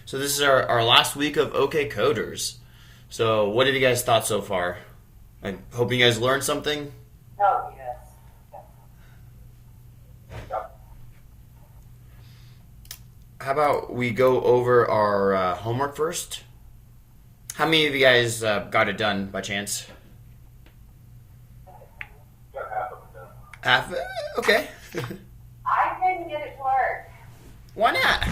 So this is our last week of OK Coders. So what have you guys thought so far? I hope you guys learned something. Oh, yes. How about we go over our homework first? How many of you guys got it done by chance? Got half of it done. Half? Okay. I couldn't get it to work. Why not?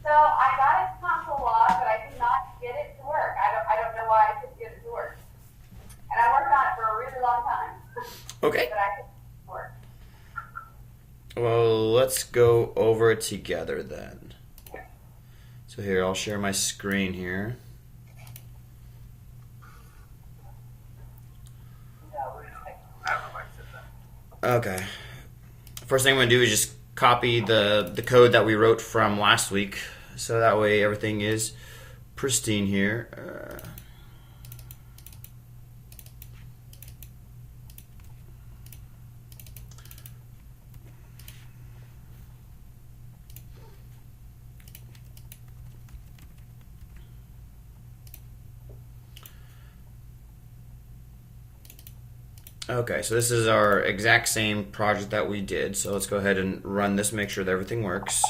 So I got its console log, but I could not get it to work. I don't know why I couldn't get it to work. And I worked on it for a really long time. Okay. But I couldn't get it to work. Well, let's go over it together then. So here, I'll share my screen here. I don't know if I said that. Okay. First thing I'm going to do is just copy the code that we wrote from last week. So that way everything is pristine here. Okay, so this is our exact same project that we did. So let's go ahead and run this, make sure that everything works.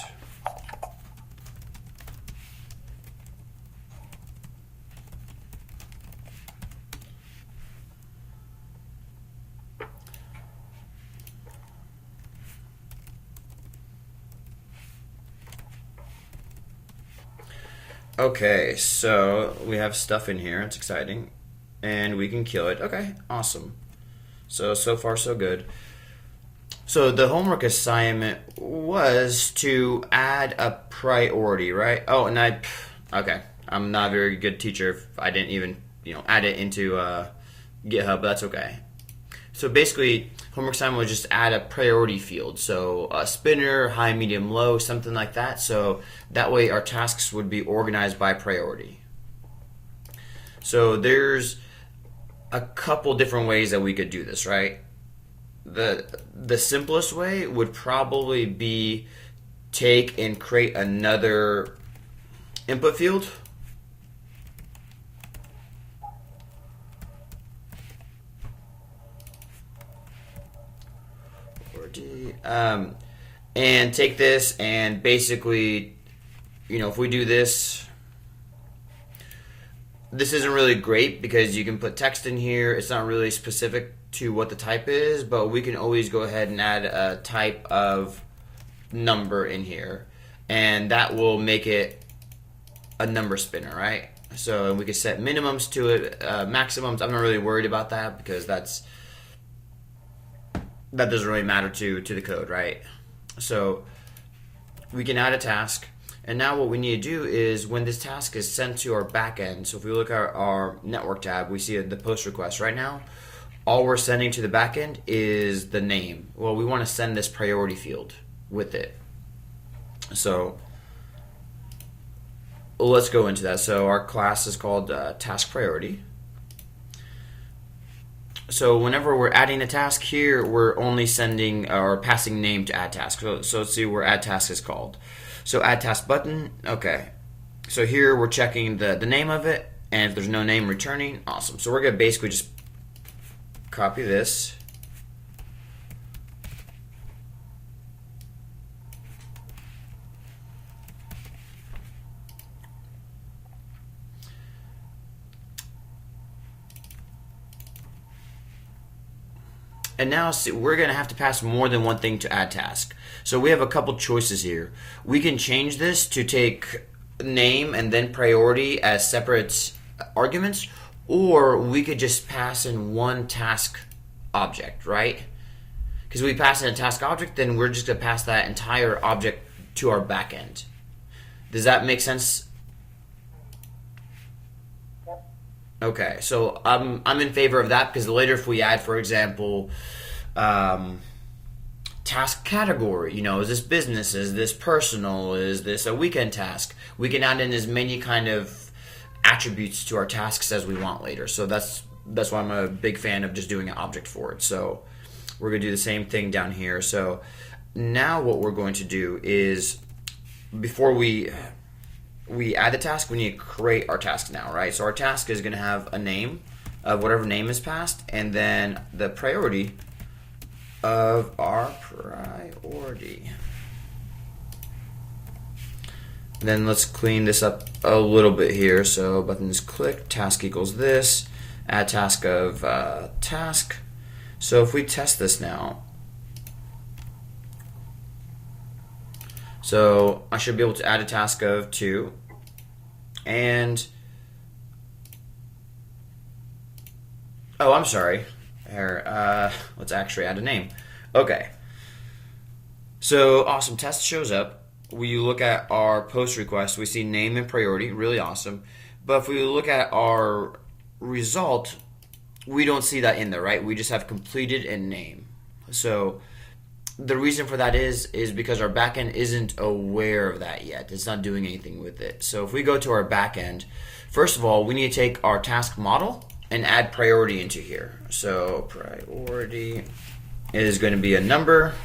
Okay, so we have stuff in here. It's exciting. And we can kill it. Okay, awesome. So far so good. So the homework assignment was to add a priority, right? Oh, and okay. I'm not a very good teacher if I didn't even, add it into GitHub, but that's okay. So basically, homework assignment was just add a priority field. So a spinner, high, medium, low, something like that. So that way our tasks would be organized by priority. So there's a couple different ways that we could do this, right? The simplest way would probably be take and create another input field. And take this and basically, if we do this, this isn't really great because you can put text in here. It's not really specific to what the type is, but we can always go ahead and add a type of number in here, and that will make it a number spinner, right? So we can set minimums to it, maximums. I'm not really worried about that because that doesn't really matter to the code, right? So we can add a task. And now what we need to do is when this task is sent to our backend, so if we look at our network tab, we see the post request right now. All we're sending to the backend is the name. Well, we want to send this priority field with it. So let's go into that. So our class is called task priority. So whenever we're adding a task here, we're only sending or passing name to add task. So let's see where add task is called. So add task button, okay. So here we're checking the name of it, and if there's no name returning, awesome. So we're gonna basically just copy this. And now see, we're going to have to pass more than one thing to add task. So we have a couple choices here. We can change this to take name and then priority as separate arguments, or we could just pass in one task object, right? Because we pass in a task object, then we're just going to pass that entire object to our backend. Does that make sense? Okay, so I'm in favor of that because later if we add, for example, task category, is this business, is this personal, is this a weekend task, we can add in as many kind of attributes to our tasks as we want later. So that's why I'm a big fan of just doing an object for it. So we're going to do the same thing down here. So now what we're going to do is before we we add the task, we need to create our task now, right? So our task is going to have a name of whatever name is passed, and then the priority of our priority. Then let's clean this up a little bit here. So button is click, task equals this, add task of task. So if we test this now, so I should be able to add a task of 2, and oh, I'm sorry. Here, let's actually add a name. Okay. So awesome, test shows up. We look at our post request, we see name and priority, really awesome. But if we look at our result, we don't see that in there, right? We just have completed and name. So the reason for that is because our backend isn't aware of that yet. It's not doing anything with it. So if we go to our backend, first of all, we need to take our task model and add priority into here. So priority is going to be a number.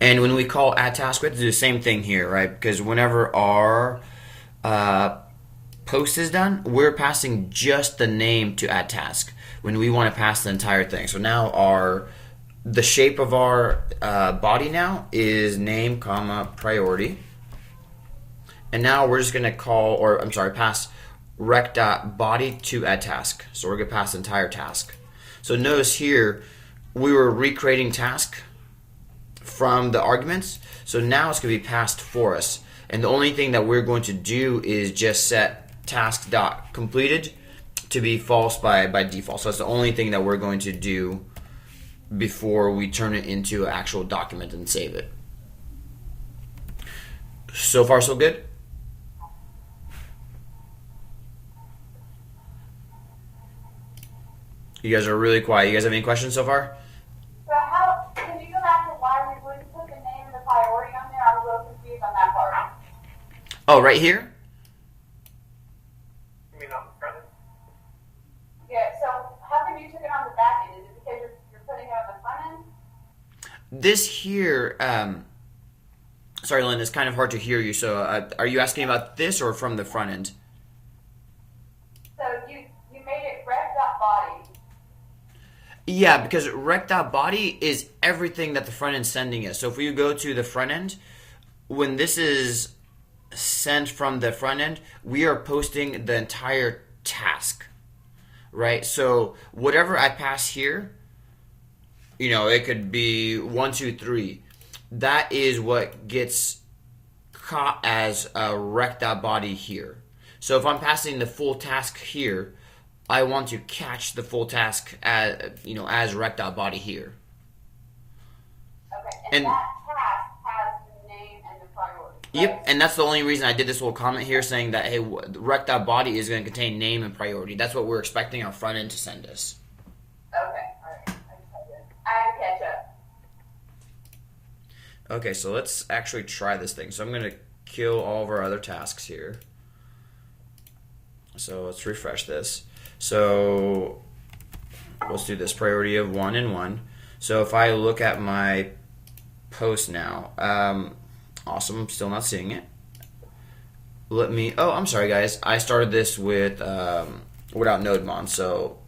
And when we call add task, we have to do the same thing here, right? Because whenever our post is done, we're passing just the name to add task when we want to pass the entire thing. So now the shape of our body now is name, comma, priority. And now we're just going to pass rec.body to add task. So we're going to pass the entire task. So notice here, we were recreating task from the arguments, so now it's going to be passed for us, and the only thing that we're going to do is just set task.completed to be false by default. So that's the only thing that we're going to do before we turn it into an actual document and save it. So far so good? You guys are really quiet. You guys have any questions so far? Can you go back to why we wouldn't put the name and the priority on there? I was a little confused on that part. Oh, right here? You mean on the front end? Yeah, so how come you took it on the back end? Is it because you're putting it on the front end? This here, sorry, Lynn, it's kind of hard to hear you. So are you asking about this or from the front end? So you made it rec.body. Yeah, because rec.body is everything that the front end sending us. So if we go to the front end, when this is sent from the front end, we are posting the entire task, right? So whatever I pass here, it could be 1, 2, 3. That is what gets caught as a rec.body here. So if I'm passing the full task here, I want to catch the full task as rec.body here. Okay, and that task has the name and the priority. Right? Yep, and that's the only reason I did this little comment here saying that, hey, rec.body is going to contain name and priority. That's what we're expecting our front end to send us. Okay, all right. I have to catch up. Okay, so let's actually try this thing. So I'm going to kill all of our other tasks here. So let's refresh this. So let's do this priority of 1 and 1. So if I look at my post now, awesome, I'm still not seeing it. I'm sorry guys, I started this with without nodemon, so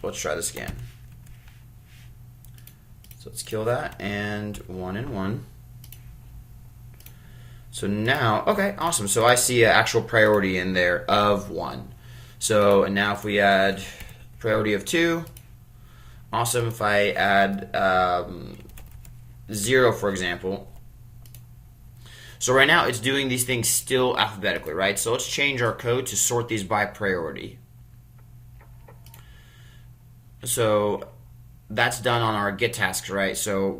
let's try this again. So let's kill that, and 1 and 1. So now, okay, awesome. So I see an actual priority in there of 1. So and now if we add priority of 2, awesome. If I add 0, for example. So right now it's doing these things still alphabetically, right? So let's change our code to sort these by priority. So that's done on our get tasks, right? So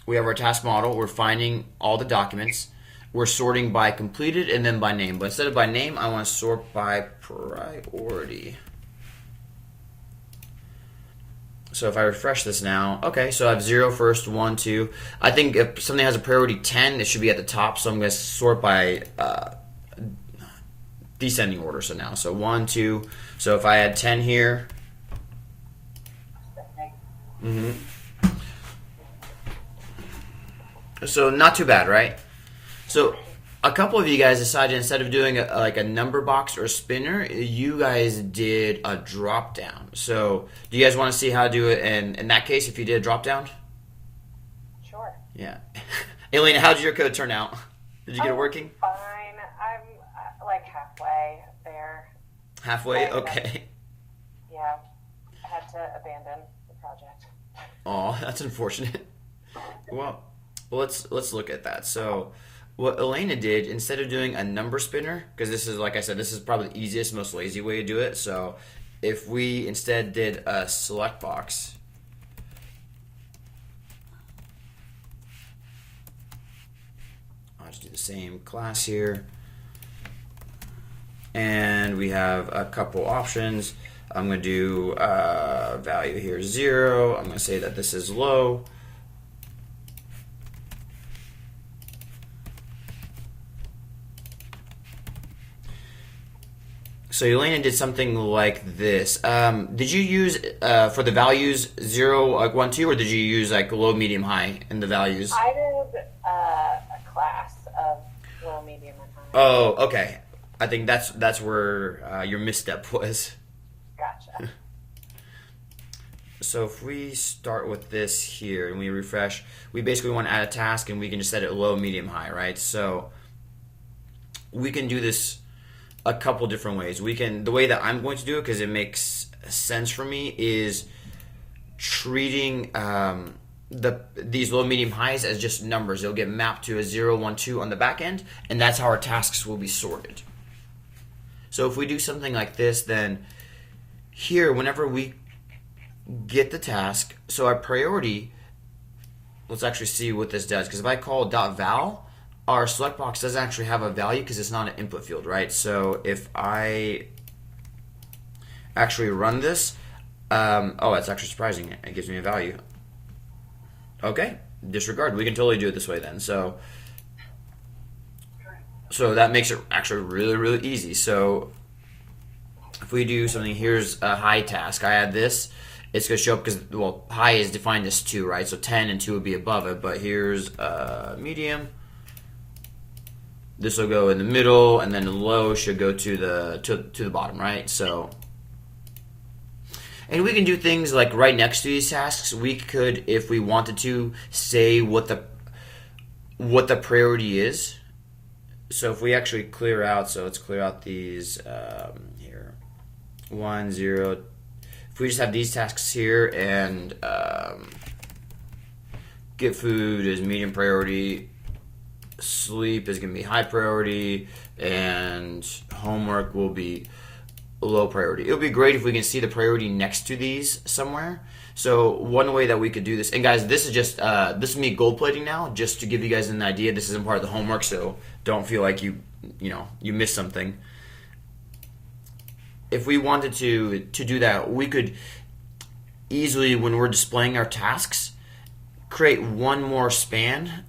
we have our task model. We're finding all the documents. We're sorting by completed and then by name. But instead of by name, I want to sort by priority. So if I refresh this now, okay, so I have 0 first, 1, 2. I think if something has a priority 10, it should be at the top. So I'm going to sort by descending order. So now, so 1, 2. So if I add 10 here. So not too bad, right? So a couple of you guys decided instead of doing like a number box or a spinner, you guys did a drop down. So do you guys want to see how to do it in that case if you did a drop down? Sure. Yeah. Elena, how did your code turn out? Did you get it working? Fine. I'm like halfway there. Halfway? Okay. Yeah. I had to abandon the project. Oh, that's unfortunate. Well, let's look at that. So what Elena did, instead of doing a number spinner, because this is, like I said, this is probably the easiest, most lazy way to do it. So if we instead did a select box, I'll just do the same class here. And we have a couple options. I'm going to do value here 0. I'm going to say that this is low. So Elena did something like this. Did you use for the values 0, like 1, 2, or did you use like low, medium, high in the values? I did a class of low, medium, and high. Oh, okay. I think that's where your misstep was. Gotcha. So if we start with this here and we refresh, we basically want to add a task and we can just set it low, medium, high, right? So we can do this a couple different ways. The way that I'm going to do it, because it makes sense for me, is treating these low, medium, highs as just numbers. They'll get mapped to a 0, 1, 2 on the back end, and that's how our tasks will be sorted. So if we do something like this, then here, whenever we get the task, so our priority, let's actually see what this does, because if I call .val, our select box doesn't actually have a value because it's not an input field, right? So if I actually run this, oh, that's actually surprising. It gives me a value. Okay, disregard. We can totally do it this way then. So that makes it actually really, really easy. So if we do something, here's a high task. I add this. It's going to show up because, well, high is defined as 2, right? So 10 and 2 would be above it. But here's medium. This will go in the middle, and then the low should go to the bottom, right? So, and we can do things like right next to these tasks. We could, if we wanted to, say what the priority is. So if we actually clear out, so let's clear out these here, 1, 0. If we just have these tasks here and get food is medium priority. Sleep is going to be high priority, and homework will be low priority. It would be great if we can see the priority next to these somewhere. So one way that we could do this, and guys, this is just this is me gold plating now, just to give you guys an idea. This isn't part of the homework, so don't feel like you missed something. If we wanted to do that, we could easily, when we're displaying our tasks, create one more span.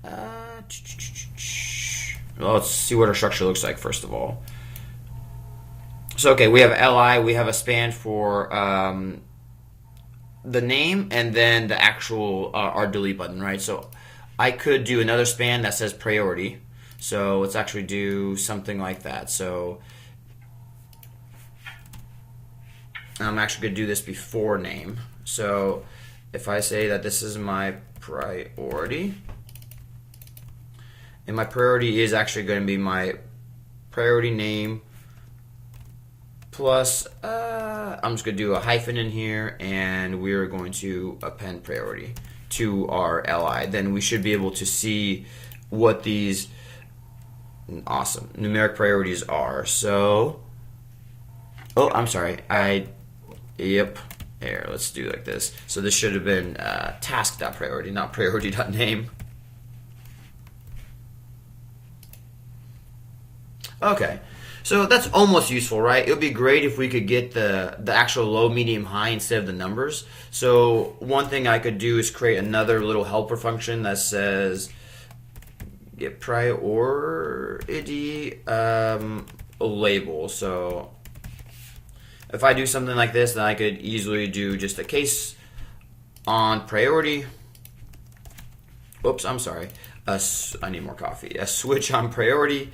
Well, let's see what our structure looks like first of all. So okay, we have li, we have a span for the name and then the actual our delete button, right? So I could do another span that says priority. So let's actually do something like that. So I'm actually going to do this before name. So if I say that this is my priority, and my priority is actually going to be my priority name plus, I'm just going to do a hyphen in here, and we're going to append priority to our li. Then we should be able to see what these awesome numeric priorities are. So, oh, I'm sorry. Yep. Here, let's do like this. So this should have been task.priority, not priority.name. Okay, so that's almost useful, right? It would be great if we could get the actual low, medium, high instead of the numbers. So one thing I could do is create another little helper function that says get priority label. So if I do something like this, then I could easily do just a case on priority oops, I'm sorry. I need more coffee. A switch on priority,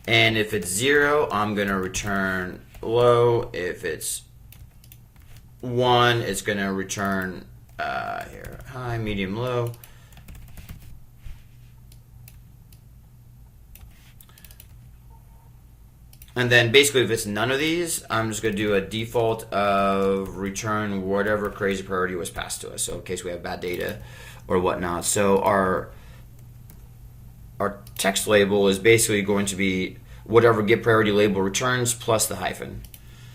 and if it's 0, I'm gonna return low. If it's 1, it's gonna return here high, medium, low. And then basically if it's none of these, I'm just going to do a default of return whatever crazy priority was passed to us. So in case we have bad data or whatnot. So our text label is basically going to be whatever get priority label returns plus the hyphen.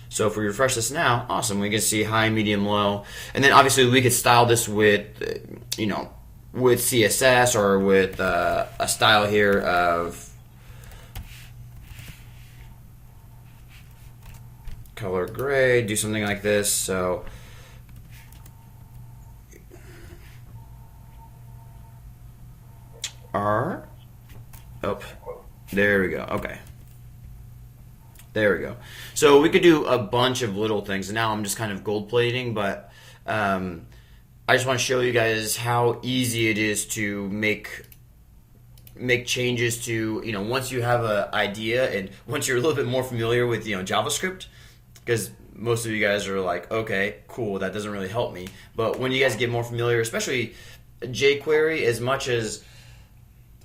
So if we refresh this now, awesome, we can see high, medium, low. And then obviously we could style this with, with CSS or with a style here of color gray, do something like this. So there we go. Okay, there we go. So we could do a bunch of little things. And now I'm just kind of gold plating, but I just want to show you guys how easy it is to make changes to, once you have an idea and once you're a little bit more familiar with, JavaScript, because most of you guys are like, okay, cool, that doesn't really help me. But when you guys get more familiar, especially jQuery, as much as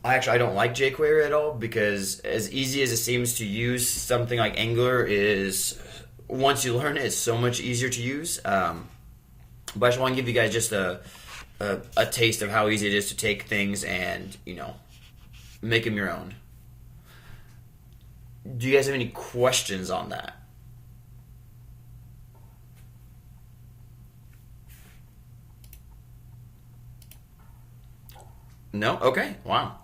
I don't like jQuery at all, because as easy as it seems to use, something like Angular is, once you learn it, it's so much easier to use. But I just want to give you guys just a taste of how easy it is to take things and, make them your own. Do you guys have any questions on that? No? Okay. Wow.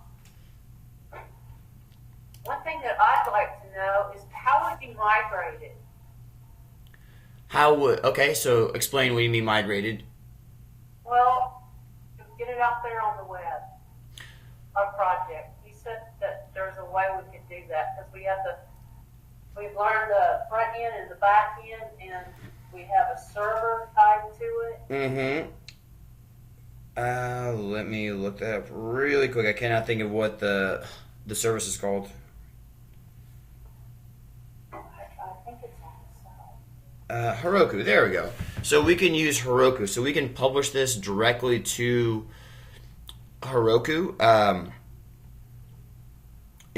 One thing that I'd like to know is how would you migrate it? Okay, so explain what you mean migrated. Well, to get it out there on the web, our project. You said that there's a way we could do that because we've learned the front end and the back end, and we have a server tied to it. Mm-hmm. Let me look that up really quick. I cannot think of what the service is called. I think it's on the side. Heroku. There we go. So we can use Heroku. So we can publish this directly to Heroku.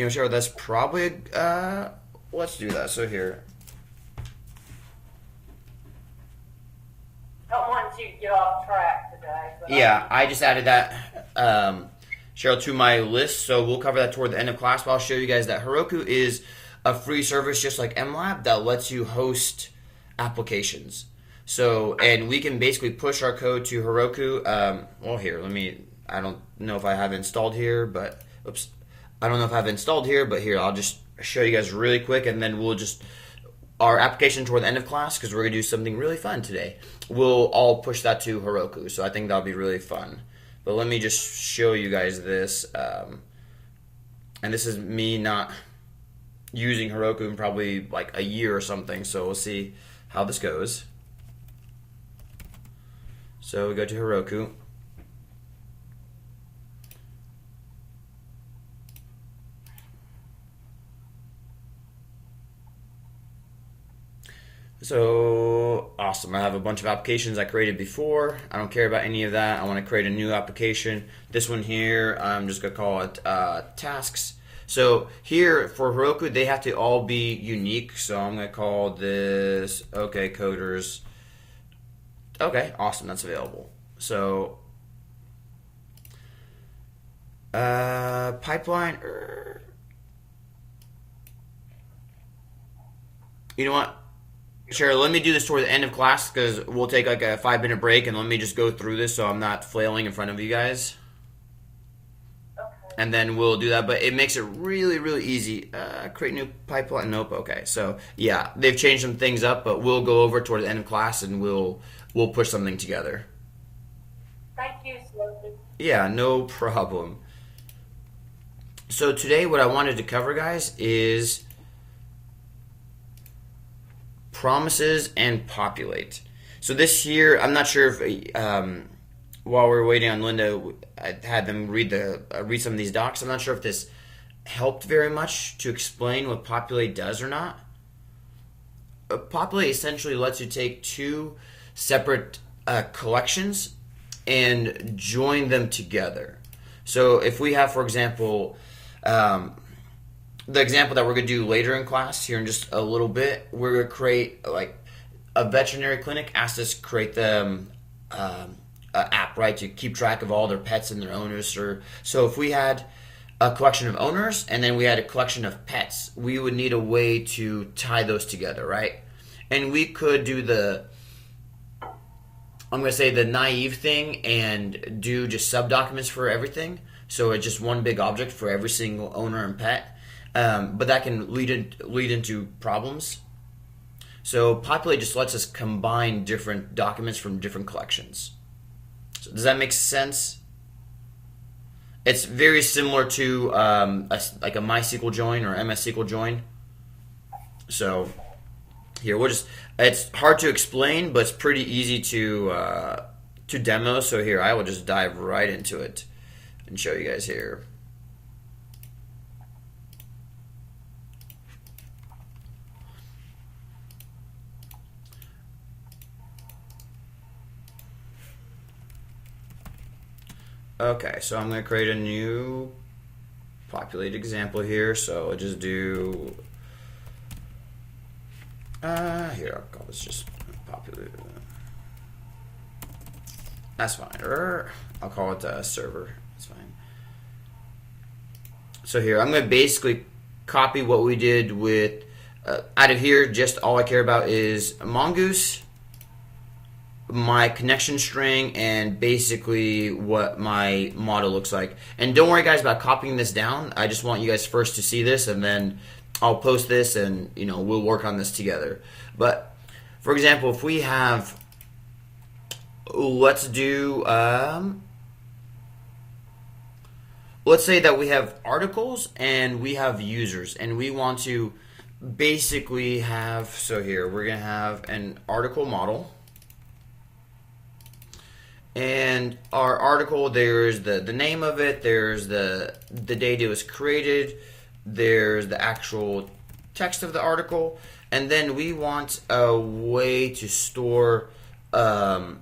Sure, that's probably let's do that. So here. Don't want you to get off track today. But Yeah, I just added that, Cheryl, to my list, so we'll cover that toward the end of class, but I'll show you guys that Heroku is a free service just like MLab that lets you host applications. So, and we can basically push our code to Heroku. I don't know if I have installed here, but, here, I'll just show you guys really quick, and then we'll just, our application toward the end of class, because we're going to do something really fun today. We'll all push that to Heroku, so I think that'll be really fun. But let me just show you guys this. And this is me not using Heroku in probably like a year or something, so we'll see how this goes. So we go to Heroku. So awesome. I have a bunch of applications I created before. I don't care about any of that. I want to create a new application. This one here, I'm just going to call it tasks. So here for Heroku, they have to all be unique. So I'm going to call this, okay, coders. Okay, awesome. That's available. So pipeline. You know what? Sure, let me do this toward the end of class because we'll take like a 5-minute break and let me just go through this so I'm not flailing in front of you guys. Okay. And then we'll do that, but it makes it really, really easy. Create new pipeline. Nope. Okay, so yeah, they've changed some things up, but we'll go over toward the end of class and we'll push something together. Thank you, Sophie. Yeah, no problem. So today what I wanted to cover, guys, is promises and populate. So this here, I'm not sure if while we're waiting on Linda, I had them read some of these docs. I'm not sure if this helped very much to explain what Populate does or not. Populate essentially lets you take two separate collections and join them together. So if we have, for example, the example that we're going to do later in class here in just a little bit, we're going to create like a veterinary clinic asked us to create the app, right, to keep track of all their pets and their owners. So if we had a collection of owners and then we had a collection of pets, we would need a way to tie those together, right? And we could do I'm going to say the naive thing and do just subdocuments for everything. So it's just one big object for every single owner and pet. But that can lead into problems. So Populate just lets us combine different documents from different collections. So does that make sense? It's very similar to like a MySQL join or MS SQL join. So here it's hard to explain, but it's pretty easy to demo. So here I will just dive right into it and show you guys here. Okay, so I'm going to create a new Populate example here. So I'll just do, here, I'll call this just Populate. That's fine. Or I'll call it server. That's fine. So here, I'm going to basically copy what we did with, out of here, just all I care about is Mongoose, my connection string, and basically what my model looks like. And don't worry guys about copying this down. I just want you guys first to see this, and then I'll post this and we'll work on this together. But for example, if we have, let's do let's say that we have articles and we have users, and we want to basically have, so here we're gonna have an article model. And our article, there's the name of it, there's the date it was created, there's the actual text of the article, and then we want a way to store the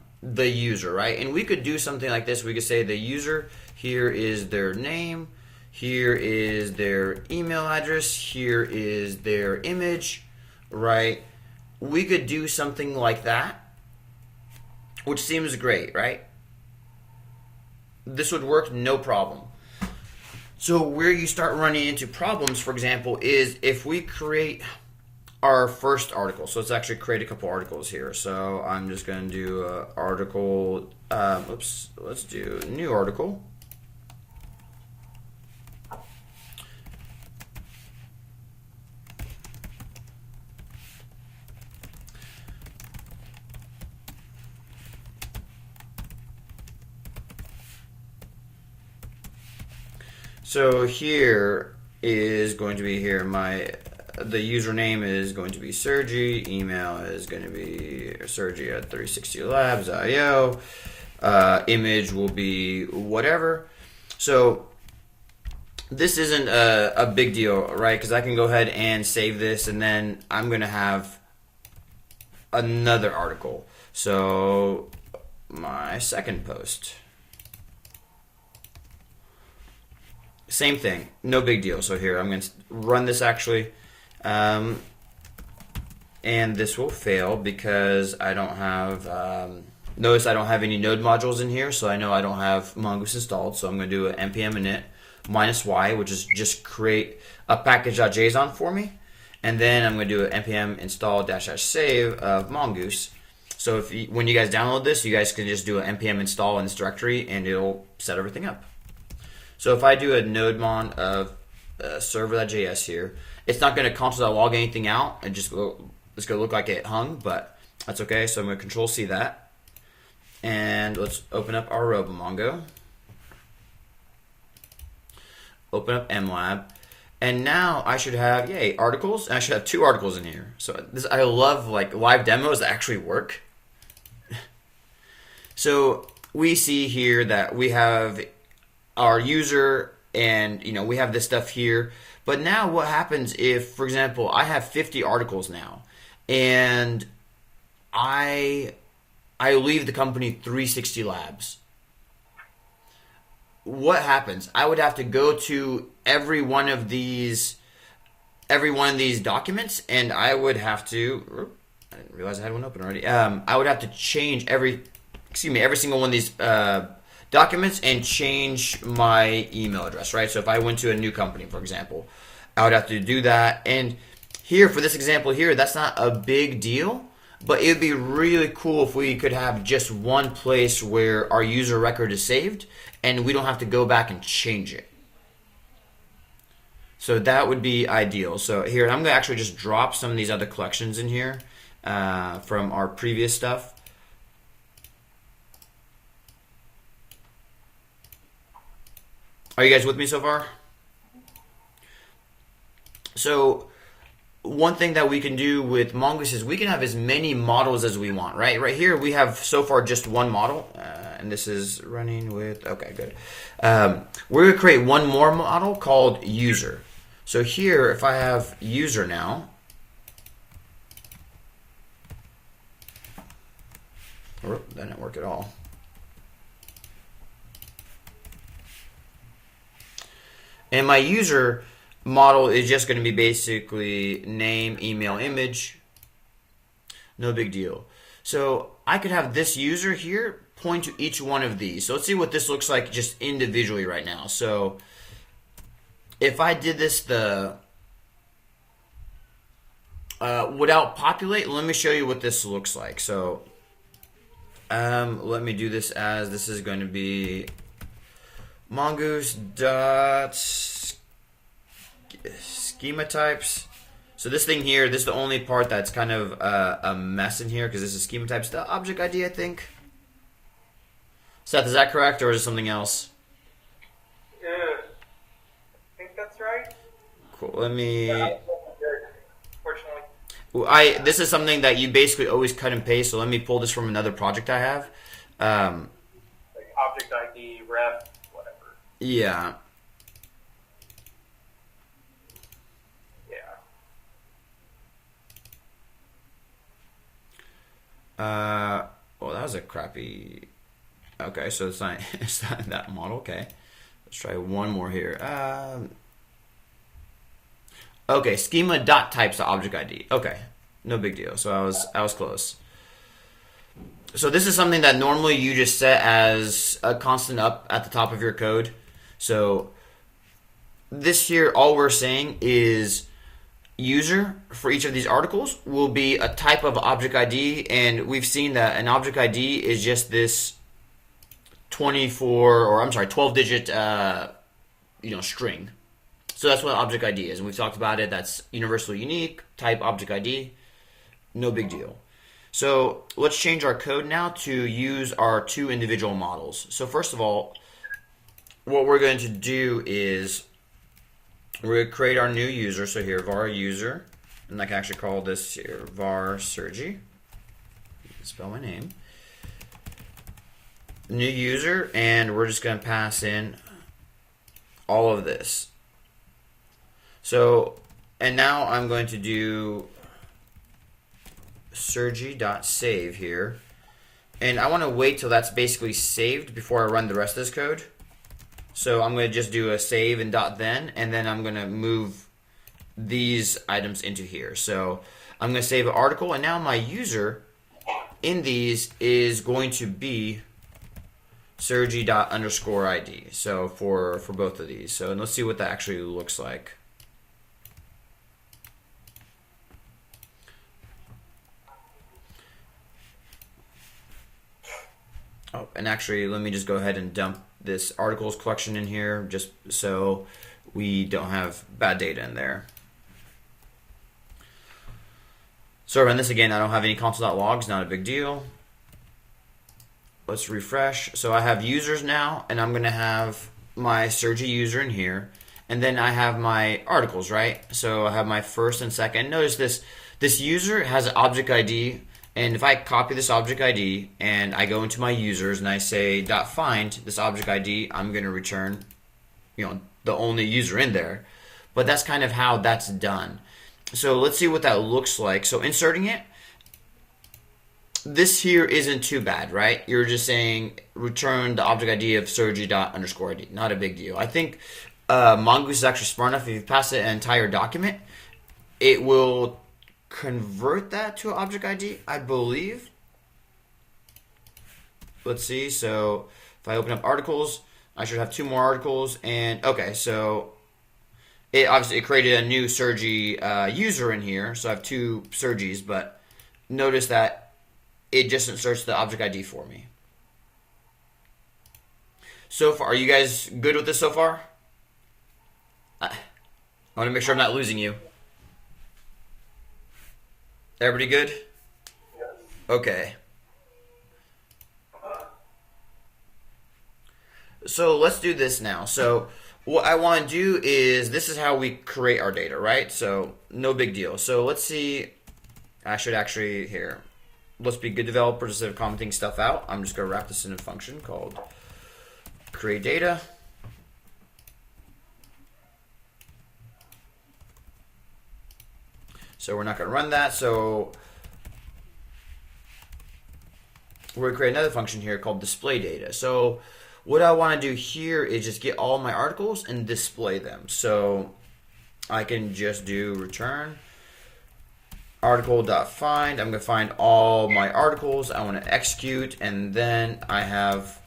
user, right? And we could do something like this. We could say the user, here is their name, here is their email address, here is their image, right? We could do something like that, which seems great, right? This would work no problem. So where you start running into problems, for example, is if we create our first article. So let's actually create a couple articles here. So I'm just going to do an article, let's do a new article. So here is going to be here the username is going to be Sergi, email is going to be Sergi at 360labs.io, image will be whatever. So this isn't a big deal, right? Because I can go ahead and save this, and then I'm going to have another article. So my second post. Same thing, no big deal. So here, I'm going to run this actually, and this will fail because I don't have, notice I don't have any node modules in here, so I know I don't have Mongoose installed, so I'm going to do an npm init -y, which is just create a package.json for me, and then I'm going to do an npm install --save of Mongoose. So when you guys download this, you guys can just do an npm install in this directory, and it'll set everything up. So if I do a nodemon of server.js here, it's not going to console.log anything out. It's going to look like it hung, but that's okay. So I'm going to control C that. And let's open up our RoboMongo. Open up MLab. And now I should have, yay, articles. And I should have 2 articles in here. So I love like live demos that actually work. So we see here that we have our user and we have this stuff here. But now what happens if, for example, I have 50 articles now and I leave the company 360 Labs? What happens? I would have to go to every one of these documents, and I would have to. I didn't realize I had one open already. I would have to change every single one of these documents and change my email address, right? So if I went to a new company, for example, I would have to do that. And here, for this example here, that's not a big deal, but it would be really cool if we could have just one place where our user record is saved, and we don't have to go back and change it. So that would be ideal. So here, I'm going to actually just drop some of these other collections in here from our previous stuff. Are you guys with me so far? So one thing that we can do with Mongoose is we can have as many models as we want, right? Right here we have so far just one model, and this is running with, okay, good. We're going to create one more model called user. So here, if I have user now, that didn't work at all. And my user model is just going to be basically name, email, image. No big deal. So I could have this user here point to each one of these. So let's see what this looks like just individually right now. So if I did this without Populate, let me show you what this looks like. So let me do this as this is going to be Mongoose dot schema types. So this thing here, this is the only part that's kind of a mess in here because this is schema types. The object ID, I think. Seth, is that correct or is it something else? Yeah, I think that's right. Cool. Let me. Fortunately. This is something that you basically always cut and paste. So let me pull this from another project I have. Like object ID, ref, whatever. Yeah. Well, that was a crappy. Okay, so it's not that model. Okay, let's try one more here. Okay, schema dot types to object ID. Okay, no big deal. So I was close. So this is something that normally you just set as a constant up at the top of your code. So this here, all we're saying is user for each of these articles will be a type of object ID, and we've seen that an object ID is just this 12-digit string. So that's what object ID is, and we've talked about it. That's universally unique type object ID. No big deal. So let's change our code now to use our two individual models. So first of all, what we're going to do is we're going to create our new user. So here, var user, and I can actually call this here var Sergi. Spell my name. New user, and we're just going to pass in all of this. So, and now I'm going to do Sergi.save here, and I want to wait till that's basically saved before I run the rest of this code. So I'm going to just do a save and .then, and then I'm going to move these items into here. So I'm going to save an article, and now my user in these is going to be Sergi._ID. So for both of these. So let's see what that actually looks like. Oh, and actually, let me just go ahead and dump this articles collection in here just so we don't have bad data in there. So run this again. I don't have any console.logs, not a big deal. Let's refresh. So I have users now, and I'm going to have my Sergi user in here, and then I have my articles, right? So I have my first and second. Notice this user has an object ID, And if I copy this object ID and I go into my users and I say .find this object ID, I'm going to return, the only user in there. But that's kind of how that's done. So let's see what that looks like. So inserting it, this here isn't too bad, right? You're just saying return the object ID of Sergi._ID. Not a big deal. I think Mongoose is actually smart enough. If you pass it an entire document, it will convert that to an object ID, I believe. Let's see. So if I open up articles, I should have 2 more articles. And okay, so it created a new Sergi user in here. So I have 2 Sergis, but notice that it just inserts the object ID for me. So far, are you guys good with this so far? I want to make sure I'm not losing you. Everybody good? Yes. Okay. So let's do this now. So what I want to do is, this is how we create our data, right? So no big deal. So let's see. I should actually, here, let's be good developers instead of commenting stuff out. I'm just going to wrap this in a function called create data. So we're not going to run that. So we're going to create another function here called display data. So what I want to do here is just get all my articles and display them. So I can just do return article.find. I'm going to find all my articles. I want to execute, and then I have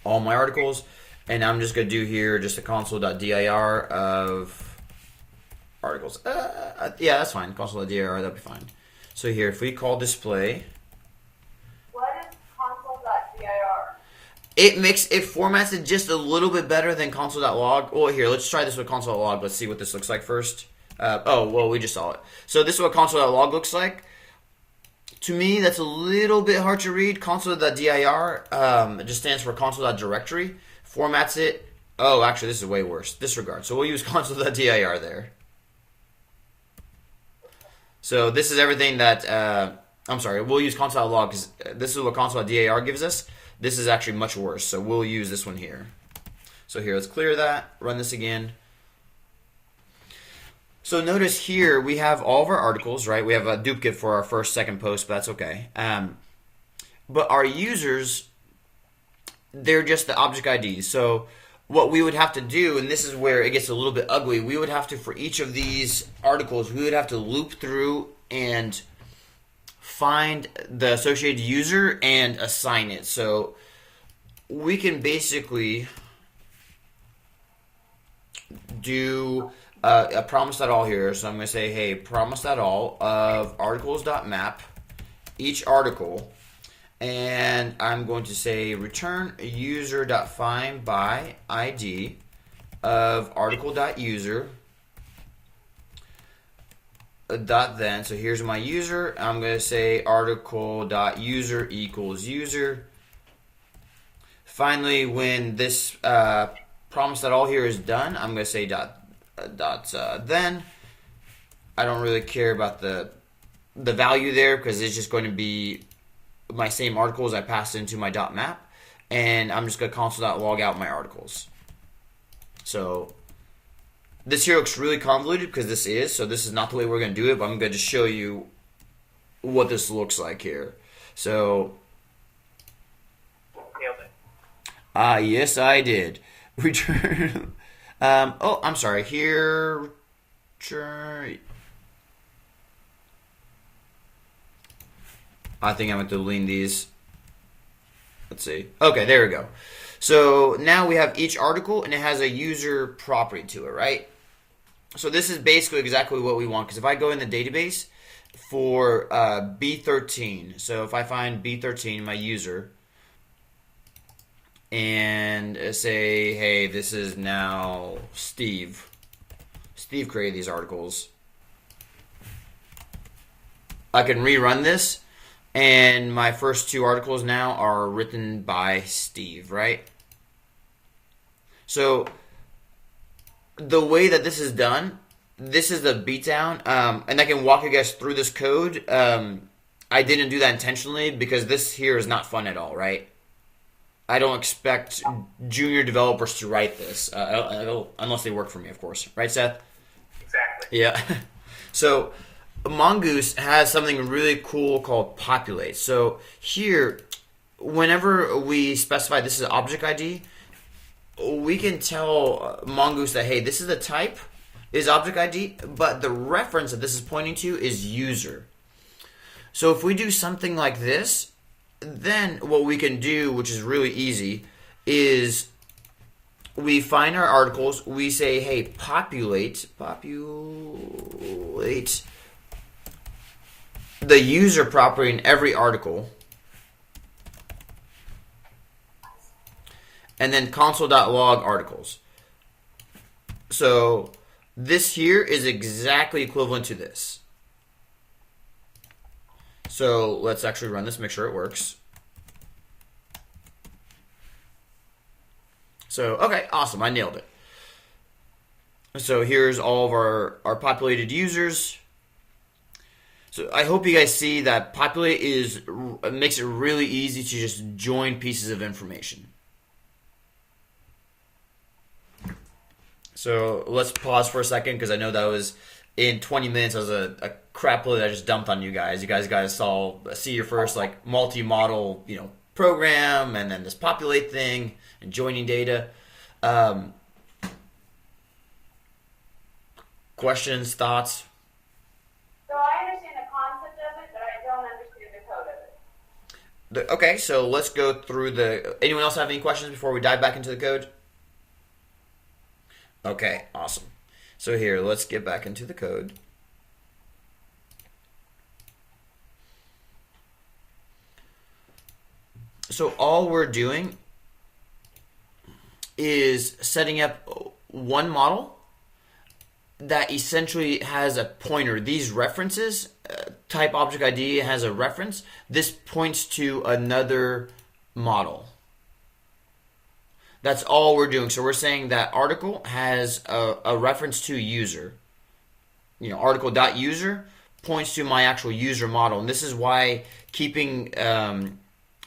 all my articles. And I'm just going to do here just a console.dir of articles. Yeah, that's fine. Console.dir, that'll be fine. So here, if we call display, What is console.dir? it formats it just a little bit better than console.log. Well, here, let's try this with console.log. Let's see what this looks like first. We just saw it. So this is what console.log looks like. To me, that's a little bit hard to read. Console.dir it just stands for console.directory. Formats it. Oh, actually, this is way worse. Disregard. So we'll use console.dir there. So this is everything that, we'll use console.log because this is what console.dir gives us. This is actually much worse, so we'll use this one here. So here, let's clear that, run this again. So notice here, we have all of our articles, right? We have a duplicate for our first, second post, but that's okay. But our users, they're just the object IDs. So what we would have to do, and this is where it gets a little bit ugly, we would have to, for each of these articles, we would have to loop through and find the associated user and assign it. So we can basically do a promise.all here. So I'm going to say, hey, promise.all of articles.map each article. And I'm going to say return user.find by ID of article.user dot then. So here's my user. I'm going to say article.user equals user. Finally, when this promise.all here is done, I'm going to say then. I don't really care about the value there because it's just going to be my same articles I passed into my .map, and I'm just going to console.log out my articles. So this here looks really convoluted because this is not the way we're going to do it, but I'm going to show you what this looks like here. So Nailed it. yes, I did. Return. I'm sorry. Here. I think I'm going to lean these. Let's see. Okay, there we go. So now we have each article, and it has a user property to it, right? So this is basically exactly what we want, because if I go in the database for B13, so if I find B13, my user, and say, hey, this is now Steve. Steve created these articles. I can rerun this, and my first 2 articles now are written by Steve, right? So the way that this is done, this is the beatdown, and I can walk you guys through this code. I didn't do that intentionally because this here is not fun at all, right? I don't expect junior developers to write this, unless they work for me, of course. Right, Seth? Exactly. Yeah. So Mongoose has something really cool called Populate. So here, whenever we specify this is object ID, we can tell Mongoose that, hey, this is the type, is object ID, but the reference that this is pointing to is user. So if we do something like this, then what we can do, which is really easy, is we find our articles, we say, hey, populate the user property in every article, and then console.log articles. So this here is exactly equivalent to this. So let's actually run this, make sure it works. So, okay, awesome, I nailed it. So here's all of our populated users. So I hope you guys see that Populate makes it really easy to just join pieces of information. So let's pause for a second because I know that was in 20 minutes. That was a crap load that I just dumped on you guys. You guys see your first like multi-model program, and then this Populate thing and joining data. Questions, thoughts? So I understand the concept of it, but I don't understand the code of it. Okay, so let's go through anyone else have any questions before we dive back into the code? Okay, awesome. So here, let's get back into the code. So all we're doing is setting up one model that essentially has a pointer. These references, type object ID has a reference. This points to another model. That's all we're doing. So we're saying that article has a reference to user. Article.user points to my actual user model. And this is why keeping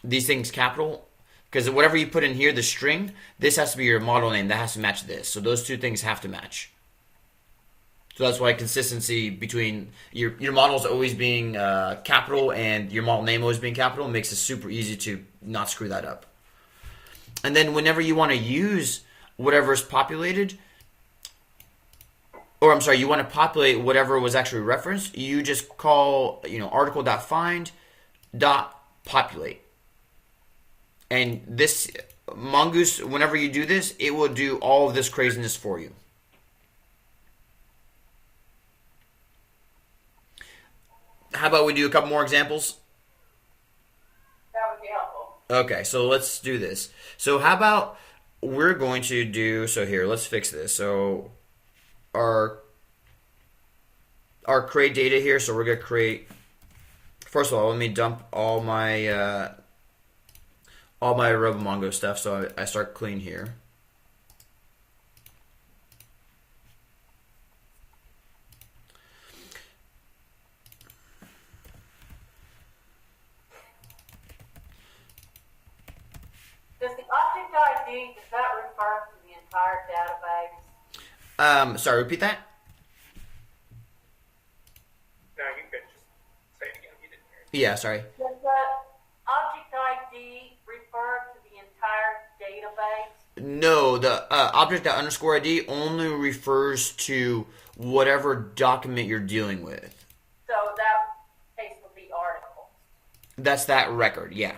these things capital, because whatever you put in here, the string, this has to be your model name. That has to match this. So those two things have to match. So that's why consistency between your models always being capital and your model name always being capital makes it super easy to not screw that up. And then whenever you want to use whatever is populated, or I'm sorry, you want to populate whatever was actually referenced, you just call article.find.populate. And this Mongoose, whenever you do this, it will do all of this craziness for you. How about we do a couple more examples? That would be helpful. Okay, so let's do this. So how about we're going to do, so here, let's fix this. So our create data here, so we're going to create, first of all, let me dump all my RoboMongo stuff, so I start clean here. Does the object ID, does that refer to the entire database? Sorry, repeat that? No, you could just say it again. You didn't hear it. Yeah, sorry. Does the object ID refer to the entire database? No, the object._ID only refers to whatever document you're dealing with. So that case would be articles. That's that record, yeah.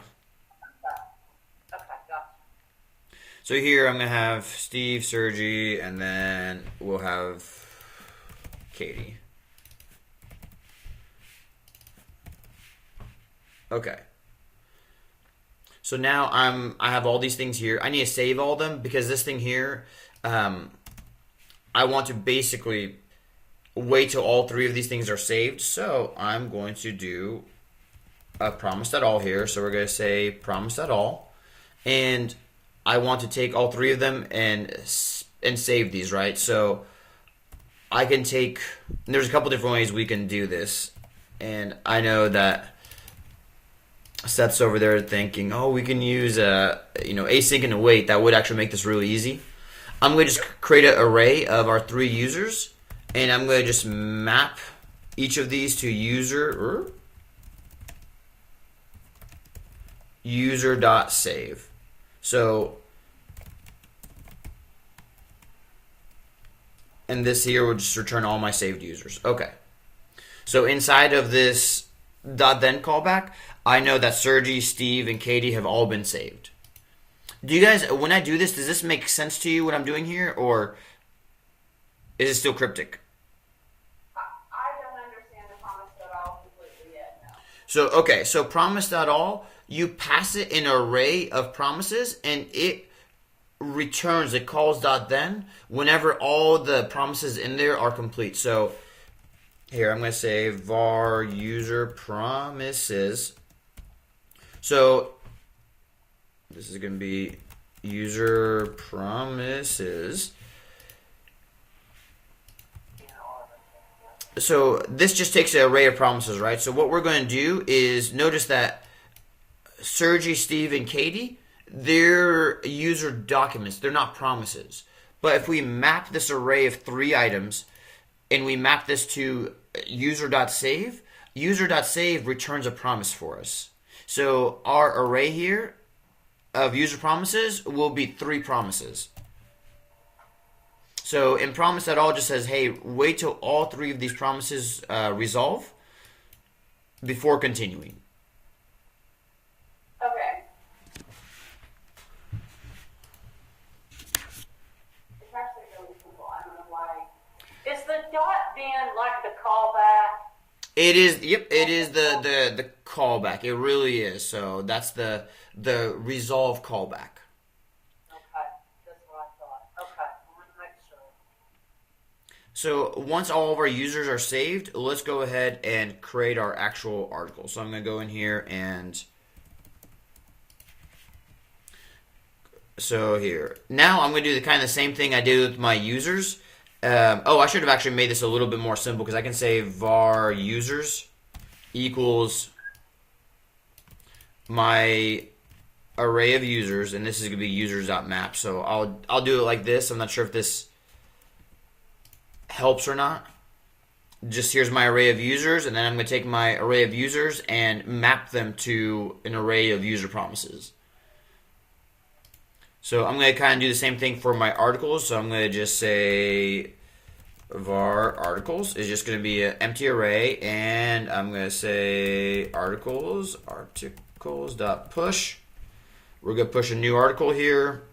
Okay, gotcha. So here I'm going to have Steve, Sergi, and then we'll have Katie. Okay. So now I have all these things here. I need to save all of them because this thing here, I want to basically wait till all three of these things are saved. So I'm going to do a promise.all here. So we're going to say promise.all. And I want to take all three of them and save these, right? So I can take, there's a couple different ways we can do this. And I know that Seth's over there thinking, oh, we can use async and await. That would actually make this really easy. I'm going to just create an array of our 3 users, and I'm going to just map each of these to user.save. So, and this here will just return all my saved users. Okay. So inside of this .then callback, I know that Sergi, Steve, and Katie have all been saved. Do you guys, when I do this, does this make sense to you what I'm doing here, or is it still cryptic? I don't understand the promise at all completely yet, no. So promise.all, you pass it an array of promises, and it returns, it calls .then whenever all the promises in there are complete. So here, I'm going to say var user promises. So this is going to be user promises. So this just takes an array of promises, right? So what we're going to do is notice that Sergi, Steve, and Katie, they're user documents. They're not promises. But if we map this array of 3 items and we map this to user.save, user.save returns a promise for us. So our array here of user promises will be 3 promises. So in promise.all just says, hey, wait till all 3 of these promises resolve before continuing. Okay. It's actually really simple. I don't know why. Is the .then like the callback? It is. Yep. It is the callback. It really is. So that's the resolve callback. Okay, that's what I thought. Okay, I want to make sure. So once all of our users are saved, let's go ahead and create our actual article. So I'm going to go in here and so here. Now I'm going to do the kind of the same thing I did with my users. I should have actually made this a little bit more simple because I can say var users equals my array of users, and this is going to be users.map. So I'll do it like this. I'm not sure if this helps or not. Just here's my array of users, and then I'm going to take my array of users and map them to an array of user promises. So I'm going to kind of do the same thing for my articles. So I'm going to just say var articles is just going to be an empty array, and I'm going to say articles dot push. We're going to push a new article here.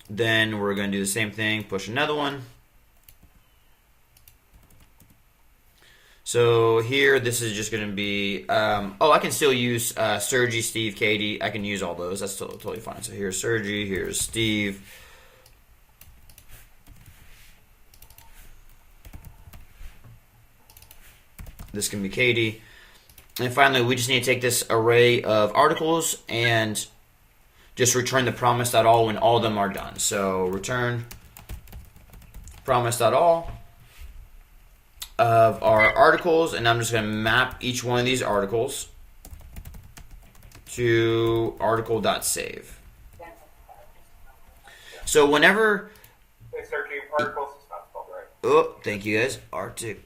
Then we're going to do the same thing, push another one. So here, this is just going to be, I can still use Sergi, Steve, Katie. I can use all those. That's totally fine. So here's Sergi, here's Steve. This can be Katie. And finally, we just need to take this array of articles and just return the promise.all when all of them are done. So return promise.all of our articles, and I'm just going to map each one of these articles to article.save. So whenever... Hey, Sergi, articles is not spelled right. Oh, thank you guys. Articles.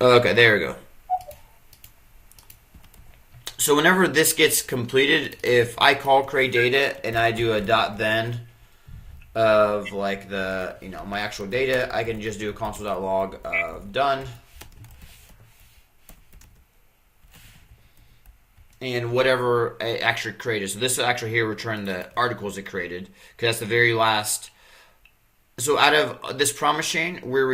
Okay, there we go. So whenever this gets completed, if I call create data and I do a .then of like the, my actual data, I can just do a console.log of done. And whatever I actually created. So this will actually here return the articles it created, because that's the very last. So out of this promise chain, we're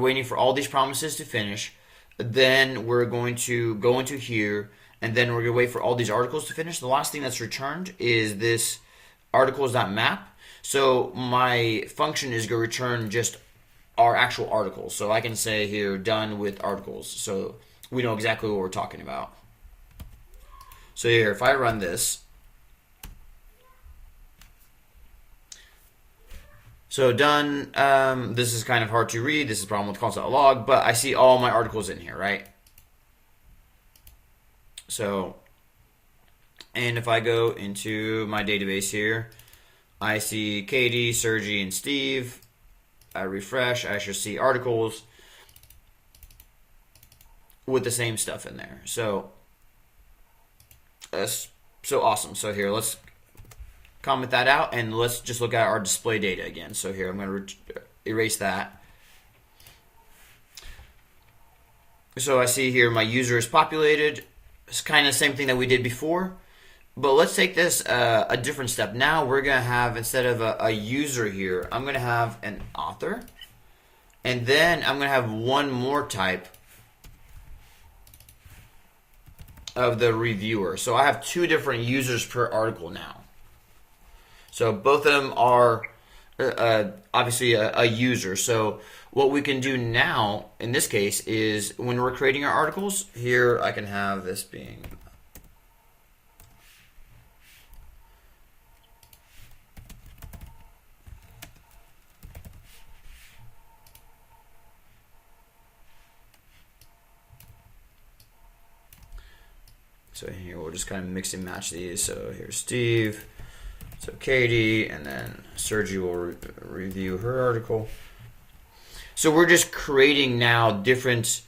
waiting for all these promises to finish. Then we're going to go into here, and then we're going to wait for all these articles to finish. The last thing that's returned is this articles.map. So my function is going to return just our actual articles. So I can say here, done with articles. So we know exactly what we're talking about. So here, if I run this. So done. This is kind of hard to read. This is a problem with console.log, but I see all my articles in here, right? So, and if I go into my database here, I see Katie, Sergi, and Steve. I refresh, I should see articles with the same stuff in there. So that's so awesome. So here, let's comment that out, and let's just look at our display data again. So here, I'm going to erase that. So I see here my user is populated. It's kind of the same thing that we did before. But let's take this a different step. Now we're going to have, instead of a user here, I'm going to have an author. And then I'm going to have one more type of the reviewer. So I have two different users per article now. So both of them are obviously a user. So what we can do now, in this case, is when we're creating our articles, here I can have this being... So here we'll just kind of mix and match these. So here's Steve, so Katie, and then Sergi will review her article. So we're just creating now different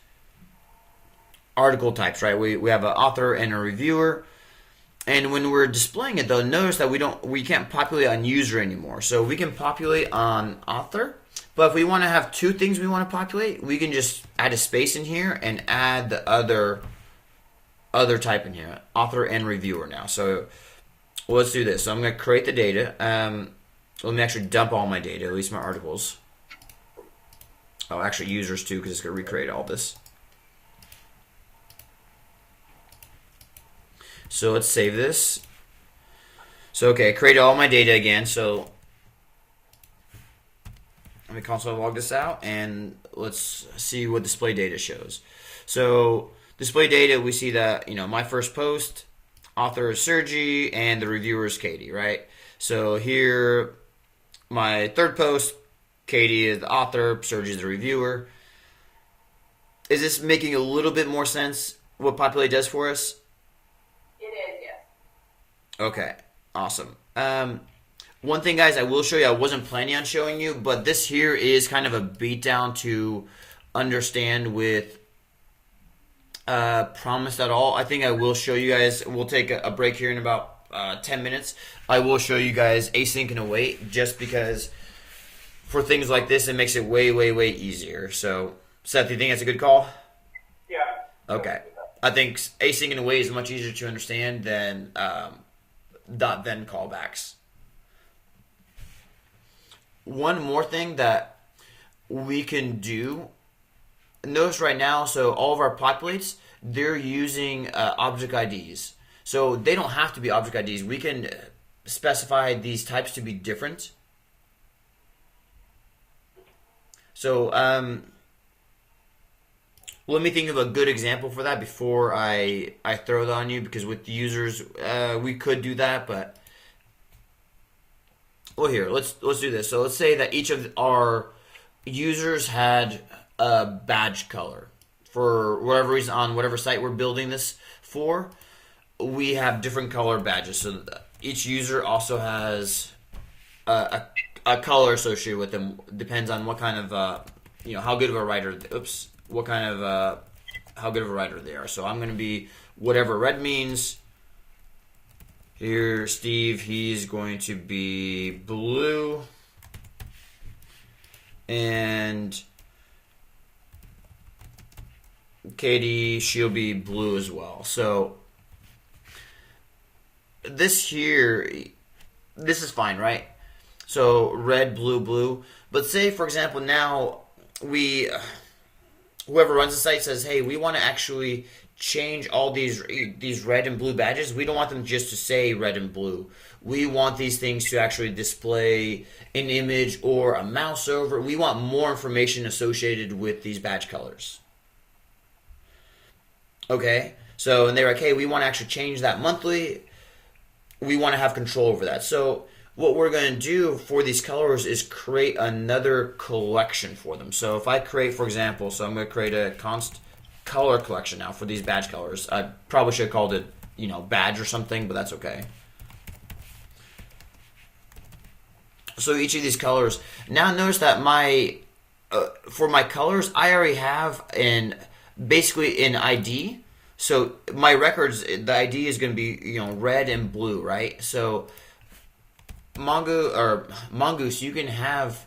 article types, right? We have an author and a reviewer. And when we're displaying it though, notice that we can't populate on user anymore. So we can populate on author, but if we want to have two things we want to populate, we can just add a space in here and add the other type in here, author and reviewer now. So let's do this. So I'm going to create the data. Let me actually dump all my data, at least my articles. Oh, actually users too, because it's going to recreate all this. So let's save this. So okay, I created all my data again. So let me console log this out, and let's see what display data shows. So display data, we see that, my first post, author is Sergi, and the reviewer is Katie, right? So here, my third post, Katie is the author, Sergi is the reviewer. Is this making a little bit more sense what Populate does for us? It is, yes. Okay, awesome. One thing, guys, I will show you, I wasn't planning on showing you, but this here is kind of a beatdown to understand with promised at all. I think I will show you guys. We'll take a break here in about 10 minutes. I will show you guys async and await, just because for things like this, it makes it way, way, way easier. So, Seth, you think that's a good call? Yeah. Okay. I think async and await is much easier to understand than .then callbacks. One more thing that we can do. Notice right now, so all of our populates, they're using object IDs. So they don't have to be object IDs. We can specify these types to be different. So let me think of a good example for that before I throw that on you, because with the users, we could do that, but well, here, let's do this. So let's say that each of our users had a badge color. For whatever reason, on whatever site we're building this for, we have different color badges. So each user also has a color associated with them. Depends on what kind of how good of a writer. How good of a writer they are. So I'm going to be whatever red means. Here, Steve, he's going to be blue, and Katie, she'll be blue as well. So this here, this is fine, right? So red, blue, blue. But say, for example, now whoever runs the site says, hey, we want to actually change all these red and blue badges. We don't want them just to say red and blue. We want these things to actually display an image or a mouse over. We want more information associated with these badge colors. Okay, so and they're like, hey, we want to actually change that monthly. We want to have control over that. So what we're going to do for these colors is create another collection for them. So if I create, for example, so I'm going to create a const color collection now for these badge colors. I probably should have called it, badge or something, but that's okay. So each of these colors. Now notice that for my colors, I already have basically an ID. So my records, the ID is going to be red and blue, right? So Mongoose, you can have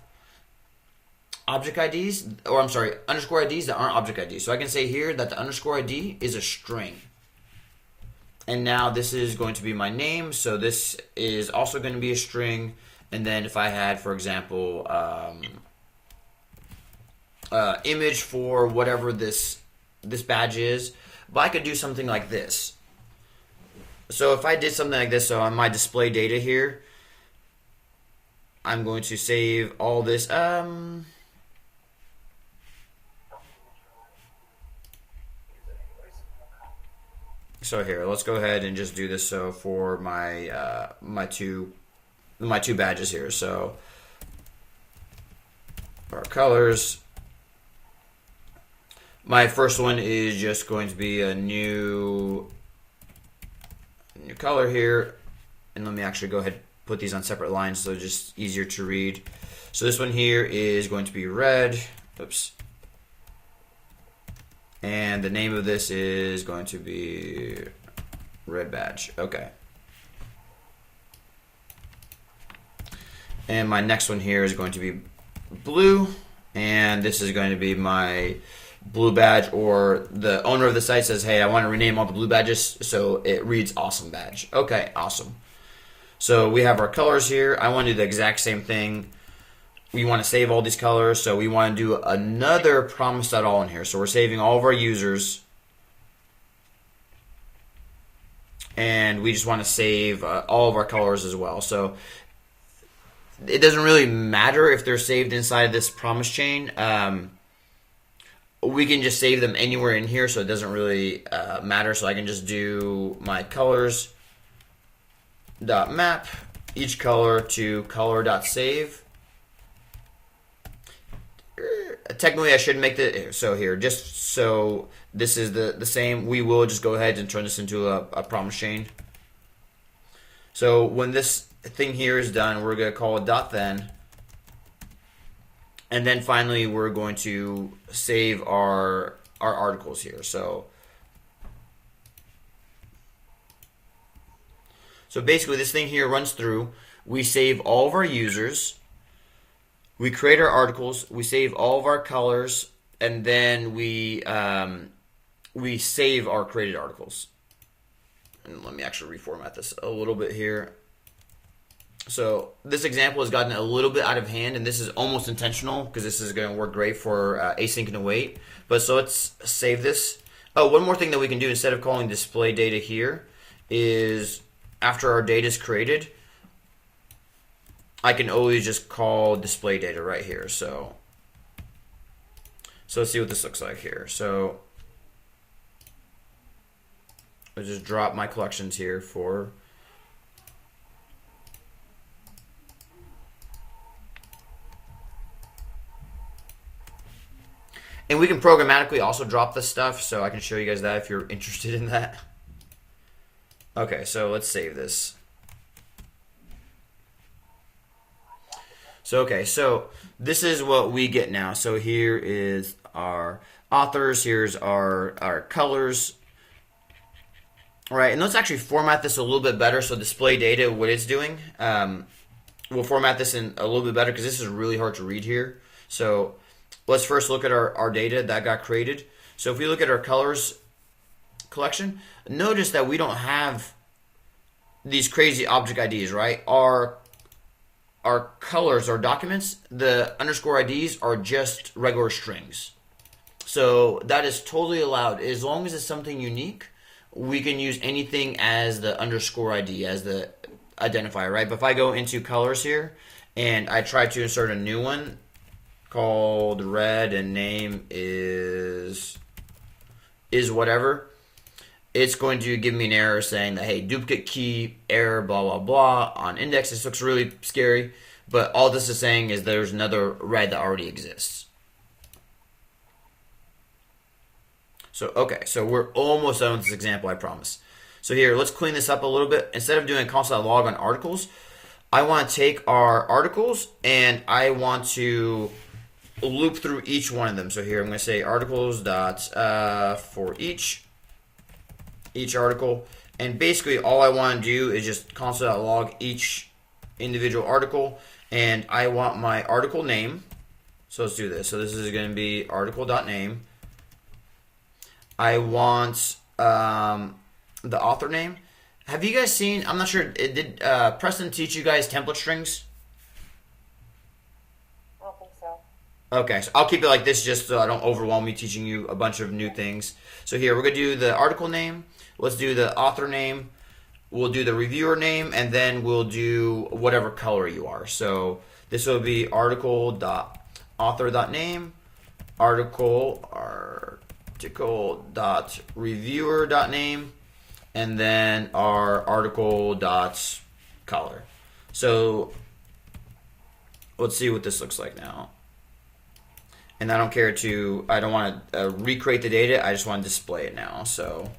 object IDs, or I'm sorry, underscore IDs that aren't object IDs. So I can say here that the underscore ID is a string. And now this is going to be my name, so this is also going to be a string. And then if I had, for example, image for whatever this badge is, but I could do something like this. So if I did something like this, so on my display data here, I'm going to save all this. So here, let's go ahead and just do this. So for my my two badges here. So our colors. My first one is just going to be a new color here, and let me actually go ahead and put these on separate lines so it's just easier to read. So this one here is going to be red. Oops. And the name of this is going to be red badge. Okay. And my next one here is going to be blue, and this is going to be my blue badge, or the owner of the site says, hey, I want to rename all the blue badges so it reads awesome badge. Okay, awesome. So we have our colors here. I want to do the exact same thing. We want to save all these colors, so we want to do another promise.all in here. So we're saving all of our users, and we just want to save all of our colors as well. So it doesn't really matter if they're saved inside this promise chain. We can just save them anywhere in here, so it doesn't really matter. So I can just do my colors dot map each color to color dot save. Technically, I should make the so here just so this is the same. We will just go ahead and turn this into a promise chain. So when this thing here is done, we're going to call it dot then. And then finally, we're going to save our articles here. So basically, this thing here runs through. We save all of our users. We create our articles. We save all of our colors, and then we save our created articles. And let me actually reformat this a little bit here. So this example has gotten a little bit out of hand, and this is almost intentional because this is going to work great for async and await. But so let's save this. Oh, one more thing that we can do instead of calling display data here is after our data is created, I can always just call display data right here. So let's see what this looks like here. So I'll just drop my collections here for. And we can programmatically also drop this stuff, so I can show you guys that if you're interested in that. Okay, so let's save this. So this is what we get now. So here is our authors, here's our colors. All right, and let's actually format this a little bit better. So display data, what it's doing, we'll format this in a little bit better because this is really hard to read here. So let's first look at our data that got created. So if we look at our colors collection, notice that we don't have these crazy object IDs, right? Our colors, our documents, the underscore IDs are just regular strings. So that is totally allowed. As long as it's something unique, we can use anything as the underscore ID, as the identifier, right? But if I go into colors here and I try to insert a new one, called red and name is whatever, it's going to give me an error saying that, hey, duplicate key, error, blah, blah, blah, on index. This looks really scary, but all this is saying is there's another red that already exists. So, okay, so we're almost done with this example, I promise. So here, let's clean this up a little bit. Instead of doing console.log on articles, I want to take our articles and I want to loop through each one of them. So here, I'm going to say articles dot for each article. And basically, all I want to do is just console.log each individual article. And I want my article name. So let's do this. So this is going to be article.name. I want the author name. Have you guys seen, I'm not sure, did Preston teach you guys template strings? I don't think so. Okay, so I'll keep it like this just so I don't overwhelm you teaching you a bunch of new things. So here, we're going to do the article name. Let's do the author name. We'll do the reviewer name, and then we'll do whatever color you are. So this will be article.author.name, article.reviewer.name, and then our article.color. So let's see what this looks like now. And I don't want to recreate the data. I just want to display it now. So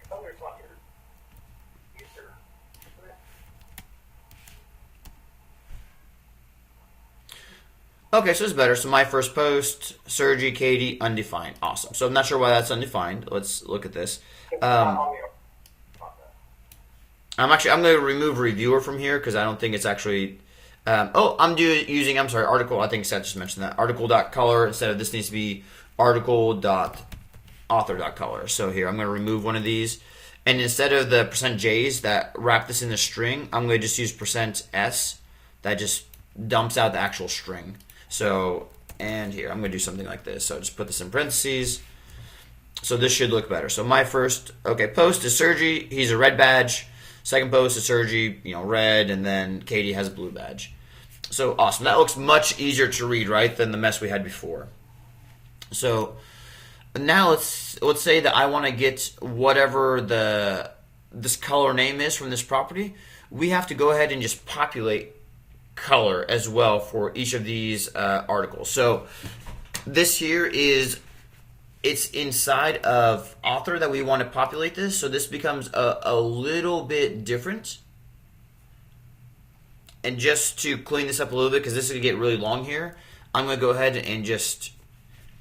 Colors on your user. okay, so it's better. So my first post, Sergi, Katie, undefined. Awesome. So I'm not sure why that's undefined. Let's look at this. It's not on the I'm going to remove reviewer from here because I don't think it's actually. I'm sorry, article. I think Seth just mentioned that. Article.color instead of this needs to be article.author.color. So here, I'm going to remove one of these. And instead of the %J's that wrap this in the string, I'm going to just use %S that just dumps out the actual string. So, and here, I'm going to do something like this. So just put this in parentheses. So this should look better. So my first, post is Sergi. He's a red badge. Second post is Sergi, red, and then Katie has a blue badge. So awesome. That looks much easier to read, right, than the mess we had before. So now let's say that I want to get whatever this color name is from this property. We have to go ahead and just populate color as well for each of these articles. So this here it's inside of author that we want to populate this, so this becomes a little bit different. And just to clean this up a little bit, because this is going to get really long here, I'm going to go ahead and just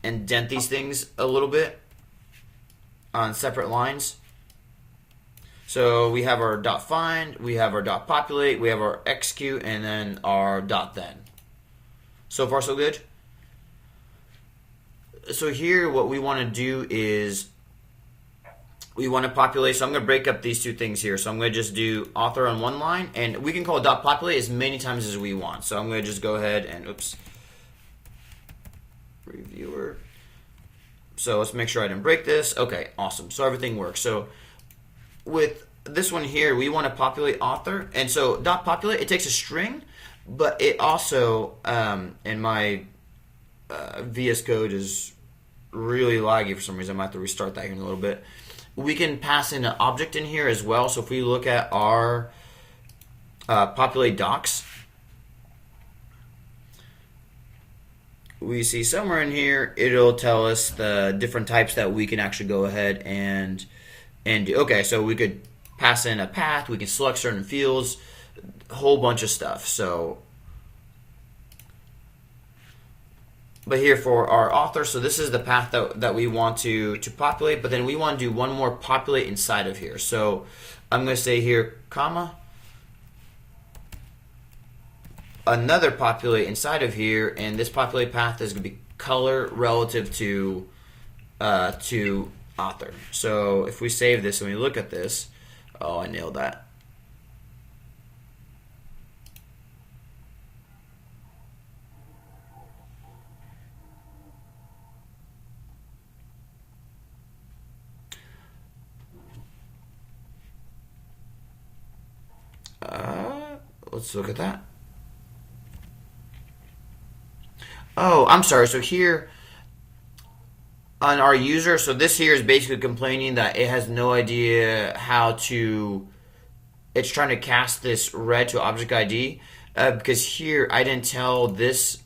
indent these things a little bit on separate lines. So we have our .find, we have our .populate, we have our execute, and then our .then. So far, so good? So here, what we want to do is we want to populate. So I'm going to break up these two things here. So I'm going to just do author on one line, and we can call it .populate as many times as we want. So I'm going to just go ahead and, reviewer. So let's make sure I didn't break this. Okay, awesome. So everything works. So with this one here, we want to populate author. And so .populate, it takes a string, but it also, in my VS Code is really laggy for some reason. I might have to restart that here in a little bit. We can pass in an object in here as well. So if we look at our populate docs, we see somewhere in here it'll tell us the different types that we can actually go ahead and do. Okay, so we could pass in a path, we can select certain fields, a whole bunch of stuff. So but here for our author, so this is the path that we want to populate, but then we want to do one more populate inside of here. So I'm going to say here, comma, another populate inside of here, and this populate path is going to be color relative to author. So if we save this and we look at this, oh, I nailed that. Let's look at that. Oh, I'm sorry. So here on our user, so this here is basically complaining that it has no idea how to, it's trying to cast this red to object ID because here I didn't tell this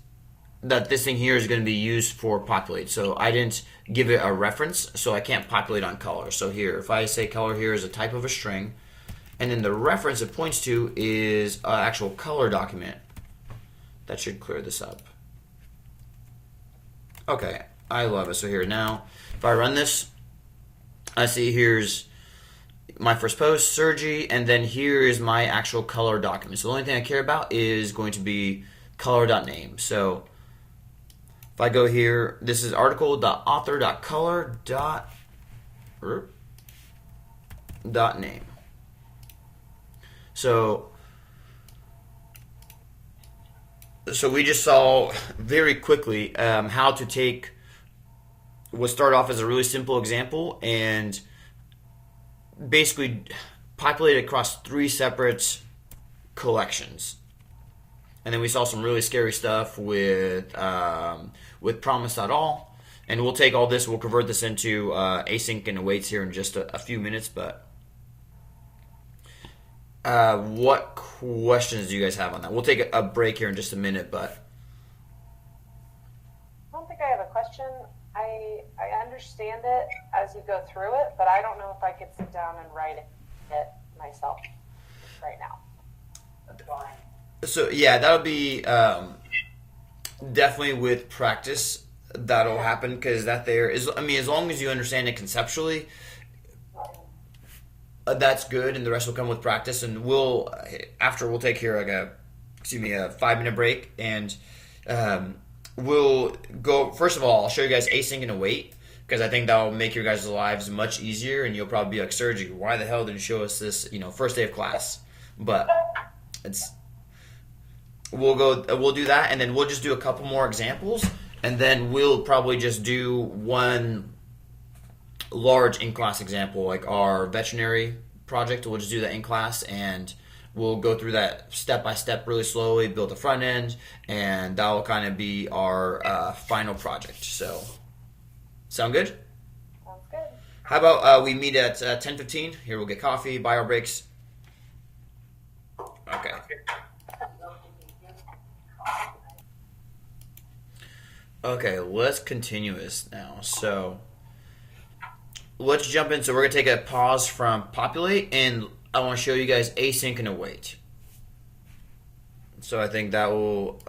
that this thing here is going to be used for populate. So I didn't give it a reference, so I can't populate on color. So here, if I say color here is a type of a string, and then the reference it points to is an actual color document. That should clear this up. Okay, I love it. So here now, if I run this, I see here's my first post, Sergi, and then here is my actual color document. So the only thing I care about is going to be color.name. So if I go here, this is article.author.color.name. So we just saw very quickly how to take what started off as a really simple example and basically populate it across 3 separate collections. And then we saw some really scary stuff with promise.all. And we'll take all this, we'll convert this into async and awaits here in just a few minutes. But what questions do you guys have on that? We'll take a break here in just a minute, but I don't think I have a question. I understand it as you go through it, but I don't know if I could sit down and write it myself right now. That's fine. so yeah, that'll be definitely with practice that'll happen, because that there is, I mean, as long as you understand it conceptually, that's good, and the rest will come with practice. And we'll take here like a 5-minute break, and we'll go. First of all, I'll show you guys async and await, because I think that will make your guys' lives much easier, and you'll probably be like, Sergi, why the hell didn't you show us this, first day of class? But we'll do that, and then we'll just do a couple more examples, and then we'll probably just do one large in-class example, like our veterinary project. We'll just do that in class, and we'll go through that step by step really slowly, build the front end, and that will kind of be our final project. So, sound good? Sounds good. How about we meet at 10:15? Here, we'll get coffee, buy our breaks. Okay. Okay, let's continue this now. So let's jump in. So we're going to take a pause from Populate, and I want to show you guys async and await. So I think that will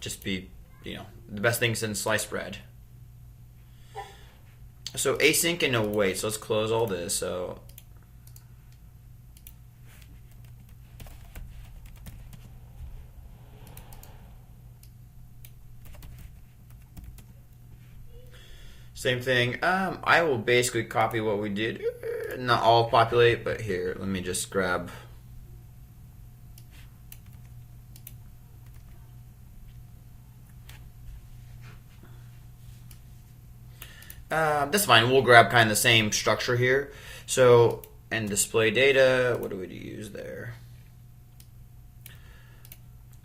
just be, the best thing since sliced bread. So async and await. So let's close all this. So same thing. I will basically copy what we did. Not all Populate, but here, let me just grab. That's fine. We'll grab kind of the same structure here. So, and display data. What do we use there?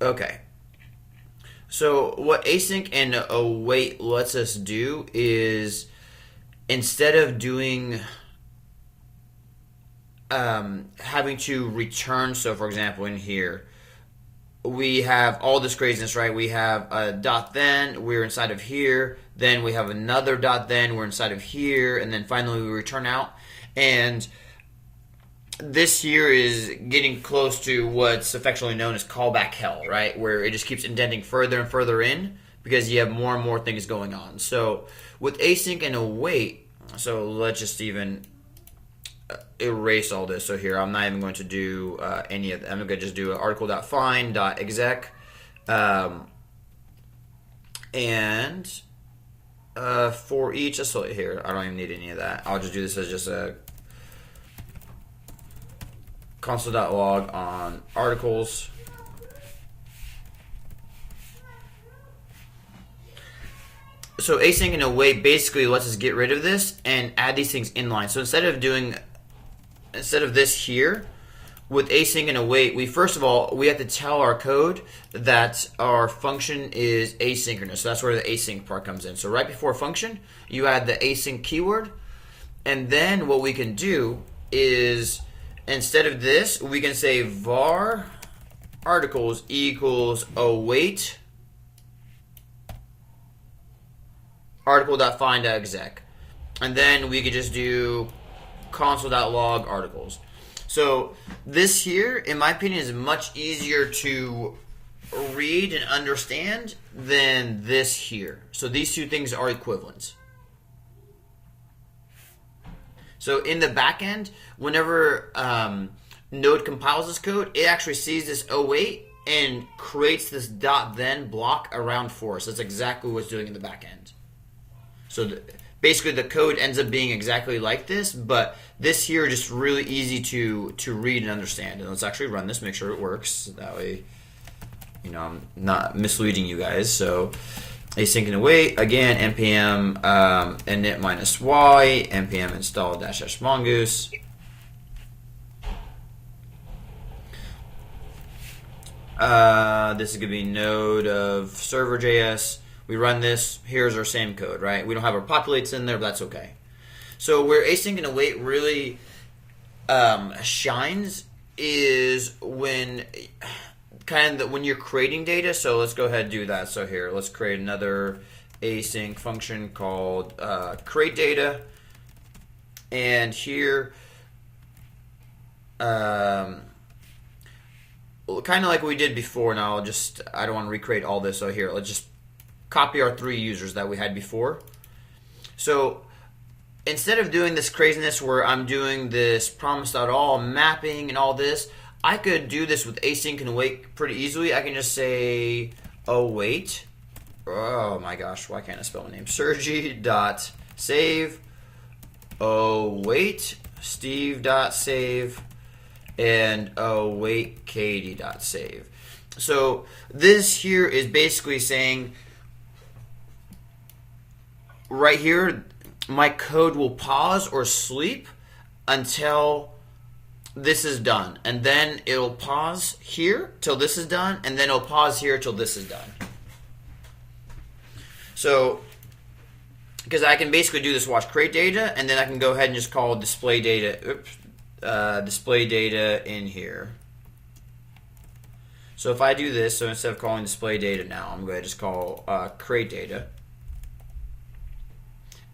Okay. So what async and await lets us do is, instead of doing having to return, so for example in here we have all this craziness, right? We have a dot then, we're inside of here, then we have another dot then, we're inside of here, and then finally we return out. And this here is getting close to what's affectionately known as callback hell, right? Where it just keeps indenting further and further in because you have more and more things going on. So with async and await, so let's just even erase all this. So here, I'm not even going to do any of that. I'm going to just do article.find.exec and for each, so here, I don't even need any of that. I'll just do this as just a console.log on articles. So async and await basically lets us get rid of this and add these things inline. So instead of this here, with async and await, we first of all, we have to tell our code that our function is asynchronous. So that's where the async part comes in. So right before function, you add the async keyword, and then what we can do is, instead of this, we can say var articles equals await article.find.exec. And then we could just do console.log articles. So this here, in my opinion, is much easier to read and understand than this here. So these two things are equivalent. So in the backend, whenever Node compiles this code, it actually sees this await and creates this .then block around for us. That's exactly what's doing in the backend. So basically the code ends up being exactly like this, but this here is just really easy to read and understand. And let's actually run this, make sure it works. That way, you know, I'm not misleading you guys. So async and await, again, npm init -y, npm install -- mongoose. This is going to be node of server.js. We run this. Here's our same code, right? We don't have our populates in there, but that's okay. So where async and await really shines is when when you're creating data. So let's go ahead and do that. So here, let's create another async function called create data. And here, kind of like we did before. Now I don't want to recreate all this. So here, let's just copy our 3 users that we had before. So instead of doing this craziness where I'm doing this promise.all mapping and all this, I could do this with async and await pretty easily. I can just say await. Oh my gosh, why can't I spell my name? Sergi.save await Steve.save and await Katie.save. So this here is basically saying right here, my code will pause or sleep until this is done. And then it'll pause here till this is done. And then it'll pause here till this is done. So, because I can basically do this watch create data, and then I can go ahead and just call display data, display data in here. So if I do this, so instead of calling display data now, I'm going to just call create data.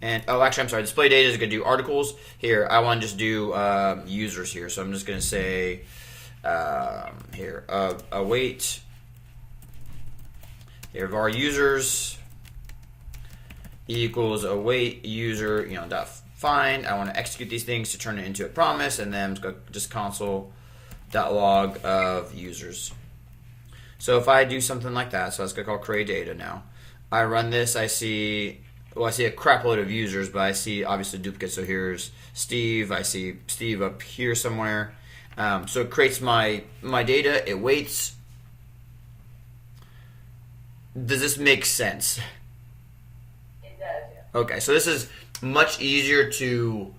And, oh, actually, I'm sorry. Display data is going to do articles. Here, I want to just do users here. So I'm just going to say here, await. Here, var users equals await user, dot find. I want to execute these things to turn it into a promise, and then just console.log of users. So if I do something like that, so let's go call create data now. I run this, I see a crap load of users, but I see obviously duplicates. So here's Steve. I see Steve up here somewhere. So it creates my data. It waits. Does this make sense? It does, yeah. Okay, so this is much easier to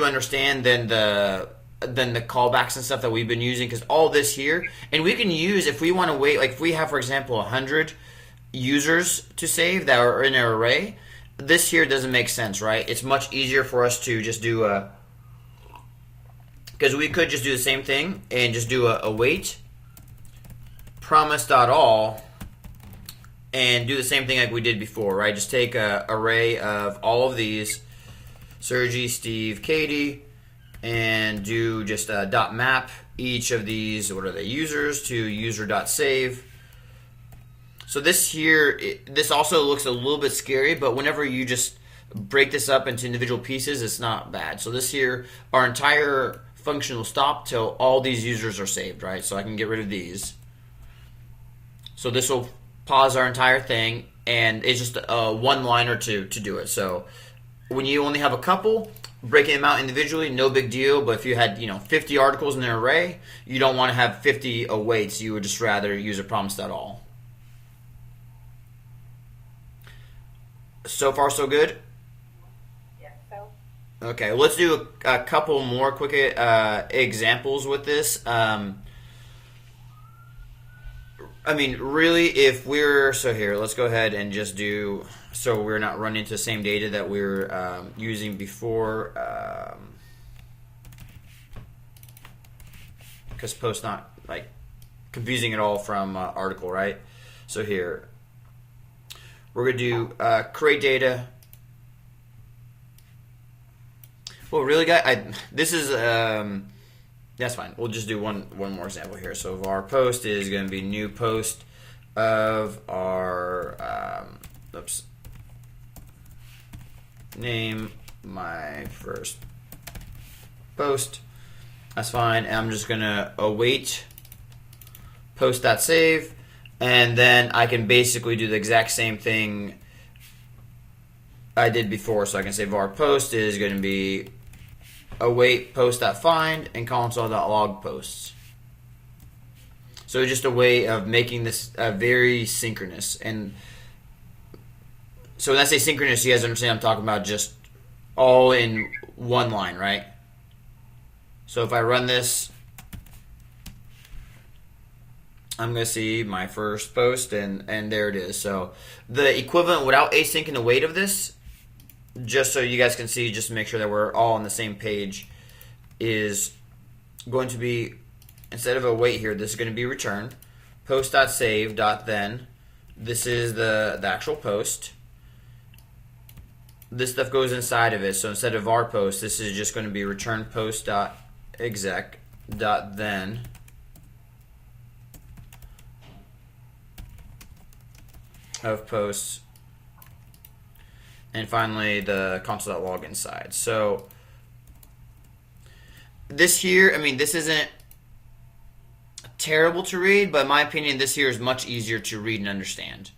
understand than the callbacks and stuff that we've been using, because all this here, and we can use if we want to wait, like if we have, for example, 100 users to save that are in an array, this here doesn't make sense, right? It's much easier for us to just do because we could just do the same thing and just do a await promise.all and do the same thing like we did before, right? Just take a array of all of these, Sergi, Steve, Katie, and do just a dot map each of these, what are they, users to user.save. So this here, this also looks a little bit scary, but whenever you just break this up into individual pieces, it's not bad. So this here, our entire function will stop till all these users are saved, right? So I can get rid of these. So this will pause our entire thing, and it's just a one-liner to do it. So when you only have a couple, breaking them out individually, no big deal. But if you had 50 articles in an array, you don't want to have 50 awaits. You would just rather use a promise.all. So far, so good? Yeah, so. Okay, let's do a couple more quick examples with this. I mean, really, if we're... So here, let's go ahead and just do... So we're not running into the same data that we were using before. Because post not, confusing it all from article, right? So here... we're going to do create data. Well, really, guys, this is that's fine. We'll just do one more example here. So our post is going to be new post of our name my first post. That's fine. And I'm just going to await post.save, and then I can basically do the exact same thing I did before. So I can say var post is going to be await post.find and console.log posts. So just a way of making this very synchronous. And so when I say synchronous, you guys understand I'm talking about just all in one line, right? So if I run this, I'm going to see my first post, and there it is. So the equivalent without async and await of this, just so you guys can see, just to make sure that we're all on the same page, is going to be, instead of await here, this is going to be return post.save.then. This is the actual post. This stuff goes inside of it. So instead of var post, this is just going to be return post.exec.then. Of posts, and finally the console.log inside. So this here, I mean, this isn't terrible to read, but in my opinion, this here is much easier to read and understand.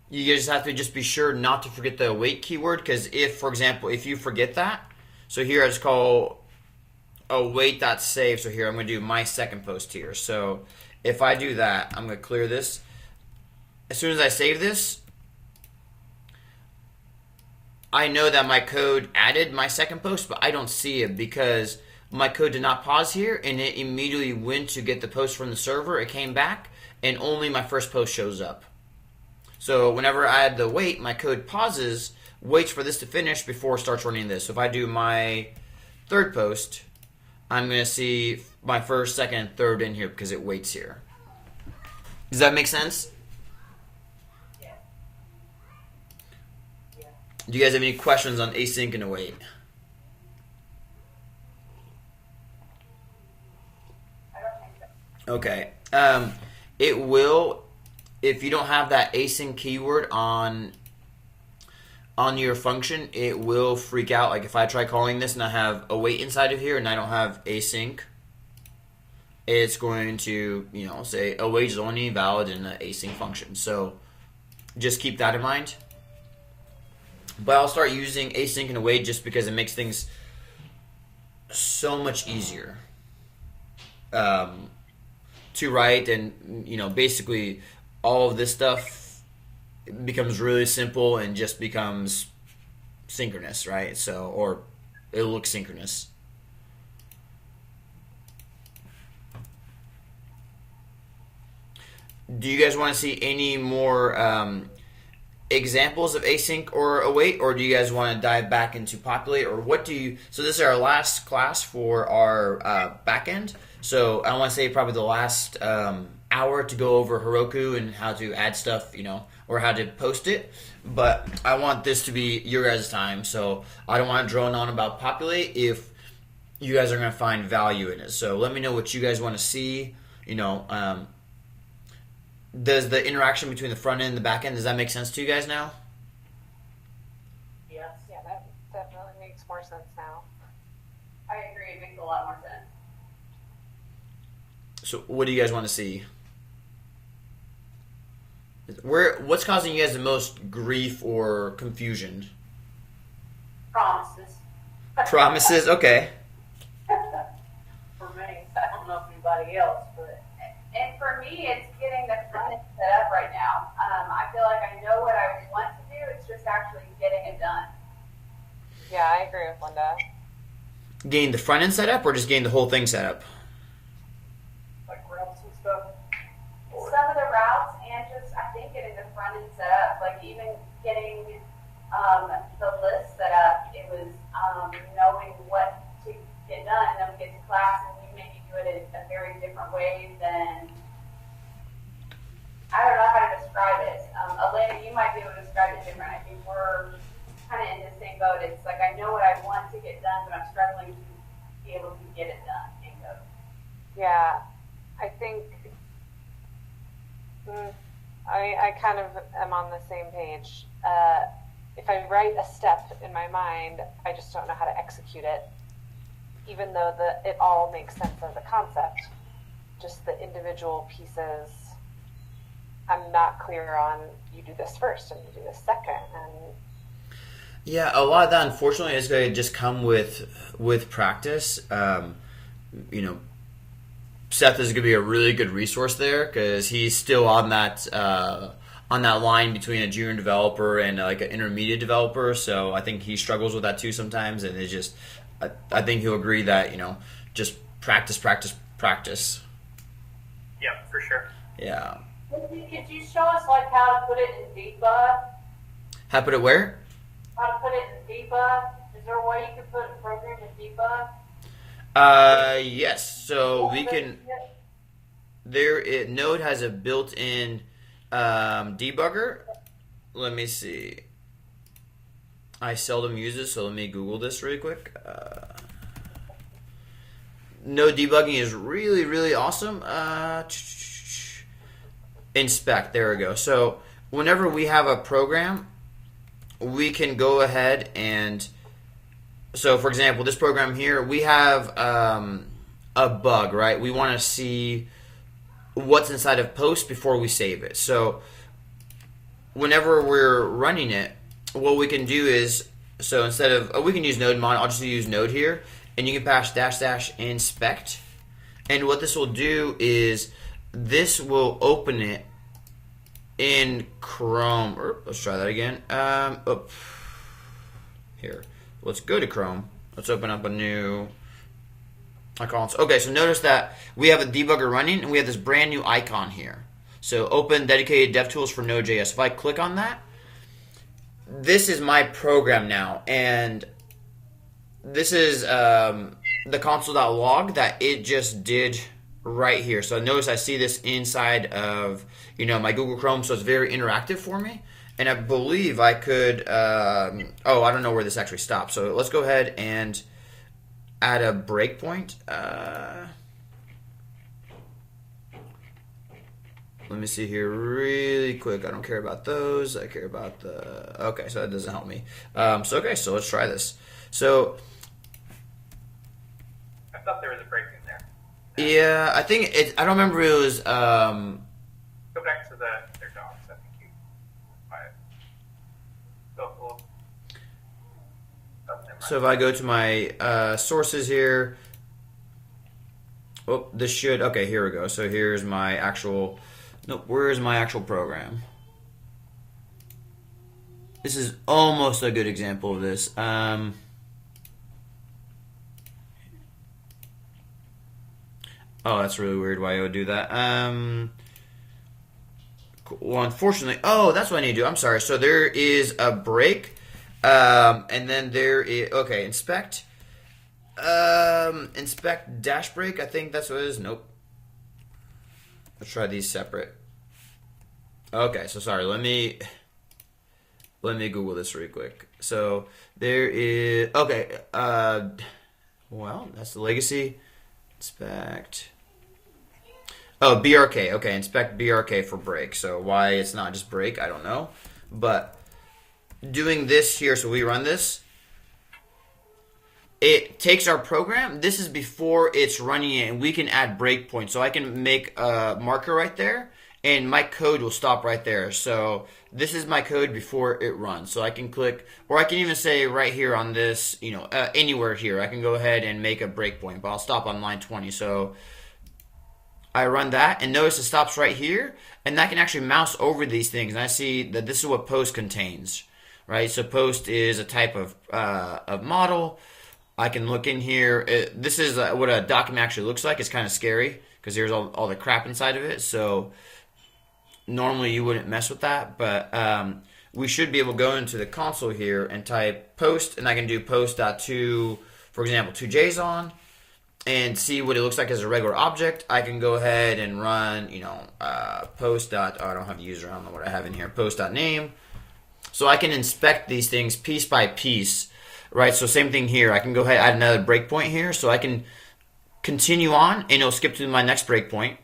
You just have to just be sure not to forget the await keyword, because if, for example, if you forget that, so here I just call await.save. So here I'm going to do my second post here. So if I do that, I'm going to clear this. As soon as I save this, I know that my code added my second post, but I don't see it because my code did not pause here, and it immediately went to get the post from the server. It came back, and only my first post shows up. So whenever I add the wait, my code pauses, waits for this to finish before it starts running this. So if I do my third post, I'm going to see my first, second, and third in here because it waits here. Does that make sense? Do you guys have any questions on async and await? I don't think so. Okay. It will, if you don't have that async keyword on your function, it will freak out. Like if I try calling this and I have await inside of here and I don't have async, it's going to, say await is only valid in the async function. So just keep that in mind. But I'll start using async and await just because it makes things so much easier to write, and basically all of this stuff becomes really simple and just becomes synchronous, right? So, or it looks synchronous. Do you guys want to see any more examples of async or await, or do you guys want to dive back into Populate, or what do you? So this is our last class for our backend. So I want to say probably the last hour to go over Heroku and how to add stuff, or how to post it. But I want this to be your guys' time, so I don't want to drone on about Populate if you guys are going to find value in it. So let me know what you guys want to see. Does the interaction between the front end and the back end, does that make sense to you guys now? Yes. Yeah, that definitely makes more sense now. I agree. It makes a lot more sense. So what do you guys want to see? What's causing you guys the most grief or confusion? Promises. Promises? Okay. For me, I don't know if anybody else, but And for me, it's getting the front end set up right now. I feel like I know what I want to do. It's just actually getting it done. Yeah, I agree with Linda. Getting the front end set up, or just getting the whole thing set up? like routes and stuff. Some of the routes and just, I think, getting the front end set up. Like even getting the list set up, it was knowing what to get done. Then we get to class and we maybe do it in a very different way than, I don't know how to describe it. A code. It's like I know what I want to get done, but I'm struggling to be able to get it done in code. Yeah, I think I kind of am on the same page. If I write a step in my mind, I just don't know how to execute it, even though it all makes sense as a concept. Just the individual pieces, I'm not clear on. You do this first and you do this second, and Yeah, a lot of that, unfortunately, is going to just come with practice. Seth is going to be a really good resource there because he's still on that line between a junior developer and like an intermediate developer. So I think he struggles with that too sometimes, and it's just I think he'll agree that just practice, practice, practice. Yeah, for sure. Yeah. Could you show us like how to put it in debug? How to put it where? How to put it in debug? Is there a way you can put a program in debug? Yes. So we can. Node has a built-in debugger. Let me see. I seldom use it, so let me Google this really quick. Node debugging is really, really awesome. Inspect. There we go. So whenever we have a program, we can go ahead and. So, for example, this program here, we have a bug, right? We want to see what's inside of post before we save it. So, whenever we're running it, what we can do is, so instead of, we can use node mod, I'll just use node here, and you can pass -- inspect. And what this will do is, this will open it in Chrome. Let's try that again. Here. Let's go to Chrome. Let's open up a new icon. Okay, so notice that we have a debugger running, and we have this brand new icon here. So open dedicated DevTools for Node.js. If I click on that, this is my program now, and this is the console.log that it just did right here. So notice I see this inside of my Google Chrome, so it's very interactive for me. And I believe I could, I don't know where this actually stops. So let's go ahead and add a breakpoint. Let me see here really quick. I don't care about those. I care about the, okay, so that doesn't help me. So let's try this. So. I thought there was a break in there. Yeah, I think I don't remember it was, Go back to their docs. I think you might go a little. So if I go to my sources here, this should, okay, here we go. So here's my actual, where's my actual program? This is almost a good example of this. Oh, that's really weird why I would do that. Well, unfortunately, that's what I need to do. I'm sorry. So there is a break. And then there is, okay, inspect dash break. I think that's what it is. Nope. Let's try these separate. Okay, so sorry. Let me Google this really quick. So there is, okay. Well, that's the legacy. Inspect. Oh, BRK. Okay, inspect BRK for break. So why it's not just break, I don't know. But doing this here, so we run this, it takes our program. This is before it's running it, and we can add breakpoints. So I can make a marker right there, and my code will stop right there. So this is my code before it runs. So I can click, or I can even say right here on this, anywhere here, I can go ahead and make a breakpoint, but I'll stop on line 20. So I run that, and notice it stops right here, and I can actually mouse over these things, and I see that this is what post contains. Right, so post is a type of model. I can look in here. This is what a document actually looks like. It's kind of scary because there's all the crap inside of it. So normally you wouldn't mess with that, but we should be able to go into the console here and type post, and I can do post.to, for example, to JSON, and see what it looks like as a regular object. I can go ahead and run, post. I don't have the user. I don't know what I have in here. Post.name. So I can inspect these things piece by piece, right? So same thing here. I can go ahead and add another breakpoint here, so I can continue on, and it'll skip to my next breakpoint.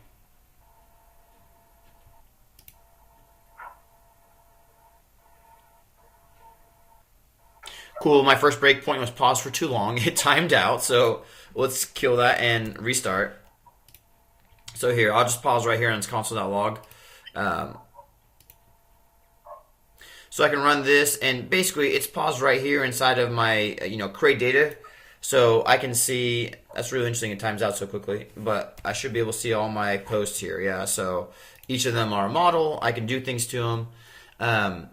Cool, my first breakpoint was paused for too long. It timed out, so let's kill that and restart. So here, I'll just pause right here on this console.log. So I can run this, and basically it's paused right here inside of my, create data. So I can see, that's really interesting, it times out so quickly, but I should be able to see all my posts here. Yeah, so each of them are a model. I can do things to them.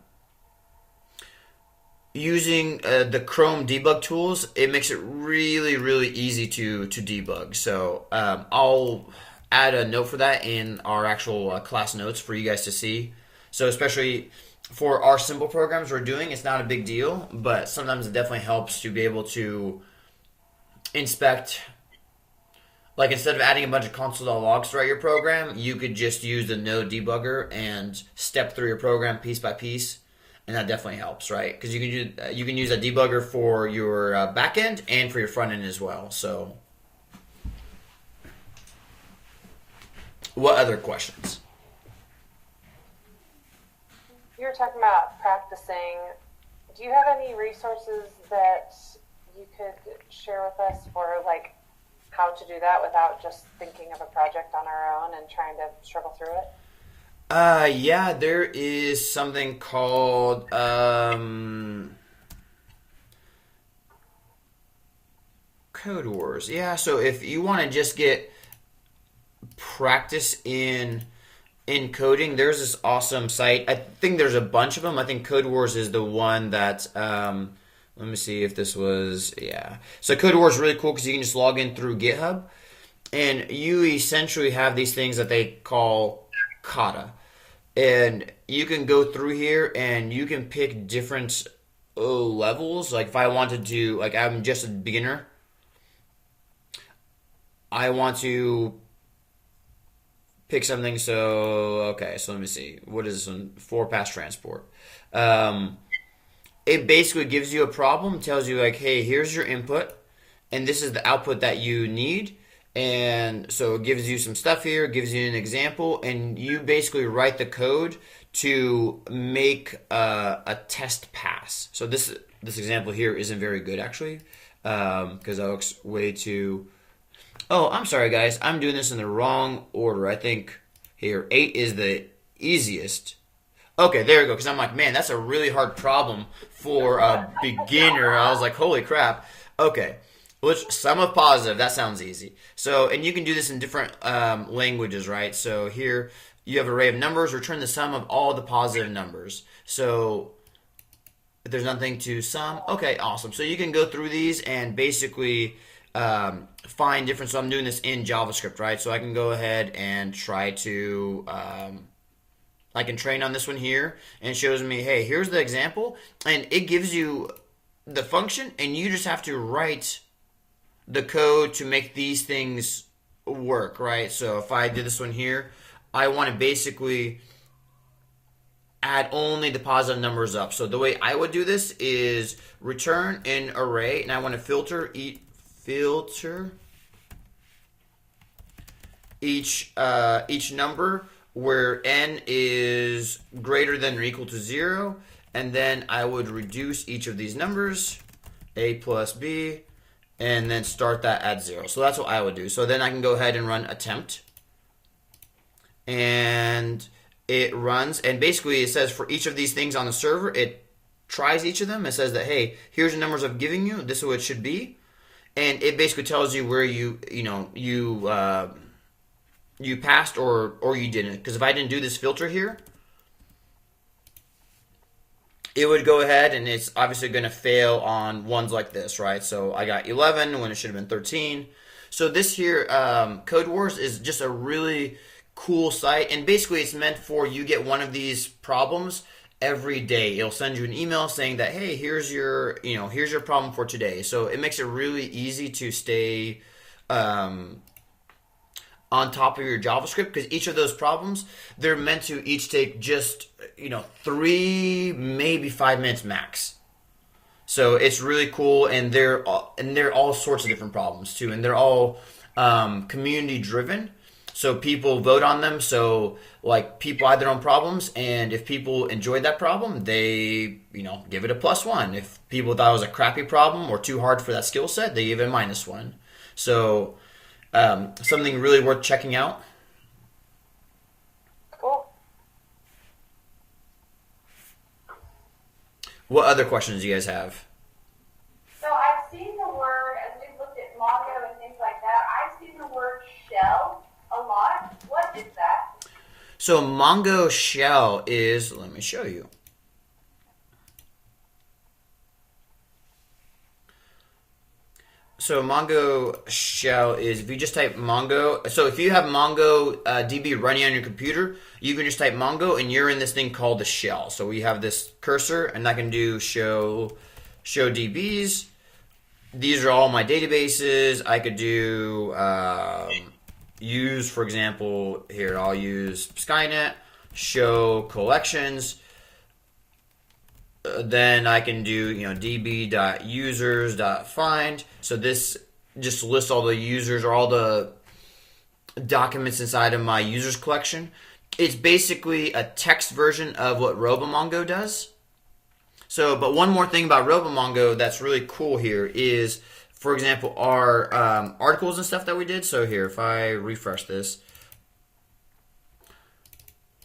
Using the Chrome debug tools, it makes it really, really easy to debug. So I'll add a note for that in our actual class notes for you guys to see. So especially for our simple programs we're doing, it's not a big deal, but sometimes it definitely helps to be able to inspect. Like instead of adding a bunch of console.logs throughout your program, you could just use the node debugger and step through your program piece by piece. And that definitely helps, right? Because you can use a debugger for your backend and for your front end as well. So, what other questions? You were talking about practicing. Do you have any resources that you could share with us for like how to do that without just thinking of a project on our own and trying to struggle through it? Yeah, there is something called Code Wars. Yeah, so if you want to just get practice in coding, there's this awesome site. I think there's a bunch of them. I think Code Wars is the one that let me see if this was, yeah. So Code Wars is really cool because you can just log in through GitHub, and you essentially have these things that they call kata. And you can go through here and you can pick different levels. Like if I wanted to, like I'm just a beginner, I want to pick something. So, okay, so let me see. What is this one? 4-pass transport. It basically gives you a problem, tells you like, hey, here's your input, and this is the output that you need. And so it gives you some stuff here, gives you an example, and you basically write the code to make a test pass. So this example here isn't very good actually, because that looks way too. Oh, I'm sorry guys, I'm doing this in the wrong order. I think here 8 is the easiest. Okay, there we go. Because I'm like, man, that's a really hard problem for a beginner. I was like, holy crap. Okay. Which sum of positive, that sounds easy. So, and you can do this in different languages, right? So here you have an array of numbers, return the sum of all the positive numbers. So if there's nothing to sum, okay, awesome. So you can go through these and basically find different, so I'm doing this in JavaScript, right? So I can go ahead and try to, I can train on this one here, and it shows me, hey, here's the example, and it gives you the function, and you just have to write the code to make these things work, right? So if I did this one here, I want to basically add only the positive numbers up. So the way I would do this is return an array, and I want to filter each number where n is greater than or equal to 0, and then I would reduce each of these numbers, a plus b, and then start that at 0. So that's what I would do. So then I can go ahead and run attempt. And it runs. And basically it says for each of these things on the server, it tries each of them. It says that, hey, here's the numbers I'm giving you. This is what it should be. And it basically tells you where you passed or you didn't. Because if I didn't do this filter here, it would go ahead and it's obviously going to fail on ones like this, right? So I got 11 when it should have been 13. So this here, Code Wars, is just a really cool site. And basically it's meant for you get one of these problems every day. It'll send you an email saying that, hey, here's your problem for today. So it makes it really easy to stay on on top of your JavaScript, because each of those problems, they're meant to each take just 3, maybe 5 minutes max. So it's really cool, and they're all sorts of different problems too, and they're all community driven. So people vote on them. So like people add their own problems, and if people enjoyed that problem, they give it a +1. If people thought it was a crappy problem or too hard for that skill set, they give it a -1. So something really worth checking out. Cool. What other questions do you guys have? So I've seen the word, as we've looked at Mongo and things like that, I've seen the word shell a lot. What is that? So Mongo shell is, let me show you. So Mongo shell is, if you just type Mongo, so if you have Mongo DB running on your computer, you can just type Mongo and you're in this thing called the shell. So we have this cursor and I can do show DBs. These are all my databases. I could do use, for example, here I'll use Skynet, show collections. Then I can do db.users.find. So this just lists all the users or all the documents inside of my users collection. It's basically a text version of what RoboMongo does. So, but one more thing about RoboMongo that's really cool here is, for example, our articles and stuff that we did. So here, if I refresh this,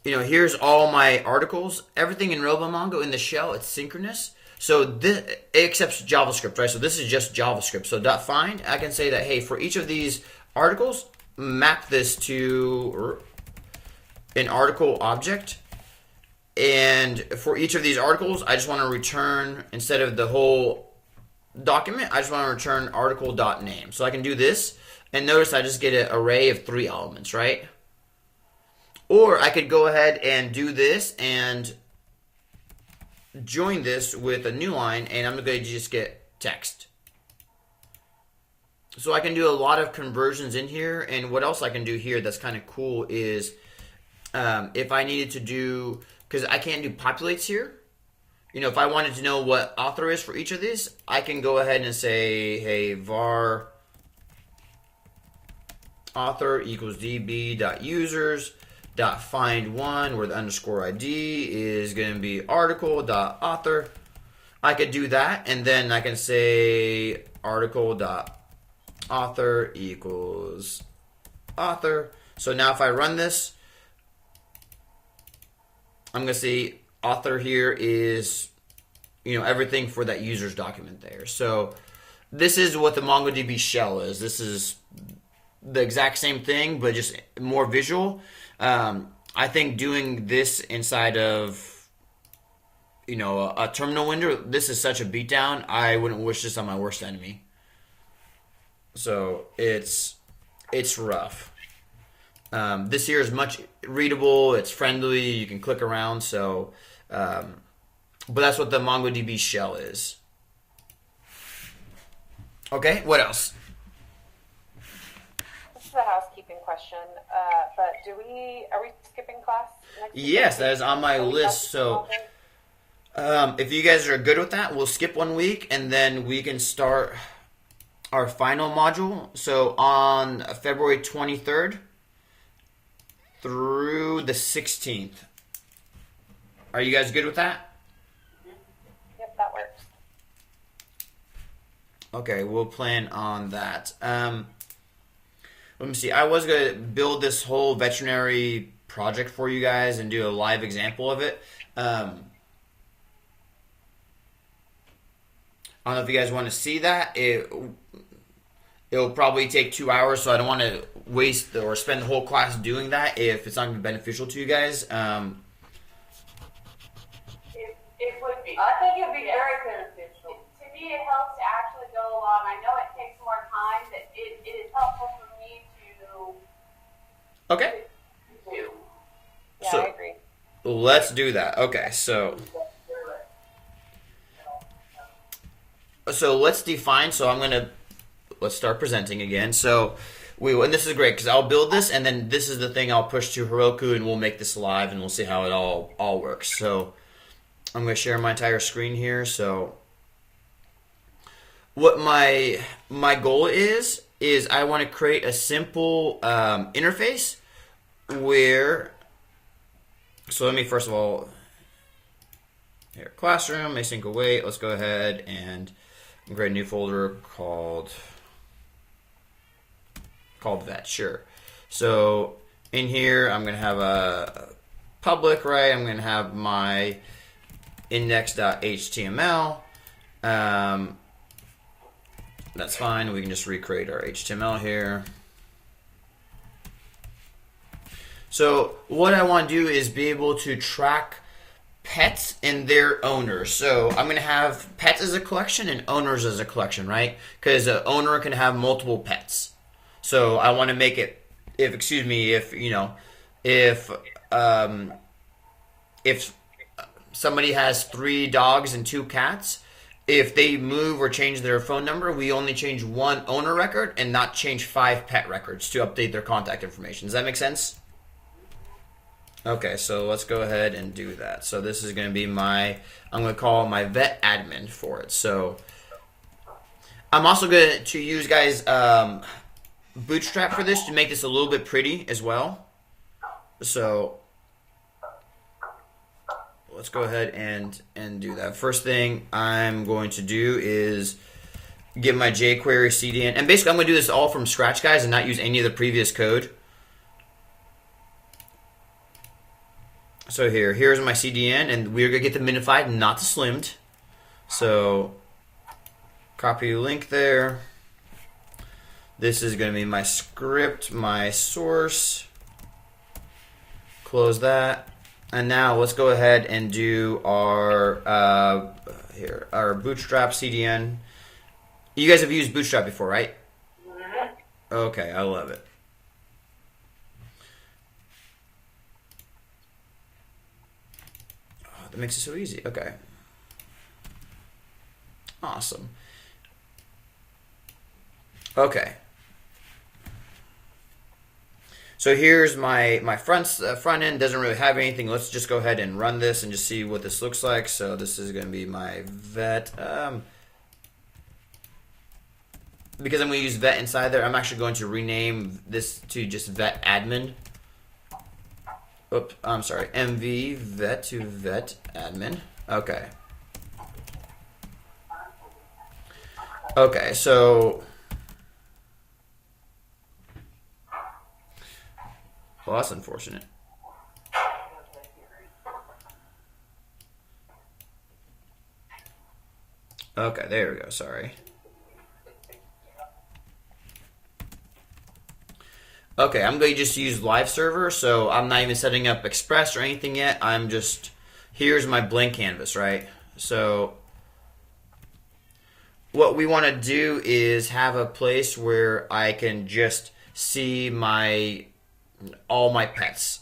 here's all my articles. Everything in RoboMongo in the shell, it's synchronous. So this, it accepts JavaScript, right? So this is just JavaScript. So .find, I can say that, hey, for each of these articles, map this to an article object. And for each of these articles, I just want to return, instead of the whole document, I just want to return article.name. So I can do this, and notice I just get an array of 3 elements, right? Or I could go ahead and do this and join this with a new line, and I'm going to just get text. So I can do a lot of conversions in here, and what else I can do here that's kind of cool is if I needed to do, because I can't do populates here, if I wanted to know what author is for each of these, I can go ahead and say, hey, var author equals db.users.find1, where the underscore ID is going to be article.author. I could do that, and then I can say article.author equals author. So now if I run this, I'm going to see author here is, everything for that user's document there. So this is what the MongoDB shell is. This is the exact same thing, but just more visual. I think doing this inside of, a terminal window, this is such a beatdown. I wouldn't wish this on my worst enemy. So it's rough. This here is much readable. It's friendly. You can click around. So, but that's what the MongoDB shell is. Okay, what else? This is a housekeeping question, but are we skipping class next week? Yes, that is on my list. So, if you guys are good with that, we'll skip 1 week, and then we can start our final module. So on February 23rd through the 16th. Are you guys good with that? Yep, that works. Okay, we'll plan on that. Let me see. I was going to build this whole veterinary project for you guys and do a live example of it. I don't know if you guys want to see that. It'll probably take 2 hours, so I don't want to waste or spend the whole class doing that if it's not going to be beneficial to you guys. It would be. I think it'd be very beneficial. To me, it helps to actually go along. I know it takes more time, but it is helpful for me to Okay. do. Yeah, So- I agree. Let's do that. Okay, so let's define. So let's start presenting again. So And this is great because I'll build this, and then this is the thing I'll push to Heroku, and we'll make this live, and we'll see how it all works. So I'm going to share my entire screen here. So what my goal is I want to create a simple interface where. So let me first of all here classroom async await. Let's go ahead and create a new folder called vet. Sure. So in here I'm going to have a public, right? I'm going to have my index.html. That's fine. We can just recreate our HTML here. So what I want to do is be able to track pets and their owners. So I'm going to have pets as a collection and owners as a collection, right? Because an owner can have multiple pets. So I want to make it, if somebody has 3 dogs and 2 cats, if they move or change their phone number, we only change 1 owner record and not change 5 pet records to update their contact information. Does that make sense? Okay, so let's go ahead and do that. So this is going to be I'm going to call my vet admin for it. So I'm also going to use, guys, Bootstrap for this to make this a little bit pretty as well. So let's go ahead and do that. First thing I'm going to do is get my jQuery CDN. And basically I'm going to do this all from scratch, guys, and not use any of the previous code. So here's my CDN, and we're going to get the minified, not the slimmed. So copy link there. This is going to be my script, my source. Close that. And now let's go ahead and do our Bootstrap CDN. You guys have used Bootstrap before, right? Okay, I love it. Oh, that makes it so easy. Okay. Awesome. Okay. So here's my front end. Doesn't really have anything. Let's just go ahead and run this and just see what this looks like. So this is going to be my vet. Because I'm going to use vet inside there, I'm actually going to rename this to just vet admin. Oops, I'm sorry. MV vet to vet admin. Okay. Okay, so. Well, that's unfortunate. Okay, there we go. Sorry. Okay, I'm going to just use live server, so I'm not even setting up Express or anything yet. I'm just, here's my blank canvas, right? So what we want to do is have a place where I can just see all my pets.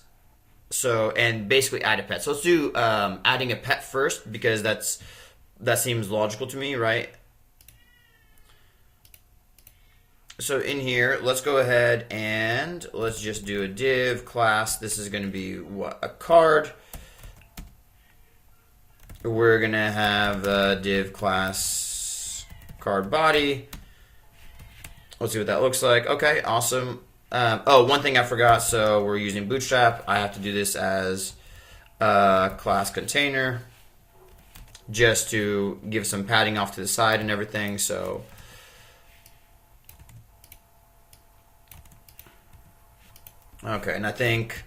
So, and basically add a pet. So let's do adding a pet first, because that seems logical to me, right? So in here, let's go ahead and let's just do a div class. This is going to be what? A card. We're going to have a div class card body. Let's see what that looks like. Okay, awesome. One thing I forgot. So we're using Bootstrap. I have to do this as a class container just to give some padding off to the side and everything. So okay, and I think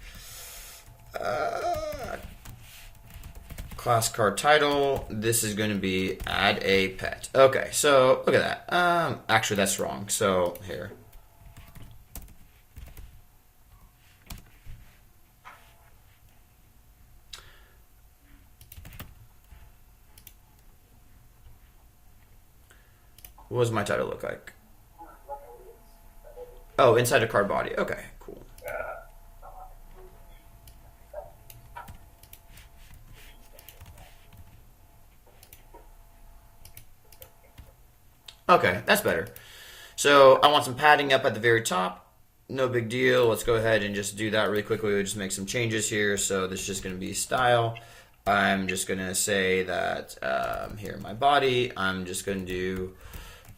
class card title, this is going to be add a pet. Okay, so look at that. Actually, that's wrong. So here. What does my title look like? Oh, inside a card body. Okay, cool. Okay, that's better. So I want some padding up at the very top. no big deal. Let's go ahead and just do that really quickly. We'll just make some changes here. So this is just going to be style. I'm just going to say that here in my body, I'm just going to do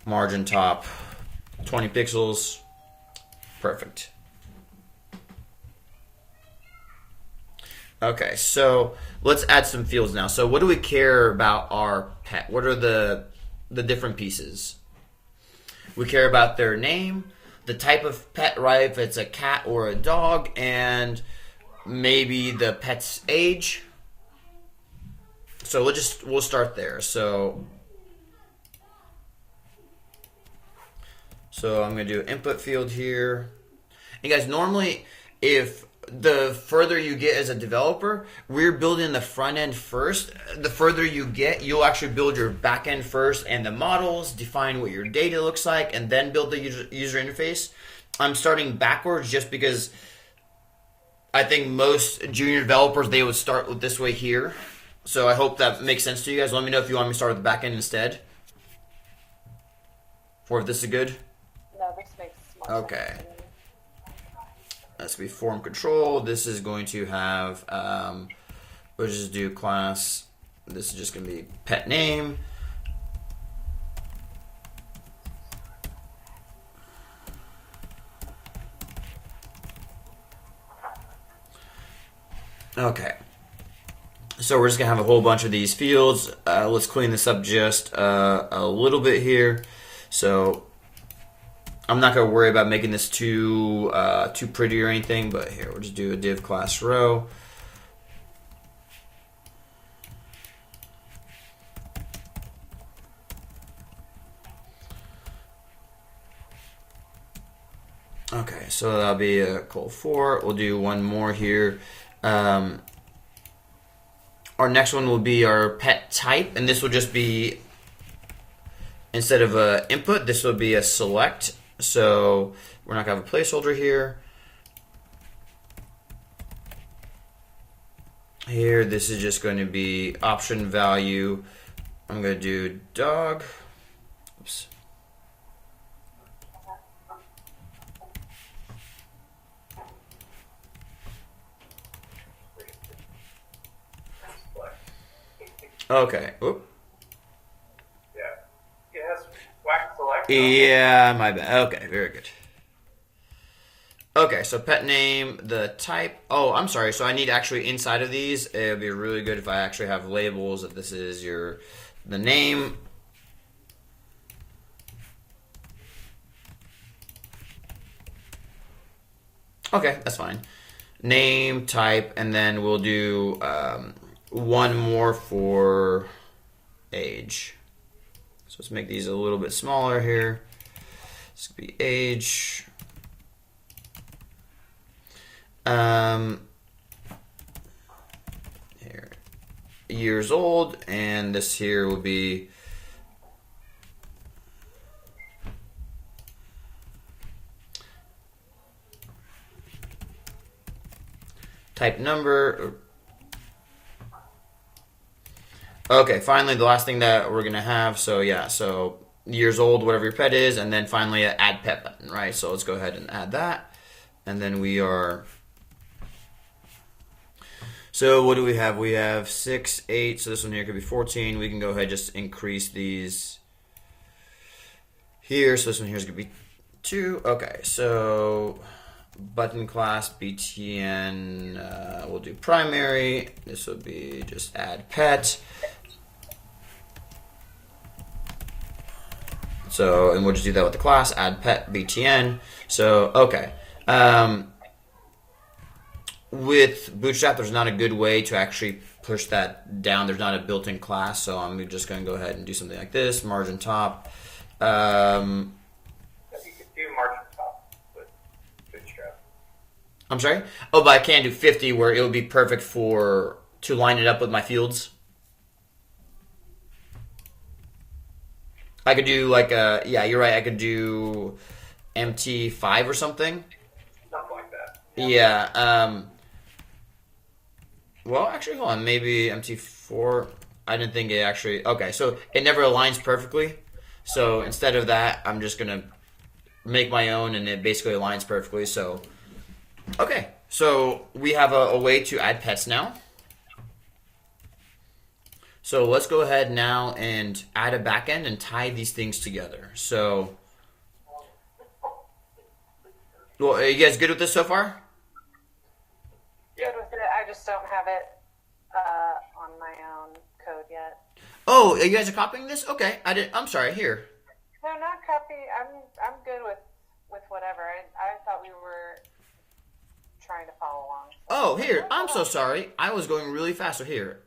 margin top 20 pixels. Perfect. Okay, so let's add some fields now. So what do we care about our pet? What are the different pieces? We care about their name, the type of pet, right? If it's a cat or a dog, and maybe the pet's age. So we'll start there. So I'm gonna do an input field here. And guys, normally if the further you get as a developer, we're building the front end first. The further you get, you'll actually build your back end first and the models, define what your data looks like, and then build the user interface. I'm starting backwards just because I think most junior developers, they would start with this way here. So I hope that makes sense to you guys. Let me know if you want me to start with the back end instead. Or if this is good. No, this makes more Okay. sense to me. That's going to be form control. This is going to have, we'll just do class. This is just going to be pet name. Okay. So we're just going to have a whole bunch of these fields. Let's clean this up just a little bit here. So I'm not going to worry about making this too pretty or anything, but here, we'll just do a div class row. Okay, so that'll be a col4. We'll do one more here. Our next one will be our pet type, and this will just be, instead of a input, this will be a select. So we're not going to have a placeholder here. Here, this is just going to be option value. I'm going to do dog. Oops. Okay. Oop. Yeah. It has wax select. Yeah, my bad. Okay, very good. Okay, so pet name, the type. Oh, I'm sorry. So I need actually inside of these. It would be really good if I actually have labels. That this is the name. Okay, that's fine. Name, type, and then we'll do one more for age. So let's make these a little bit smaller here. This could be age. Here, years old, and this here will be type number. Okay, finally the last thing that we're gonna have. So yeah, so years old, whatever your pet is, and then finally an add pet button, right? So let's go ahead and add that, and then we are. So what do we have? We have 6, 8. So this one here could be 14. We can go ahead and just increase these here. So this one here is gonna be 2. Okay, so button class btn. We'll do primary. This will be just add pet. So, and we'll just do that with the class, add pet btn. So, okay. With Bootstrap, there's not a good way to actually push that down. There's not a built-in class, so I'm just going to go ahead and do something like this, margin top. You could do margin top with Bootstrap. I'm sorry? Oh, but I can do 50 where it would be perfect to line it up with my fields. I could do like yeah, you're right. I could do MT5 or something. Something like that. Yeah. Well, actually, hold on. Maybe MT4. I didn't think it actually. Okay, so it never aligns perfectly. So instead of that, I'm just gonna make my own, and it basically aligns perfectly. So, okay. So we have a way to add pets now. So let's go ahead now and add a backend and tie these things together. So, well, are you guys good with this so far? Good with it. I just don't have it on my own code yet. Oh, you guys are copying this? Okay, I'm sorry. Here. No, not copy. I'm good with whatever. I thought we were trying to follow along. Oh, here. I'm so sorry. I was going really fast. So here.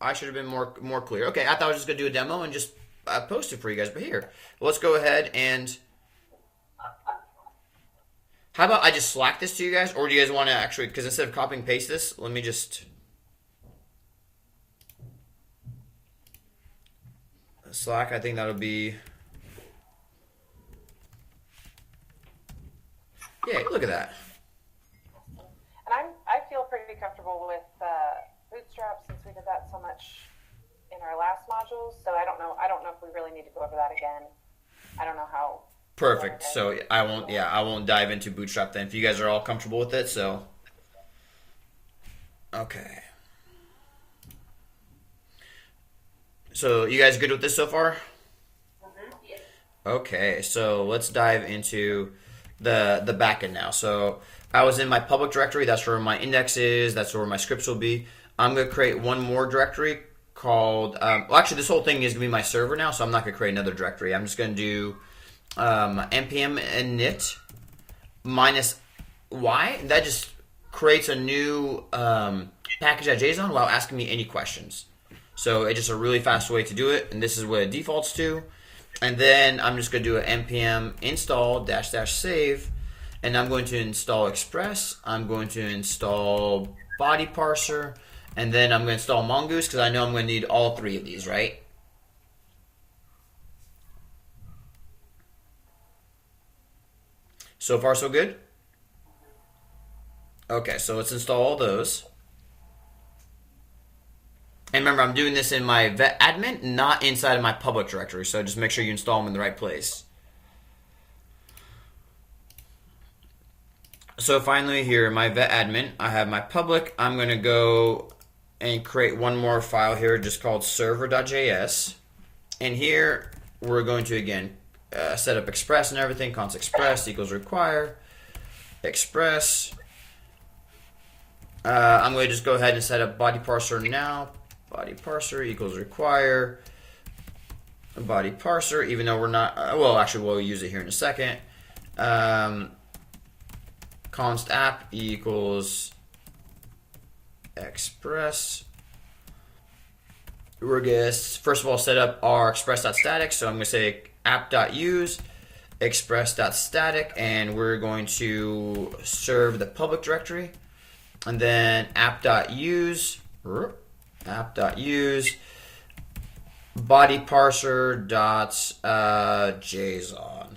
I should have been more clear. Okay, I thought I was just going to do a demo and just post it for you guys. But here, let's go ahead and... How about I just Slack this to you guys? Or do you guys want to actually... Because instead of copy and paste this, let me just... Slack, I think that'll be... Yeah, look at that. And I feel pretty comfortable with Bootstrap since we did that so much in our last modules. So I don't know if we really need to go over that again. I don't know how. Perfect. So I won't dive into Bootstrap then if you guys are all comfortable with it. So okay. So you guys good with this so far? Yes. Okay, so let's dive into the backend now. So I was in my public directory. That's where my index is. That's where my scripts will be. I'm going to create one more directory called, well, actually, this whole thing is going to be my server now, so I'm not going to create another directory. I'm just going to do npm init -y. That just creates a new package.json without asking me any questions. So it's just a really fast way to do it, and this is what it defaults to. And then I'm just going to do an npm install --save, and I'm going to install Express. I'm going to install body parser, and then I'm going to install Mongoose because I know I'm going to need all three of these, right? So far, so good? Okay, so let's install all those. And remember, I'm doing this in my vet admin, not inside of my public directory, so just make sure you install them in the right place. So finally here in my vet admin, I have my public. I'm going to go and create one more file here just called server.js. And here we're going to, again, set up Express and everything. Const express equals require. Express. I'm going to just go ahead and set up body parser now. Body parser equals require. Body parser, even though we're not, well, actually, we'll use it here in a second. Const app equals express. We're going to, first of all, set up our express.static. So I'm going to say app.use express.static, and we're going to serve the public directory. And then app.use body parser .json.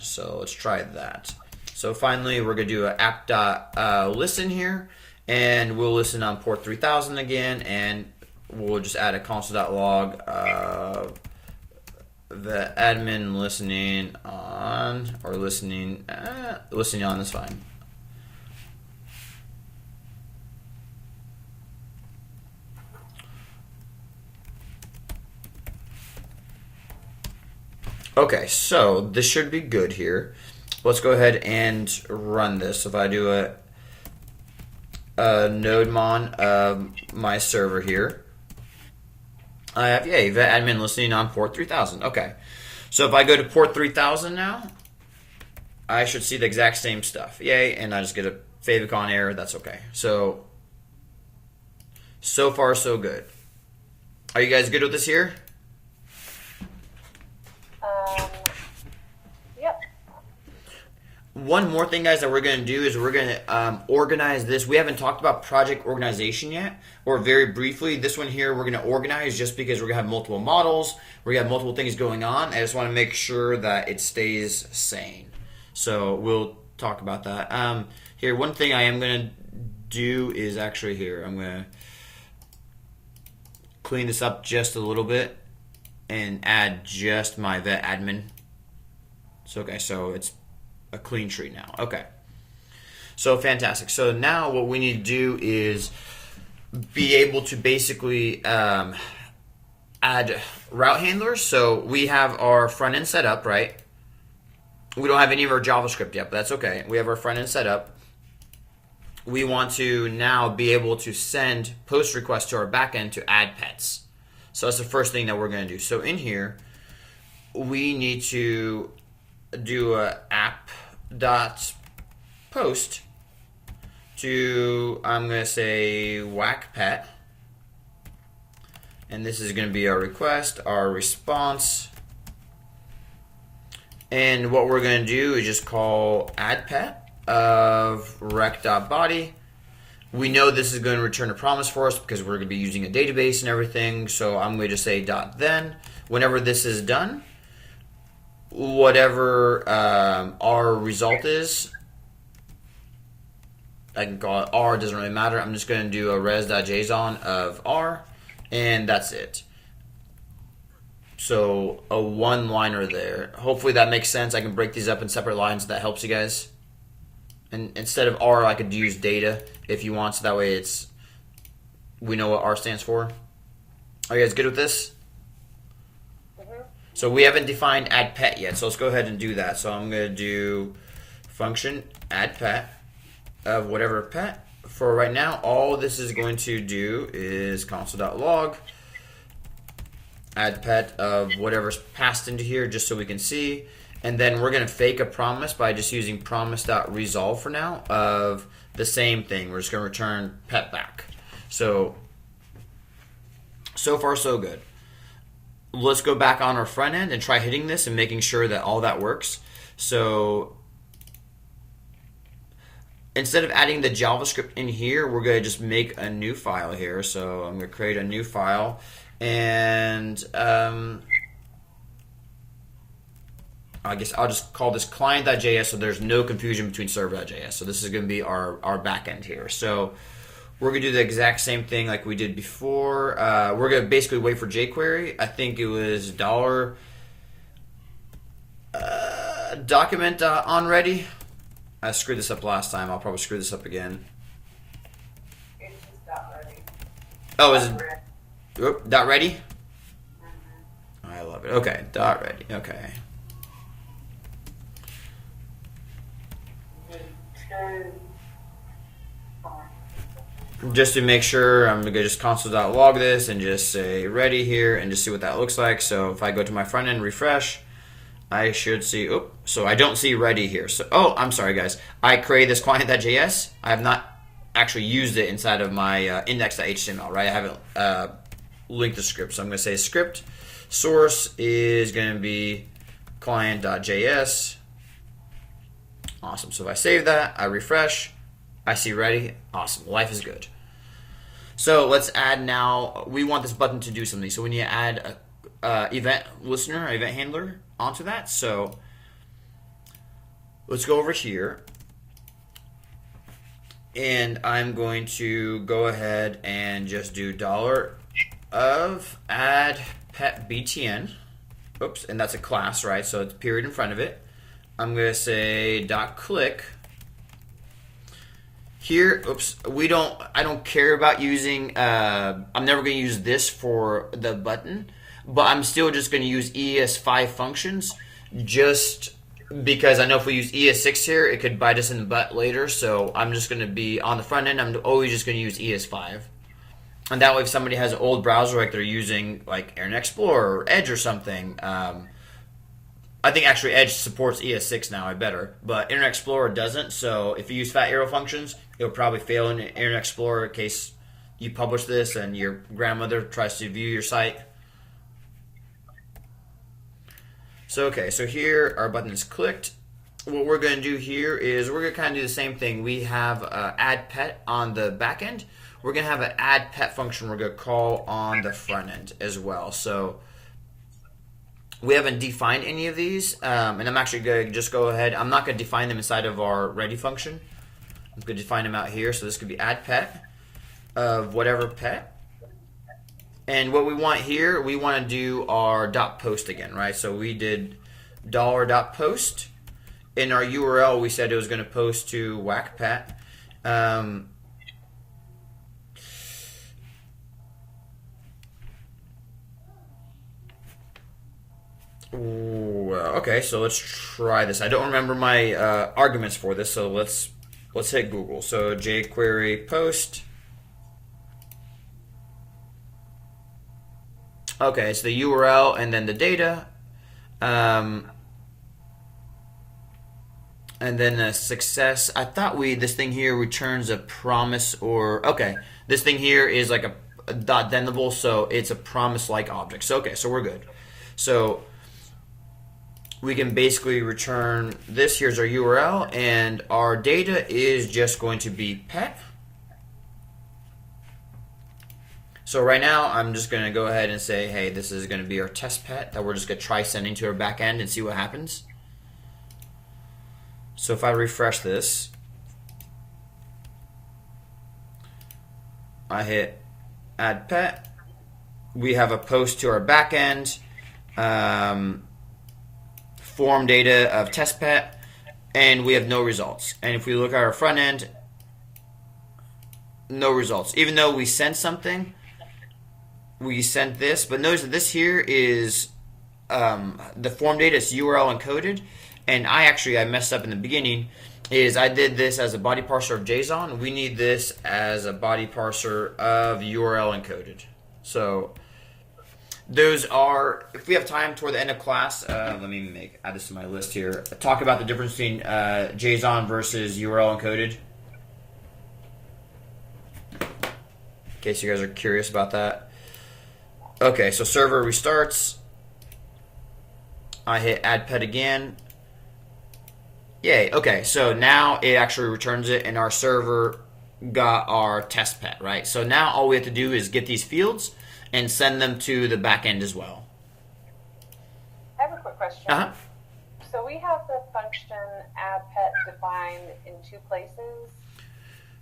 So let's try that. So finally, we're going to do an app.listen here, and we'll listen on port 3000 again, and we'll just add a console.log the admin listening on, or listening on is fine. Okay, so this should be good here. Let's go ahead and run this. If I do a nodemon of my server here, I have, yay, vet admin listening on port 3000. Okay, so if I go to port 3000 now, I should see the exact same stuff. Yay, and I just get a favicon error. That's okay. So far, so good. Are you guys good with this here? Yep. One more thing, guys, that we're going to do is we're going to organize this. We haven't talked about project organization yet, or very briefly. This one here we're going to organize just because we're going to have multiple models. We're going to have multiple things going on. I just want to make sure that it stays sane. So we'll talk about that. Here, one thing I am going to do is actually here. I'm going to clean this up just a little bit and add just my vet admin. So, okay, so it's a clean tree now. Okay. So fantastic. So now what we need to do is be able to basically add route handlers. So we have our front end set up, right? We don't have any of our JavaScript yet, but that's okay. We have our front end set up. We want to now be able to send post requests to our backend to add pets. So that's the first thing that we're going to do. So in here, we need to do a app.post to, I'm going to say, whack pet. And this is going to be our request, our response. And what we're going to do is just call add pet of rec.body. We know this is going to return a promise for us because we're going to be using a database and everything. So I'm going to say dot then. Whenever this is done, whatever our result is, I can call it R, doesn't really matter. I'm just going to do a res.json of R, and that's it. So a one-liner there. Hopefully that makes sense. I can break these up in separate lines. That helps you guys. And instead of R, I could use data if you want, so that way we know what R stands for. Are you guys good with this? Mm-hmm. So we haven't defined add pet yet, so let's go ahead and do that. So I'm going to do function add pet of whatever pet. For right now, all this is going to do is console.log add pet of whatever's passed into here just so we can see. And then we're going to fake a promise by just using promise.resolve for now of the same thing. We're just going to return pet back. So far so good. Let's go back on our front end and try hitting this and making sure that all that works. So instead of adding the JavaScript in here, we're going to just make a new file here. So I'm going to create a new file. And I guess I'll just call this client.js so there's no confusion between server.js. So this is going to be our backend here. So we're going to do the exact same thing like we did before. We're going to basically wait for jQuery. I think it was $document onReady. I screwed this up last time. I'll probably screw this up again. It's just not ready. Oh, is it? Oop, dot ready? I love it. Okay, dot ready. Okay. Just to make sure, I'm going to just console.log this and just say ready here and just see what that looks like. So if I go to my front end, refresh, I should see, so I don't see ready here. So, I'm sorry guys. I created this client.js. I have not actually used it inside of my index.html, right? I haven't linked the script. So I'm going to say script source is going to be client.js. Awesome. So if I save that, I refresh, I see ready. Awesome. Life is good. So let's add now. We want this button to do something. So we need to add a event listener, event handler onto that. So let's go over here. And I'm going to go ahead and just do $of add pet btn. Oops, and that's a class, right? So it's period in front of it. I'm going to say .click. Here, I don't care about using, I'm never going to use this for the button, but I'm still just going to use ES5 functions just because I know if we use ES6 here, it could bite us in the butt later. So I'm just going to be on the front end, I'm always just going to use ES5. And that way if somebody has an old browser like they're using like Internet Explorer or Edge or something, I think actually Edge supports ES6 now, I better, but Internet Explorer doesn't, so if you use fat arrow functions, it'll probably fail in Internet Explorer in case you publish this and your grandmother tries to view your site. So okay, so here our button is clicked. What we're going to do here is we're going to kind of do the same thing. We have add pet on the back end. We're going to have an add pet function we're going to call on the front end as well. So we haven't defined any of these, and I'm actually going to just go ahead. I'm not going to define them inside of our ready function. I'm going to define them out here. So this could be add pet of whatever pet. And what we want here, we want to do our .post again, right? So we did $.post, in our URL, we said it was going to post to WhackPat. Okay, so let's try this. I don't remember my arguments for this, so let's hit Google. So jQuery post. Okay, it's the URL and then the data. And then a success. I thought this thing here returns a promise or, okay, this thing here is like a dot dendable, so it's a promise-like object. So, okay, so we're good. So we can basically return this. Here's our URL, and our data is just going to be pet. So right now, I'm just going to go ahead and say, hey, this is going to be our test pet that we're just going to try sending to our backend and see what happens. So if I refresh this, I hit add pet. We have a post to our backend, form data of test pet, and we have no results. And if we look at our front end, no results. Even though we sent something, we sent this, but notice that this here is the form data is URL encoded, and I messed up in the beginning. Is I did this as a body parser of JSON. We need this as a body parser of URL encoded. So those are, if we have time toward the end of class, let me add this to my list here. Talk about the difference between JSON versus URL encoded. In case you guys are curious about that. Okay, so server restarts. I hit add pet again. Yay, okay, so now it actually returns it, and our server got our test pet, right? So now all we have to do is get these fields and send them to the backend as well. I have a quick question. So we have the function add pet defined in two places.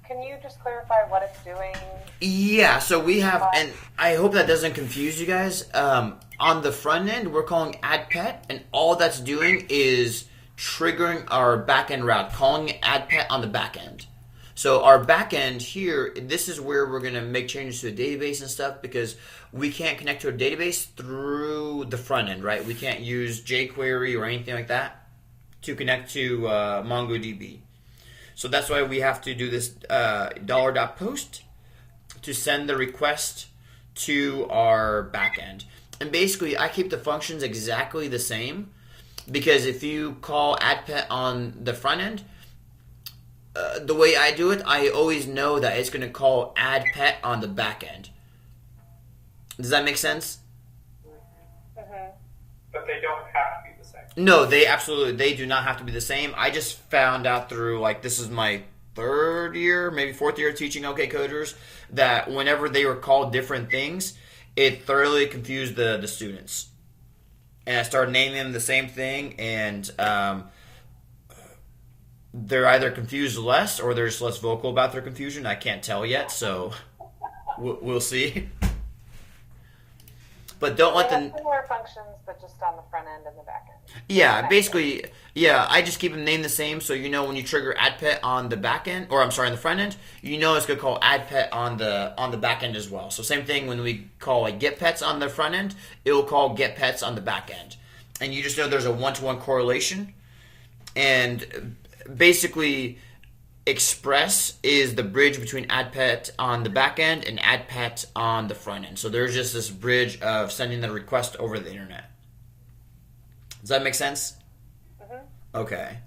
Can you just clarify what it's doing? Yeah, so we have, and I hope that doesn't confuse you guys. On the front end, we're calling add pet, and all that's doing is triggering our backend route, calling add pet on the backend. So our backend here, this is where we're going to make changes to the database and stuff, because we can't connect to a database through the front end, right? We can't use jQuery or anything like that to connect to MongoDB. So that's why we have to do this $.post to send the request to our backend. And basically, I keep the functions exactly the same, because if you call add pet on the front end, the way I do it, I always know that it's going to call add pet on the back end. Does that make sense? But they don't have to be the same. No, they do not have to be the same. I just found out through, this is my third year, maybe fourth year teaching OK Coders, that whenever they were called different things, it thoroughly confused the students. And I started naming them the same thing, and they're either confused less or they're just less vocal about their confusion. I can't tell yet, so we'll see. But don't let them. Similar functions, but just on the front end and the back end. Yeah, basically, I just keep them named the same, so when you trigger add pet on the back end, or I'm sorry, on the front end, it's gonna call add pet on the back end as well. So same thing when we call get pets on the front end, it will call get pets on the back end, and you just know there's a one-to-one correlation, and basically, Express is the bridge between add pet on the back end and add pet on the front end. So there's just this bridge of sending the request over the internet. Does that make sense? Okay.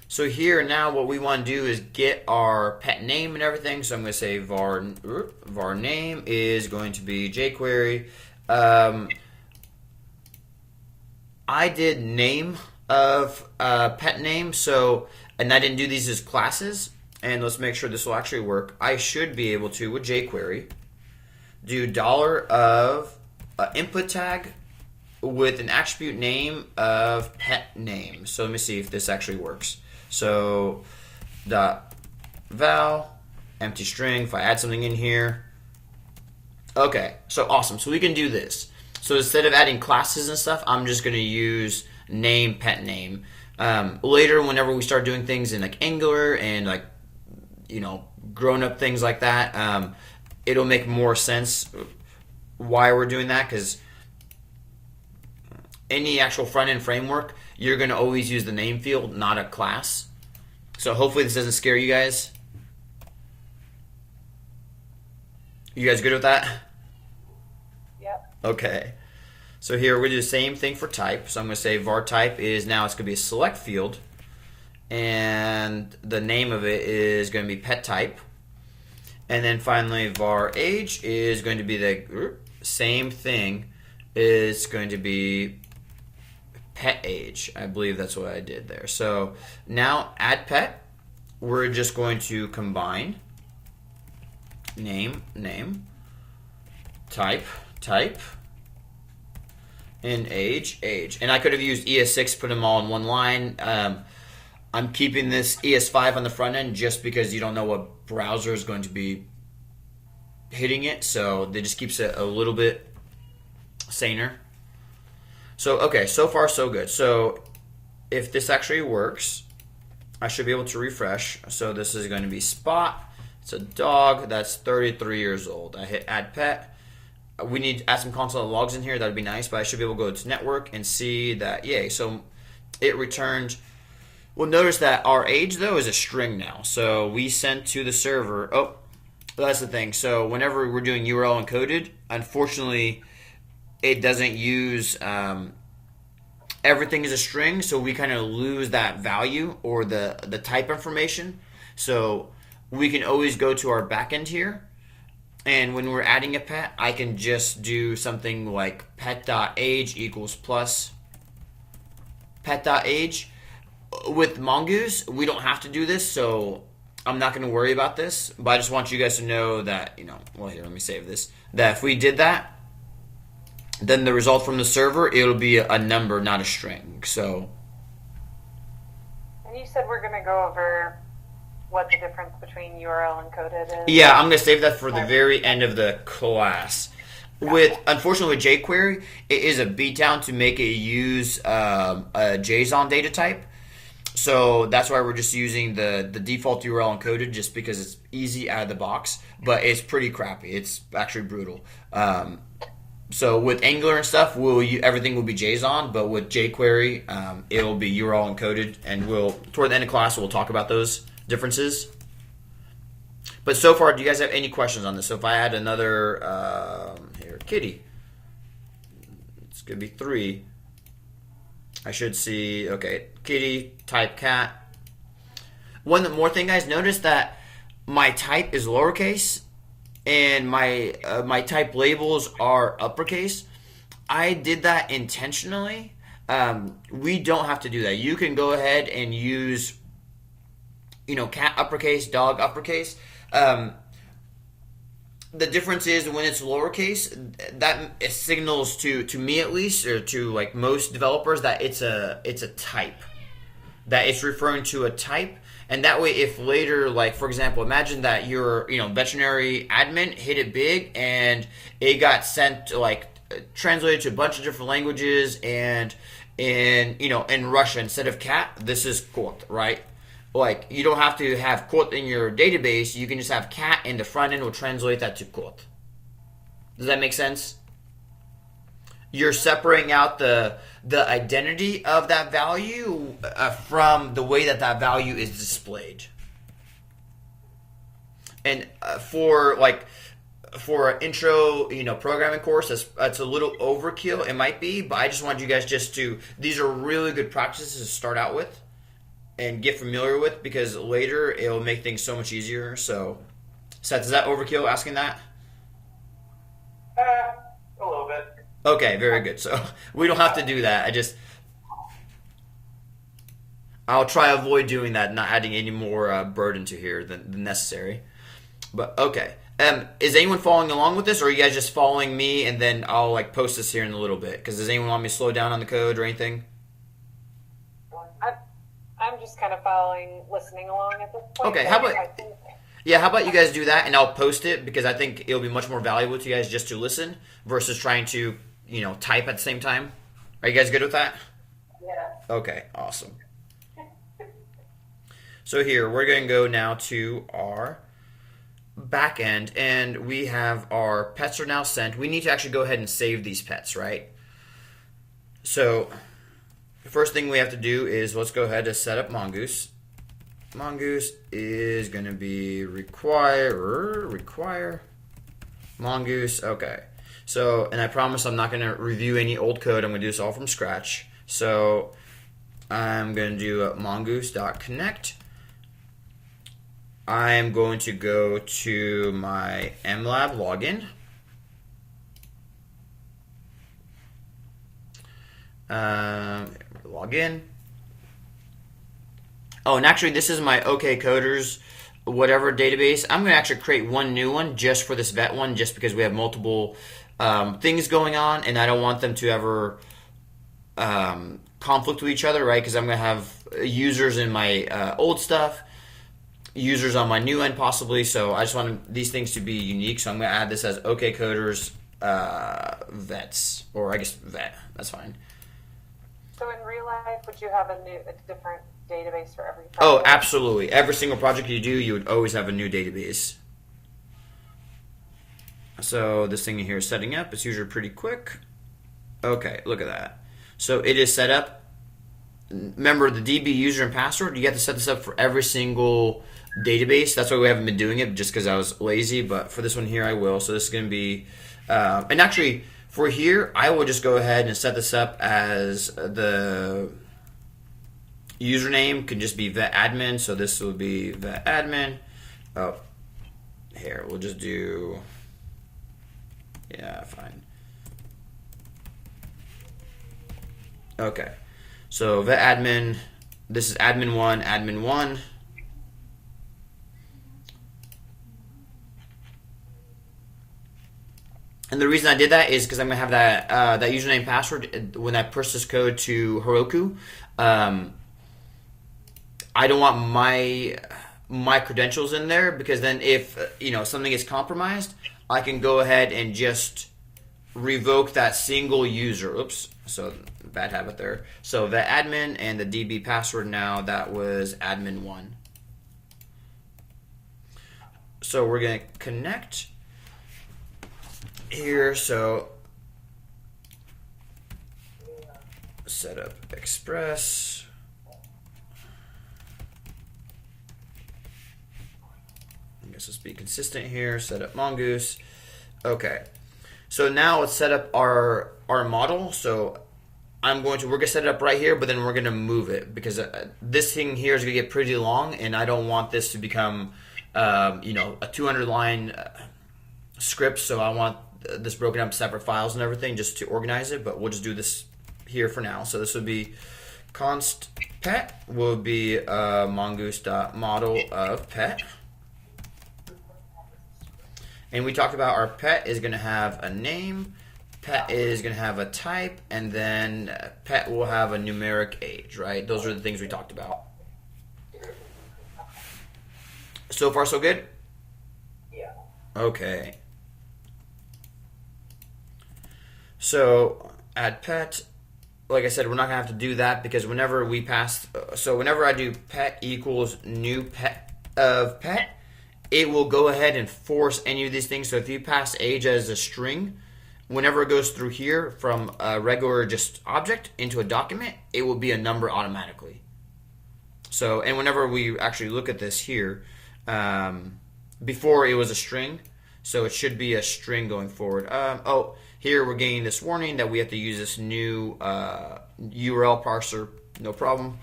So here now what we want to do is get our pet name and everything. So I'm going to say var name is going to be jQuery. I did name of pet name, and I didn't do these as classes, and let's make sure this will actually work. I should be able to, with jQuery, do $of input tag with an attribute name of pet name. So let me see if this actually works. So .val, empty string, if I add something in here. Okay, so awesome. So we can do this. So instead of adding classes and stuff, I'm just going to use name pet name. Later, whenever we start doing things in like Angular and like, grown up things like that, it'll make more sense why we're doing that, because any actual front end framework, you're going to always use the name field, not a class. So hopefully this doesn't scare you guys. You guys good with that? Yep. Okay. So here we're going to do the same thing for type. So I'm going to say var type is now it's going to be a select field. And the name of it is going to be pet type. And then finally var age is going to be the same thing. Is going to be pet age. I believe that's what I did there. So now add pet. We're just going to combine name, type, and age. And I could have used ES6, put them all in one line. I'm keeping this ES5 on the front end just because you don't know what browser is going to be hitting it. So that just keeps it a little bit saner. So, okay, so far so good. So if this actually works, I should be able to refresh. So this is going to be Spot. It's a dog that's 33 years old. I hit add pet. We need to add some console logs in here. That would be nice, but I should be able to go to network and see that, yay. So it returned. Well, notice that our age, though, is a string now. So we sent to the server. Oh, that's the thing. So whenever we're doing URL encoded, unfortunately, it doesn't use everything is a string, so we kind of lose that value or the type information. So we can always go to our backend here, and when we're adding a pet, I can just do something like pet.age equals plus pet.age. With Mongoose, we don't have to do this, so I'm not going to worry about this, but I just want you guys to know that, well, here, let me save this, that if we did that, then the result from the server, it'll be a number, not a string. So. And you said we're going to go over what the difference between URL encoded is. Yeah, I'm going to save that for the very end of the class. Unfortunately, with jQuery, it is a beatdown to make it use a JSON data type. So that's why we're just using the default URL encoded, just because it's easy out of the box. But it's pretty crappy. It's actually brutal. So with Angular and stuff, everything will be JSON, but with jQuery, it'll be URL encoded, and toward the end of class, we'll talk about those differences. But so far, do you guys have any questions on this? So if I add another, here, kitty, it's going to be 3. I should see, okay, kitty, type cat. One more thing, guys, notice that my type is lowercase, and my type labels are uppercase. I did that intentionally. We don't have to do that. You can go ahead and use, cat uppercase, dog uppercase. The difference is when it's lowercase, that it signals to me at least, or to like most developers, that it's a type, that it's referring to a type. And that way, if later, like, for example, imagine that your, veterinary admin hit it big and it got sent, like, translated to a bunch of different languages, and in Russia, instead of cat, this is kot, right? Like, you don't have to have kot in your database. You can just have cat, and the front end will translate that to kot. Does that make sense? You're separating out the identity of that value from the way that value is displayed. And for an intro, programming course, that's a little overkill. It might be, but I just want you guys these are really good practices to start out with and get familiar with, because later it'll make things so much easier. So, Seth, is that overkill asking that? A little bit. Okay, very good. So we don't have to do that. I'll try to avoid doing that, not adding any more burden to here than necessary. But okay, is anyone following along with this, or are you guys just following me, and then I'll post this here in a little bit? Because does anyone want me to slow down on the code or anything? I'm just kind of listening along at this point. Okay, how about you guys do that, and I'll post it, because I think it'll be much more valuable to you guys just to listen versus trying to type at the same time. Are you guys good with that? Yeah. Okay, awesome. So here, we're going to go now to our backend, and we have our pets are now sent. We need to actually go ahead and save these pets, right? So the first thing we have to do is let's go ahead and set up Mongoose. Mongoose is going to be require Mongoose. Okay. So, and I promise I'm not going to review any old code. I'm going to do this all from scratch. So I'm going to do mongoose.connect. I'm going to go to my mlab login. Login. Oh, and actually, this is my OK Coders whatever database. I'm going to actually create one new one just for this vet one, just because we have multiple things going on, and I don't want them to ever conflict with each other, right? Because I'm going to have users in my old stuff, users on my new end possibly, so I just want these things to be unique, so I'm going to add this as OK Coders vets, or I guess vet, that's fine. So in real life, would you have a different database for every project? Oh, absolutely. Every single project you do, you would always have a new database. So this thing here is setting up. It's usually pretty quick. Okay, look at that. So it is set up. Remember the DB user and password, you have to set this up for every single database. That's why we haven't been doing it, just because I was lazy, but for this one here I will. So this is going to be, and actually for here, I will just go ahead and set this up as the username can just be vet admin. So this will be vet admin. Oh, here, we'll just do, yeah, fine. Okay. So vet admin, this is admin one, admin one. And the reason I did that is because I'm gonna have that that username password when I push this code to Heroku. I don't want my credentials in there, because then if something is compromised, I can go ahead and just revoke that single user. Oops, so bad habit there. So the admin and the DB password now, that was admin one. So we're gonna connect here. So setup express. I guess let's be consistent here. Setup Mongoose. Okay. So now let's set up our model. So we're gonna set it up right here, but then we're gonna move it, because this thing here is gonna get pretty long, and I don't want this to become a 200 line script. So I want this broken up separate files and everything, just to organize it. But we'll just do this here for now. So this would be const pet will be mongoose.model of pet. And we talked about our pet is going to have a name, pet is going to have a type, and then pet will have a numeric age, right? Those are the things we talked about. So far, so good? Yeah. Okay. So add pet. Like I said, we're not going to have to do that, because whenever we pass, so whenever I do pet equals new pet of pet, it will go ahead and force any of these things. So if you pass age as a string, whenever it goes through here from a regular just object into a document, it will be a number automatically. So, and whenever we actually look at this here, before it was a string, so it should be a string going forward. Here we're getting this warning that we have to use this new URL parser. No problem.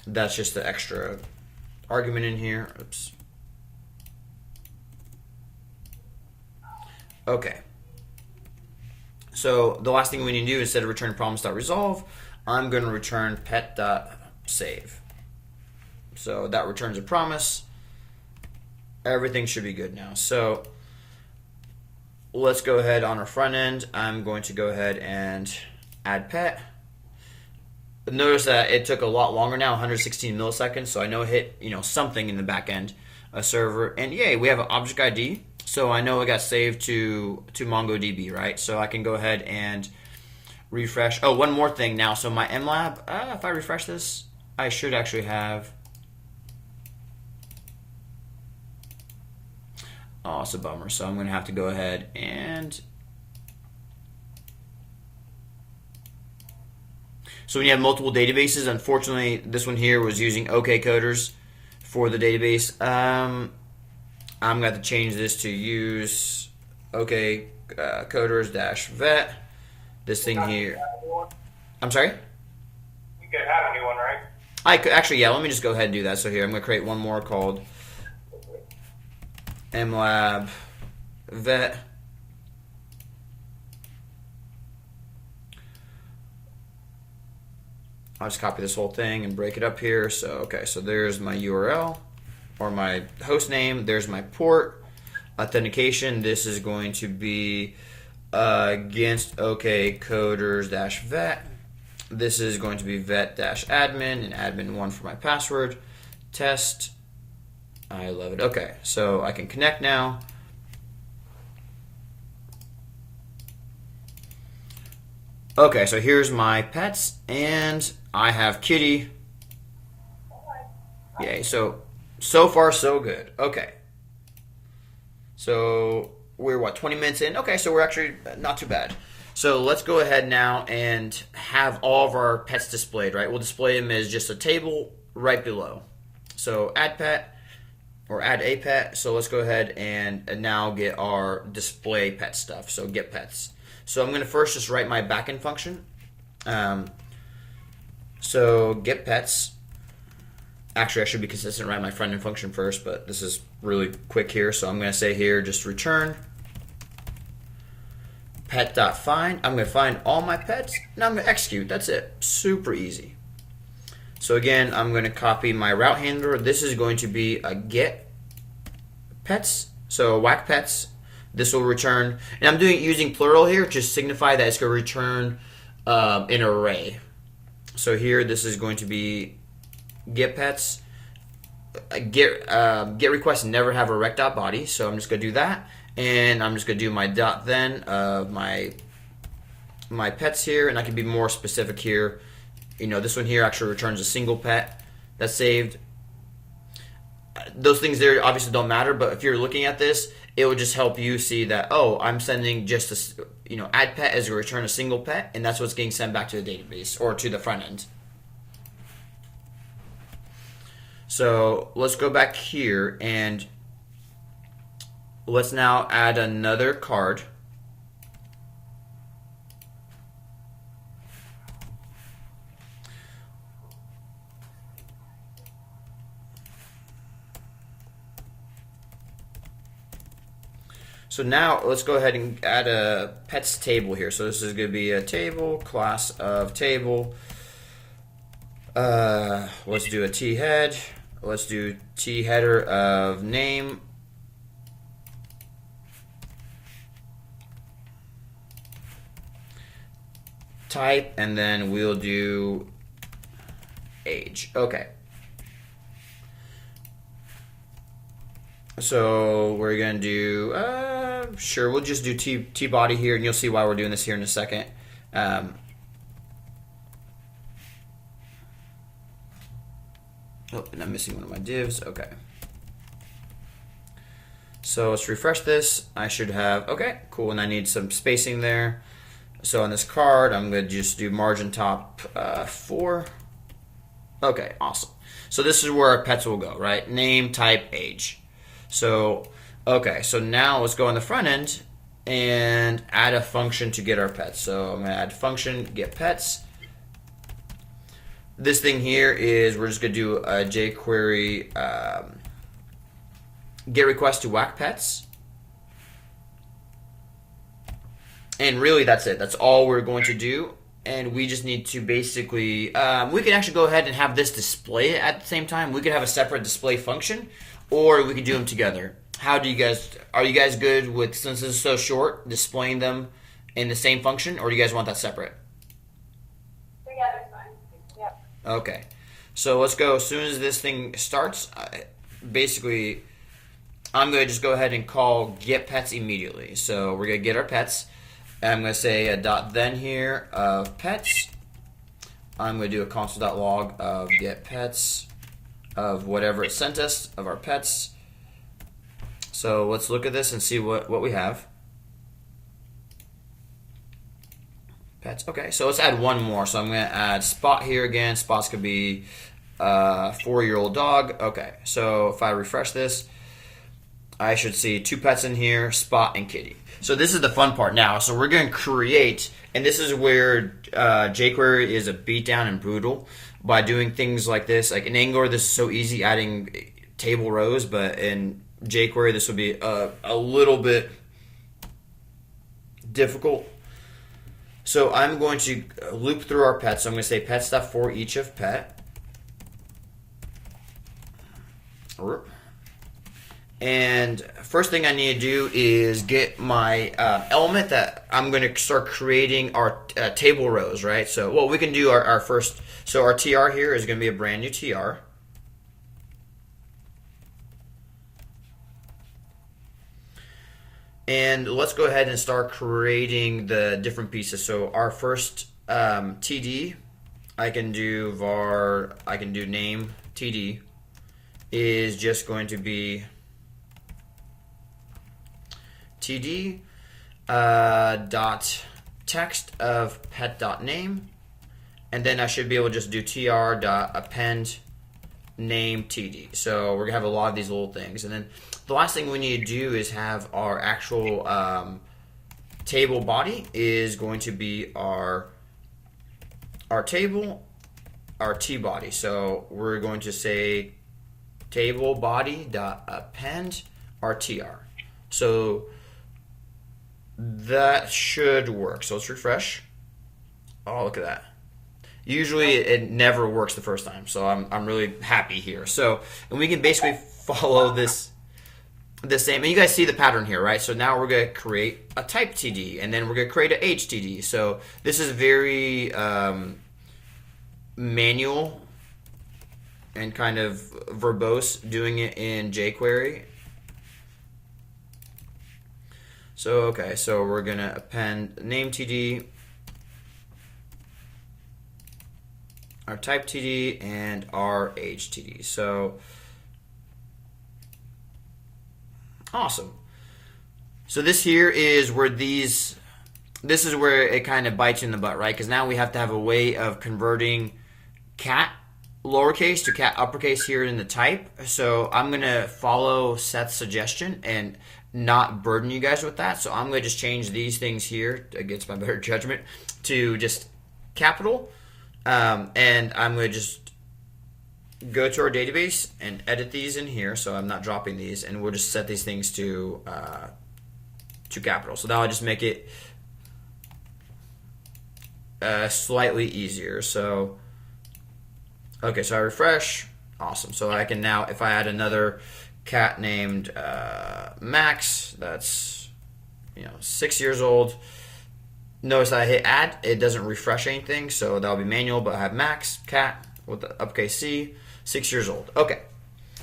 That's just the extra argument in here. Oops. Okay. So the last thing we need to do, instead of return promise.resolve, I'm going to return pet.save. So that returns a promise. Everything should be good now. So let's go ahead on our front end. I'm going to go ahead and add pet. Notice that it took a lot longer now, 116 milliseconds. So I know it hit something in the back end, a server, and yay, we have an object ID. So I know it got saved to MongoDB, right? So I can go ahead and refresh. Oh, one more thing now. So my mlab, if I refresh this, I should actually have Oh, it's a bummer. So I'm going to have to go ahead and... So when you have multiple databases, unfortunately, this one here was using OKCoders for the database. I'm going to have to change this to use OKCoders-vet. This thing here. I'm sorry? You could have a new one, right? I could actually, yeah. Let me just go ahead and do that. So here, I'm going to create one more called mlab vet. I'll just copy this whole thing and break it up here. So okay, so there's my URL or my host name. There's my port. Authentication. This is going to be against OKCoders-vet. This is going to be vet-admin and admin1 for my password. Test. I love it. Okay, so I can connect now. Okay, so here's my pets, and I have Kitty. Yay, so far so good. Okay. So we're, what, 20 minutes in? Okay, so we're actually not too bad. So let's go ahead now and have all of our pets displayed, right? We'll display them as just a table right below. So add pet or add a pet. So let's go ahead and now get our display pet stuff. So get pets. So I'm going to first just write my backend function. So get pets. Actually, I should be consistent, write my front end function first, but this is really quick here. So I'm going to say here, just return pet.find. I'm going to find all my pets. Now I'm going to execute. That's it. Super easy. So again, I'm going to copy my route handler. This is going to be a get pets. So whack pets. This will return, and I'm doing it using plural here to signify that it's going to return an array. So here, this is going to be get pets. Get requests never have a rec.body, so I'm just going to do that. And I'm just going to do my dot then of my pets here, and I can be more specific here. You know, this one here actually returns a single pet that's saved. Those things there obviously don't matter, but if you're looking at this, it will just help you see that, oh, I'm sending just a, add pet as a return a single pet, and that's what's getting sent back to the database or to the front end. So let's go back here and let's now add another card. So now let's go ahead and add a pets table here. So this is going to be a table, class of table. Let's do a t head. Let's do t header of name. Type, and then we'll do age. Okay. So we're going to do, sure, we'll just do T body here, and you'll see why we're doing this here in a second. Oh, and I'm missing one of my divs. Okay. So let's refresh this. I should have, okay, cool, and I need some spacing there. So on this card, I'm going to just do margin top 4. Okay, awesome. So this is where our pets will go, right? Name, type, age. So, okay, so now let's go on the front end and add a function to get our pets. So I'm going to add function get pets. This thing here is we're just going to do a jQuery get request to whack pets. And really that's it. That's all we're going to do. And we just need to basically, we can actually go ahead and have this display at the same time. We could have a separate display function, or we could do them together. How do you guys, are you guys good with, since this is so short, displaying them in the same function, or do you guys want that separate? Together's fine. Yep. Okay. So let's go, as soon as this thing starts, basically, I'm going to just go ahead and call get pets immediately. So we're going to get our pets. I'm going to say a dot then here of pets. I'm going to do a console.log of get pets of whatever it sent us of our pets. So let's look at this and see what we have. Pets. Okay, so let's add one more. So I'm going to add Spot here again. Spots could be 4-year-old dog. Okay, so if I refresh this, I should see 2 pets in here, Spot and Kitty. So this is the fun part now. So we're going to create, and this is where jQuery is a beatdown and brutal by doing things like this. Like in Angular, this is so easy adding table rows, but in jQuery, this will be a little bit difficult. So I'm going to loop through our pets. So I'm going to say pet stuff for each of pet. And first thing I need to do is get my element that I'm going to start creating our table rows, right? So, well, we can do our first. So our TR here is going to be a brand new TR. And let's go ahead and start creating the different pieces. So our first TD, I can do var, I can do name TD is just going to be TD dot text of pet dot name, and then I should be able to just do TR dot append name TD. So we're gonna have a lot of these little things, and then the last thing we need to do is have our actual table body is going to be our table, our T body. So we're going to say table body dot append our TR. So that should work. So let's refresh. Oh, look at that. Usually it never works the first time, so I'm really happy here. So, and we can basically follow this the same, and you guys see the pattern here, right? So now we're going to create a type TD, and then we're going to create a HTD. So this is very manual and kind of verbose doing it in jQuery. So okay, so we're going to append name TD, our type TD, and our age TD. So awesome. So this here is where this is where it kind of bites you in the butt, right? Because now we have to have a way of converting cat lowercase to cat uppercase here in the type. So I'm going to follow Seth's suggestion and not burden you guys with that. So I'm going to just change these things here against my better judgment to just capital. And I'm going to just go to our database and edit these in here, so I'm not dropping these, and we'll just set these things to capital. So that'll just make it slightly easier. So okay, so I refresh. Awesome. So I can now, if I add another cat named Max, that's 6 years old. Notice I hit add, it doesn't refresh anything, so that'll be manual, but I have Max, cat, with the uppercase C, 6 years old. Okay,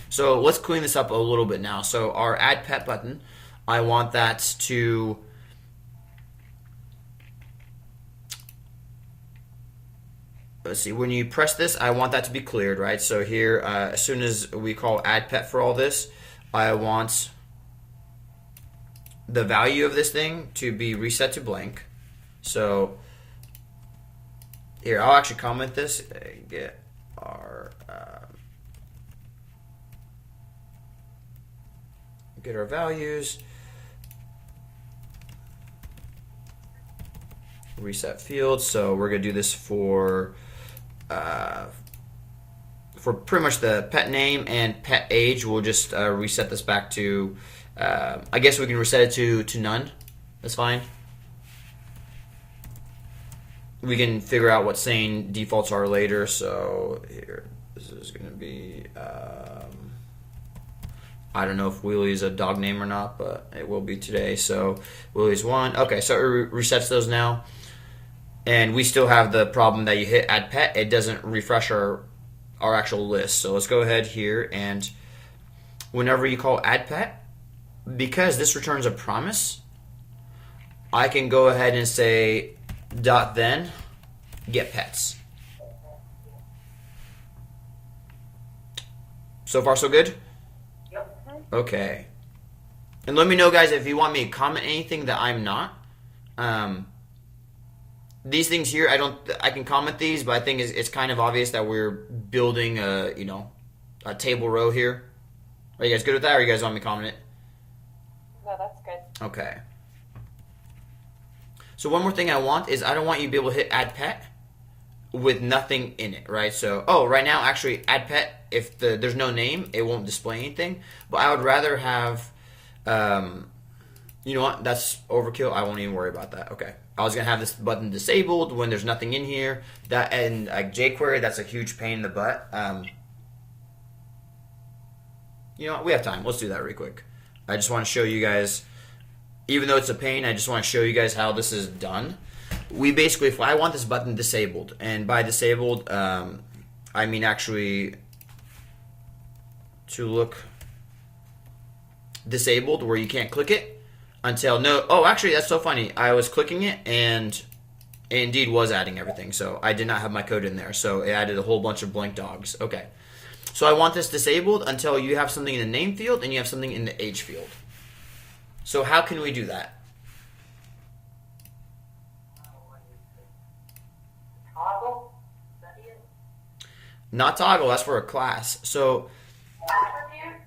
so let's clean this up a little bit now. So our add pet button, I want that to let's see, when you press this, I want that to be cleared, right? So here, as soon as we call add pet for all this, I want the value of this thing to be reset to blank. So here, I'll actually comment this. Get our values. Reset fields. So we're gonna do this for pretty much the pet name and pet age. We'll just reset this back to. I guess we can reset it to none. That's fine. We can figure out what sane defaults are later. So here, this is going to be, I don't know if Wheelie's a dog name or not, but it will be today. So Wheelie's 1. Okay, so it resets those now. And we still have the problem that you hit add pet, it doesn't refresh our actual list. So let's go ahead here, and whenever you call add pet, because this returns a promise, I can go ahead and say dot then get pets. So far so good? Yep. Okay. And let me know, guys, if you want me to comment anything that I'm not. These things here, I can comment these, but I think it's kind of obvious that we're building a table row here. Are you guys good with that, or you guys want me to comment it? No, that's good. Okay. So one more thing I want is I don't want you to be able to hit add pet with nothing in it, right? So, right now, actually, add pet, if there's no name, it won't display anything. But I would rather have, you know what? That's overkill. I won't even worry about that. Okay. I was going to have this button disabled when there's nothing in here. That and jQuery, that's a huge pain in the butt. You know what? We have time. Let's do that real quick. I just want to show you guys, even though it's a pain, I just want to show you guys how this is done. We basically, if I want this button disabled, and by disabled, I mean actually to look disabled where you can't click it until actually that's so funny. I was clicking it and it indeed was adding everything. So I did not have my code in there. So it added a whole bunch of blank dogs. Okay. So I want this disabled until you have something in the name field and you have something in the age field. So how can we do that? Toggle? Is that it? Not toggle, that's for a class. So, Attribute?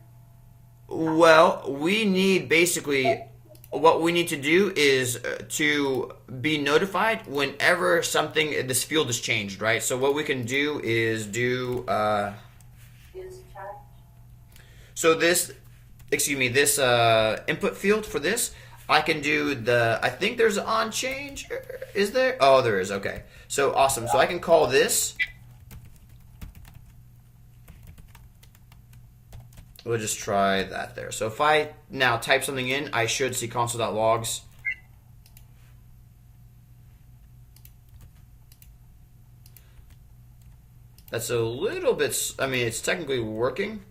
well, we need basically, what we need to do is to be notified whenever this field is changed, right? So what we can do is do, Is changed? so this input field for this, I can do I think there's an on change. Is there? Oh, there is. Okay. So awesome. So I can call this. We'll just try that there. So if I now type something in, I should see console.logs. That's a little bit, I mean, it's technically working.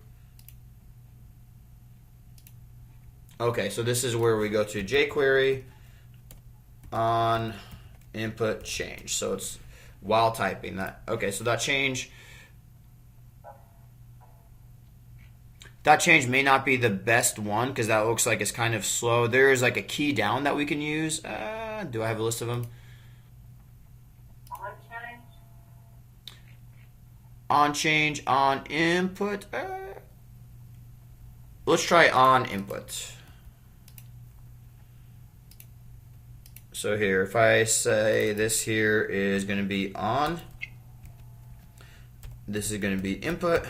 Okay, so this is where we go to jQuery on input change. So it's while typing that. Okay, so that change may not be the best one because that looks like it's kind of slow. There is like a key down that we can use. Do I have a list of them? On change? On change, on input. Let's try on input. So here, if I say this here is going to be on, this is going to be input.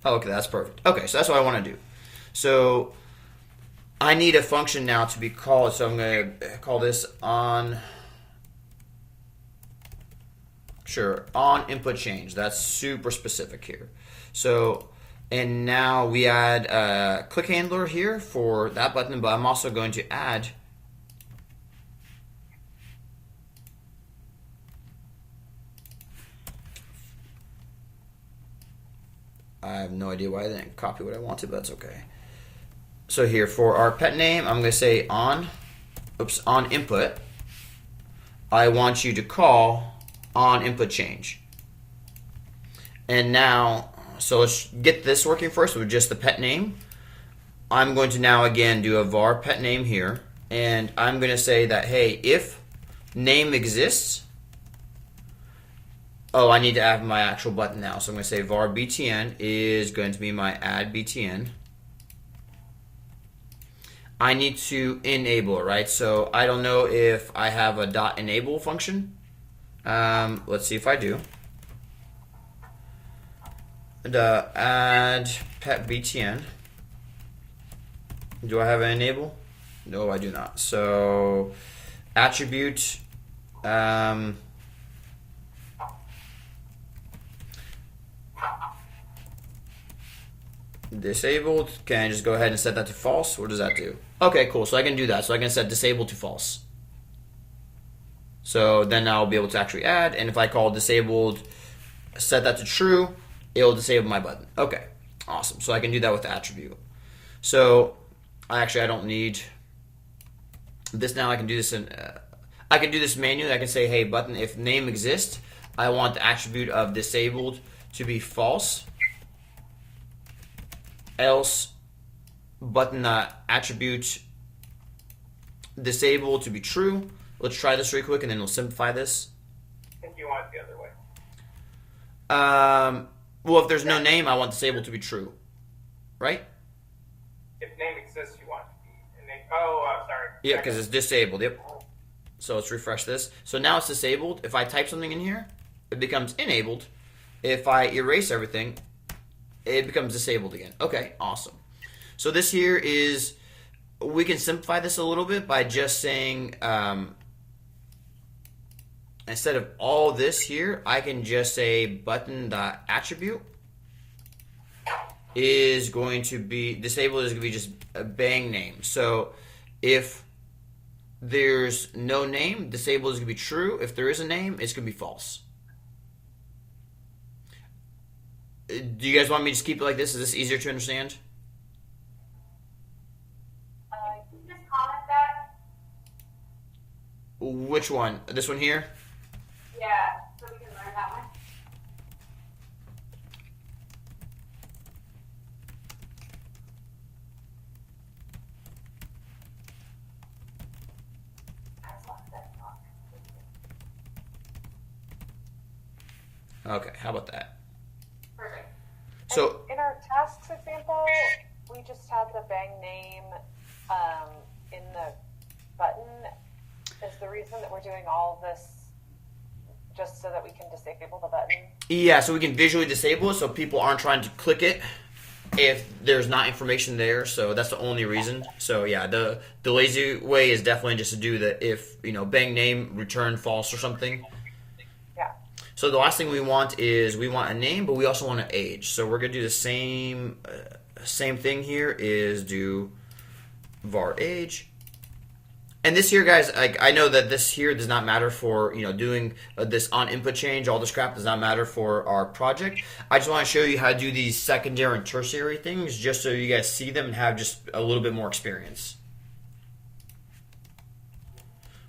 Oh, okay, that's perfect. Okay, so that's what I want to do. So I need a function now to be called, so I'm going to call this on, on input change. That's super specific here. So, and now we add a click handler here for that button, but I'm also going to add I have no idea why I didn't copy what I wanted, but that's okay. So here for our pet name, I'm going to say on input. I want you to call on input change. And now, so let's get this working first with just the pet name. I'm going to now again do a var pet name here, and I'm going to say that, hey, if name exists, I need to add my actual button now. So I'm going to say var btn is going to be my add btn. I need to enable it, right? So I don't know if I have a .enable function. Let's see if I do. The add pet btn. Do I have an enable? No, I do not. So attribute disabled. Can I just go ahead and set that to false? What does that do? Okay, cool. So I can do that. So I can set disabled to false. So then I'll be able to actually add. And if I call disabled, set that to true, it'll disable my button. Okay, awesome. So I can do that with the attribute. So I don't need this now. I can do this I can do this manually. I can say, hey, button, if name exists, I want the attribute of disabled to be false. else button attribute disabled to be true. Let's try this really quick, and then we'll simplify this. I think you want it the other way. Well, if there's no name, I want disabled to be true, right? If name exists, you want it to be. And name, oh, sorry. Yeah, because it's disabled. Yep. So let's refresh this. So now it's disabled. If I type something in here, it becomes enabled. If I erase everything, it becomes disabled again. Okay, awesome. So this here is, we can simplify this a little bit by just saying, instead of all this here, I can just say button.attribute is going to be, disabled is going to be just a bang name. So if there's no name, disabled is going to be true. If there is a name, it's going to be false. Do you guys want me to just keep it like this? Is this easier to understand? Can you just comment that? Which one? This one here? Yeah, so we can learn that one. I just lost that thought. Okay, how about that? Perfect. So, in our tasks example, we just had the bang name in the button. Is the reason that we're doing all of this just so that we can disable the button? yeah, so we can visually disable it so people aren't trying to click it if there's not information there. So that's the only reason. So yeah, the lazy way is definitely just to do the if, bang name, return false or something. Yeah. So the last thing we want is we want a name, but we also want an age. So we're going to do the same thing here is do var age. And this here, guys, I know that this here does not matter for, doing this on input change. All this crap does not matter for our project. I just want to show you how to do these secondary and tertiary things just so you guys see them and have just a little bit more experience.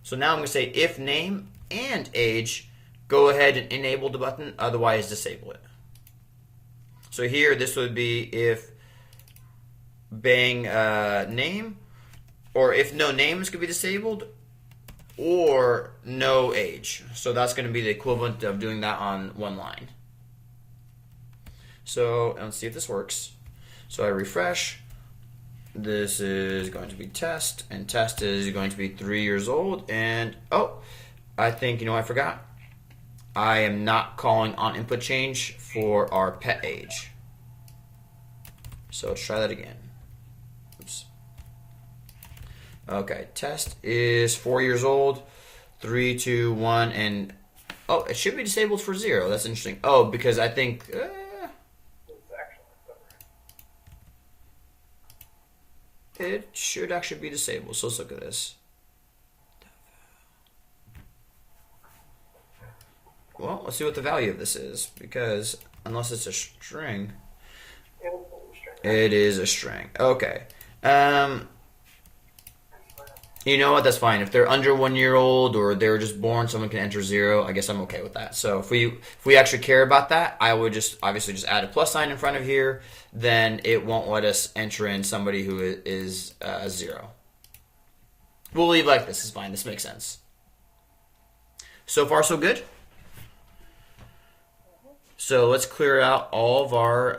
So now I'm going to say if name and age, go ahead and enable the button, otherwise disable it. So here, this would be if bang name, or if no name is going to be disabled, or no age. So that's going to be the equivalent of doing that on one line. So let's see if this works. So I refresh. This is going to be test, and test is going to be 3 years old. And oh, I think, I forgot. I am not calling on input change for our pet age. So let's try that again. Oops. Okay, test is 4 years old, 3, 2, 1, and oh, it should be disabled for 0. That's interesting. Oh, because I think It's actually it should actually be disabled. So let's look at this. Well, let's see what the value of this is, because unless it's a string, it is a string. Okay. You know what? That's fine. If they're under 1 year old or they're just born, someone can enter 0. I guess I'm okay with that. So if we actually care about that, I would just obviously just add a plus sign in front of here. Then it won't let us enter in somebody who is 0. We'll leave like this. It's fine. This makes sense. So far, so good. So let's clear out all of our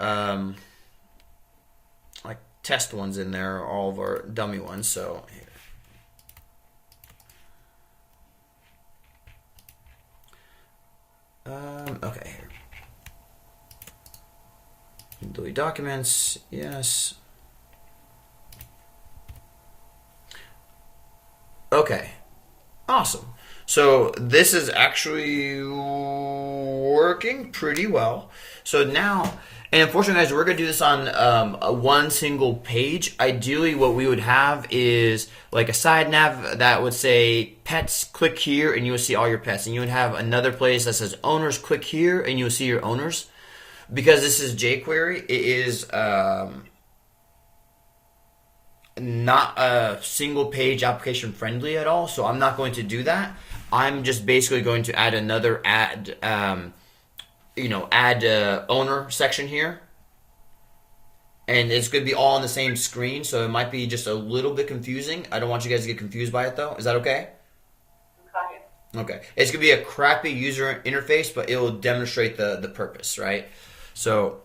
like test ones in there, all of our dummy ones. So here. Okay, here. Delete documents, yes. Okay, awesome. So this is actually working pretty well. So now, and unfortunately, guys, we're going to do this on one single page. Ideally, what we would have is like a side nav that would say pets, click here, and you would see all your pets. And you would have another place that says owners, click here, and you would see your owners. Because this is jQuery, it is not a single page application friendly at all. So I'm not going to do that. I'm just basically going to add another add owner section here. and it's going to be all on the same screen, so it might be just a little bit confusing. I don't want you guys to get confused by it, though. Is that okay? Okay. Okay. It's going to be a crappy user interface, but it will demonstrate the purpose, right? So,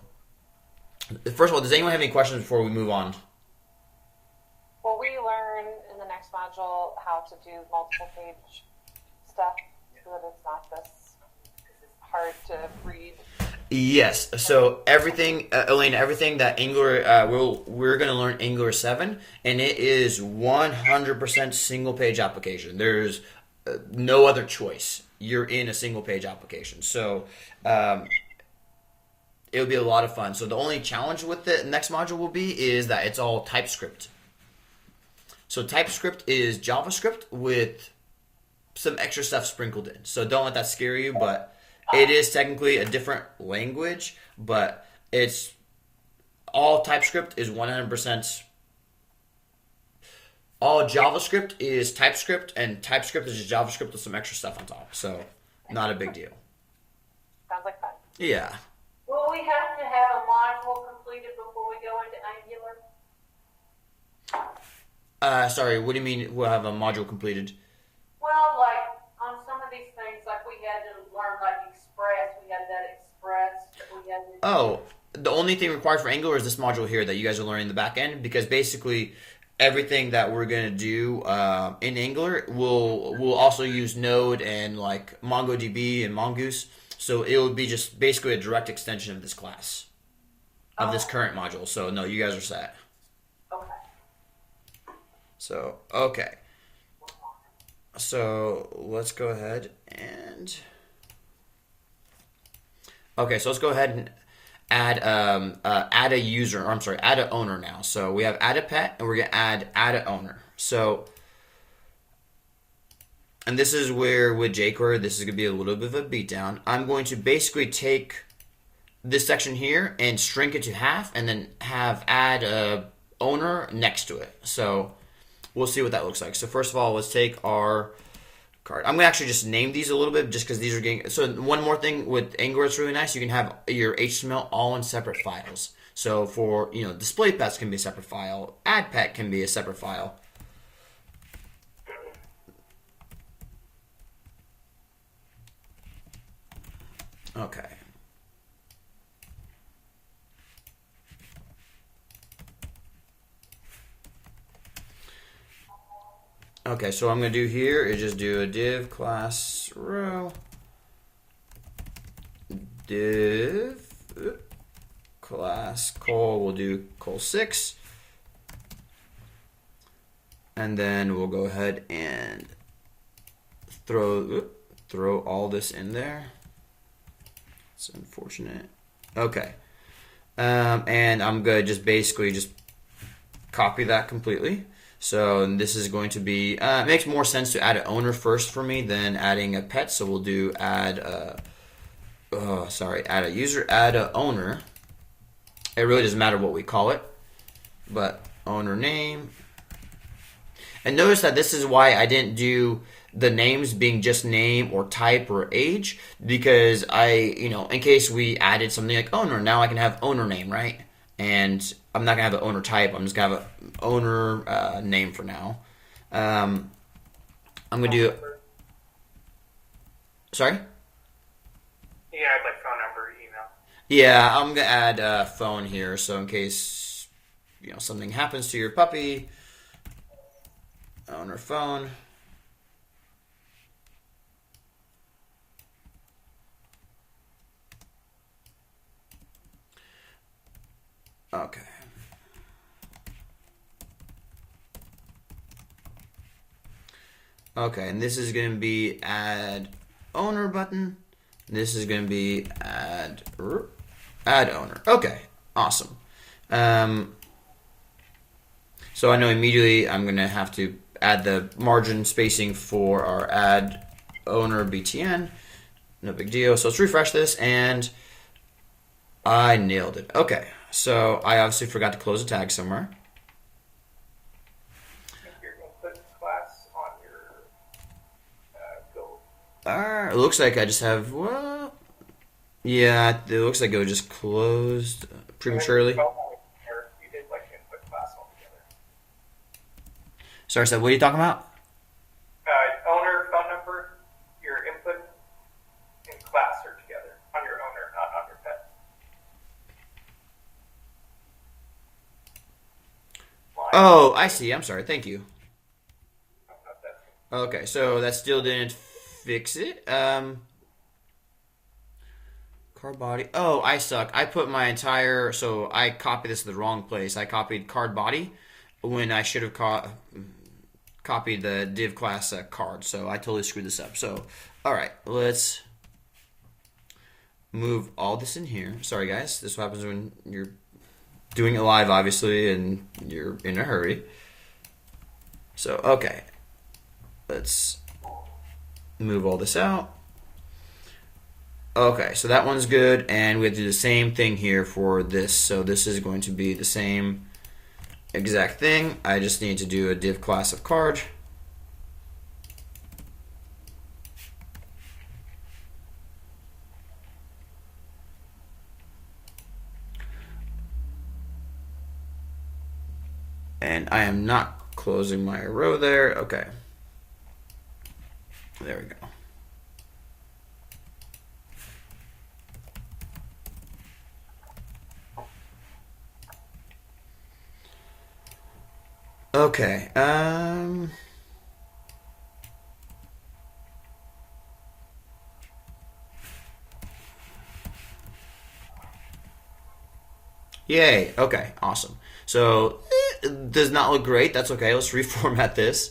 first of all, does anyone have any questions before we move on? Will we learn in the next module how to do multiple page stuff so that it's not this hard to read? Yes. So everything, Elena, everything that Angular, we're going to learn Angular 7, and it is 100% single page application. There's no other choice. You're in a single page application. So it'll be a lot of fun. So the only challenge with the next module will be is that it's all TypeScript. So TypeScript is JavaScript with some extra stuff sprinkled in. So don't let that scare you, but it is technically a different language, but it's all TypeScript is 100%. All JavaScript is TypeScript, and TypeScript is just JavaScript with some extra stuff on top. So not a big deal. Sounds like fun. Yeah. Will we have to have a module completed before we go into Angular? Sorry, what do you mean we'll have a module completed? Well, like on some of these things, like we had to learn like Express, we had that Express, we had to. Oh, the only thing required for Angular is this module here that you guys are learning in the back end, because basically everything that we're going to do in Angular will also use Node and like MongoDB and Mongoose. So it will be just basically a direct extension of this class, of this current module. So no, you guys are set. Okay. So, okay. So let's go ahead and... Okay, so let's go ahead and add a user, or I'm sorry, add an owner now. So we have add a pet, and we're going to add an owner. So, and this is where with jQuery, this is going to be a little bit of a beatdown. I'm going to basically take this section here and shrink it to half, and then have add a owner next to it. So we'll see what that looks like. So first of all, let's take our card. I'm going to actually just name these a little bit just because these are getting... So one more thing with Angular, it's really nice. You can have your HTML all in separate files. So for, display pets can be a separate file. Add pet can be a separate file. Okay. Okay, so what I'm going to do here is just do a div class row, div class col, we'll do col6, and then we'll go ahead and throw all this in there. It's unfortunate. Okay, and I'm going to just basically just copy that completely. So this is going to be, it makes more sense to add an owner first for me than adding a pet. So we'll do add a user, add a owner. It really doesn't matter what we call it, but owner name. And notice that this is why I didn't do the names being just name or type or age, because in case we added something like owner, now I can have owner name, right? And I'm not going to have an owner type. I'm just going to have an owner name for now. I'm going to do... Sorry? You add like phone number, email. Yeah, I'm going to add phone here. So in case something happens to your puppy, owner phone. Okay. Okay, and this is going to be add owner button. This is going to be add owner. Okay, awesome. So I know immediately I'm going to have to add the margin spacing for our add owner btn. No big deal. So let's refresh this, and I nailed it. Okay. So I obviously forgot to close a tag somewhere. I think you're going to put class on your Go. It looks like I just have, yeah, it looks like it just closed prematurely. Sorry, so what are you talking about? Owner, phone number, your input, and class are together on your owner, not on your pet. Line. Oh, I see. I'm sorry. Thank you. Not that. Okay, so that still didn't fix it. Card body. Oh, I suck. I put my entire. So I copied this to the wrong place. I copied card body when I should have copied the div class card. So I totally screwed this up. So, all right, let's move all this in here. Sorry, guys. This is what happens when you're doing it live, obviously, and you're in a hurry. So, okay. Let's move all this out. Okay, so that one's good, and we have to do the same thing here for this. So this is going to be the same exact thing. I just need to do a div class of card. And I am not closing my row there. Okay. There we go. Okay. Yay. Okay. Awesome. So it does not look great. That's okay. Let's reformat this.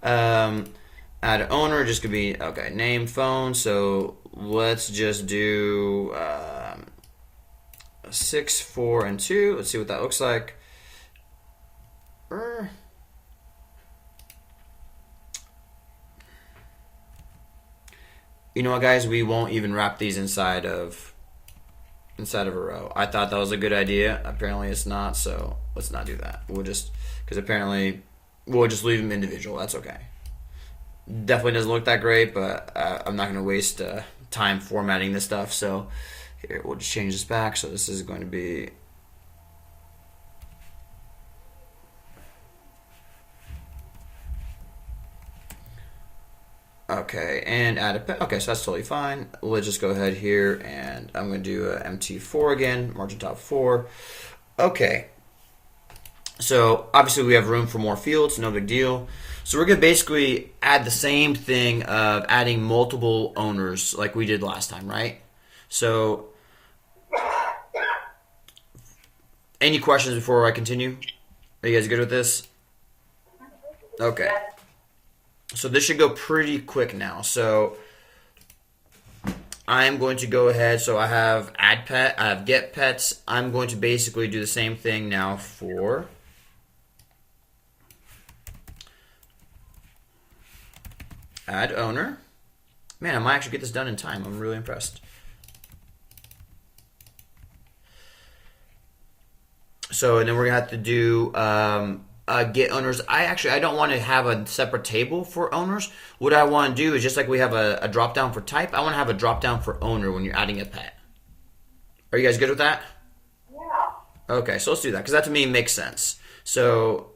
Add owner just could be okay. Name, phone. So let's just do 6, 4, and 2. Let's see what that looks like. You know what, guys? We won't even wrap these inside of a row. I thought that was a good idea. Apparently, it's not. So let's not do that. We'll just because apparently we'll just leave them individual. That's okay. Definitely doesn't look that great, but I'm not going to waste time formatting this stuff. So here, we'll just change this back. So this is going to be. Okay, and add a pet. Okay, so that's totally fine. Let's just go ahead here, and I'm going to do a MT4 again, margin top 4. Okay, so obviously we have room for more fields, no big deal. So we're going to basically add the same thing of adding multiple owners like we did last time, right? So, any questions before I continue? Are you guys good with this? Okay. So this should go pretty quick now. So I'm going to go ahead. So I have add pet, I have get pets. I'm going to basically do the same thing now for add owner. Man, I might actually get this done in time. I'm really impressed. So and then we're gonna have to do get owners. I don't want to have a separate table for owners. What I want to do is just like we have a drop down for type, I want to have a drop down for owner when you're adding a pet. Are you guys good with that? Yeah. Okay, so let's do that because that to me makes sense. So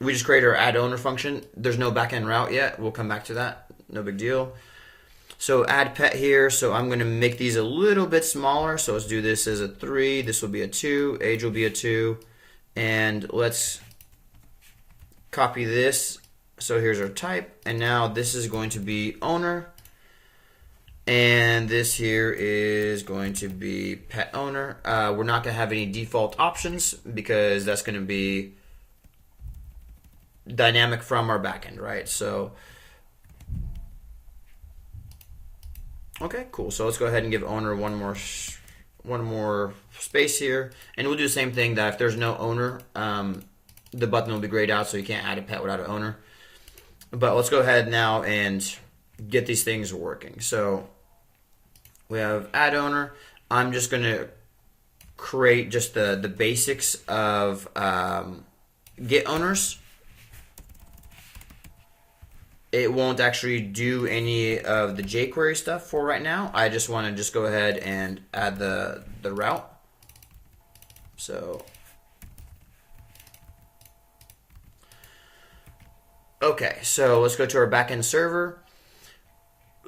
we just create our add owner function. There's no backend route yet. We'll come back to that. No big deal. So add pet here. So I'm going to make these a little bit smaller. So let's do this as a 3. This will be a 2. Age will be a 2. And let's copy this. So here's our type. And now this is going to be owner. And this here is going to be pet owner. We're not going to have any default options because that's going to be dynamic from our backend, right? So, okay, cool. So let's go ahead and give owner one more space here. And we'll do the same thing that if there's no owner, the button will be grayed out so you can't add a pet without an owner. But let's go ahead now and get these things working. So we have add owner. I'm just going to create just the basics of get owners. It won't actually do any of the jQuery stuff for right now. I just want to just go ahead and add the route. So Okay, so let's go to our backend server.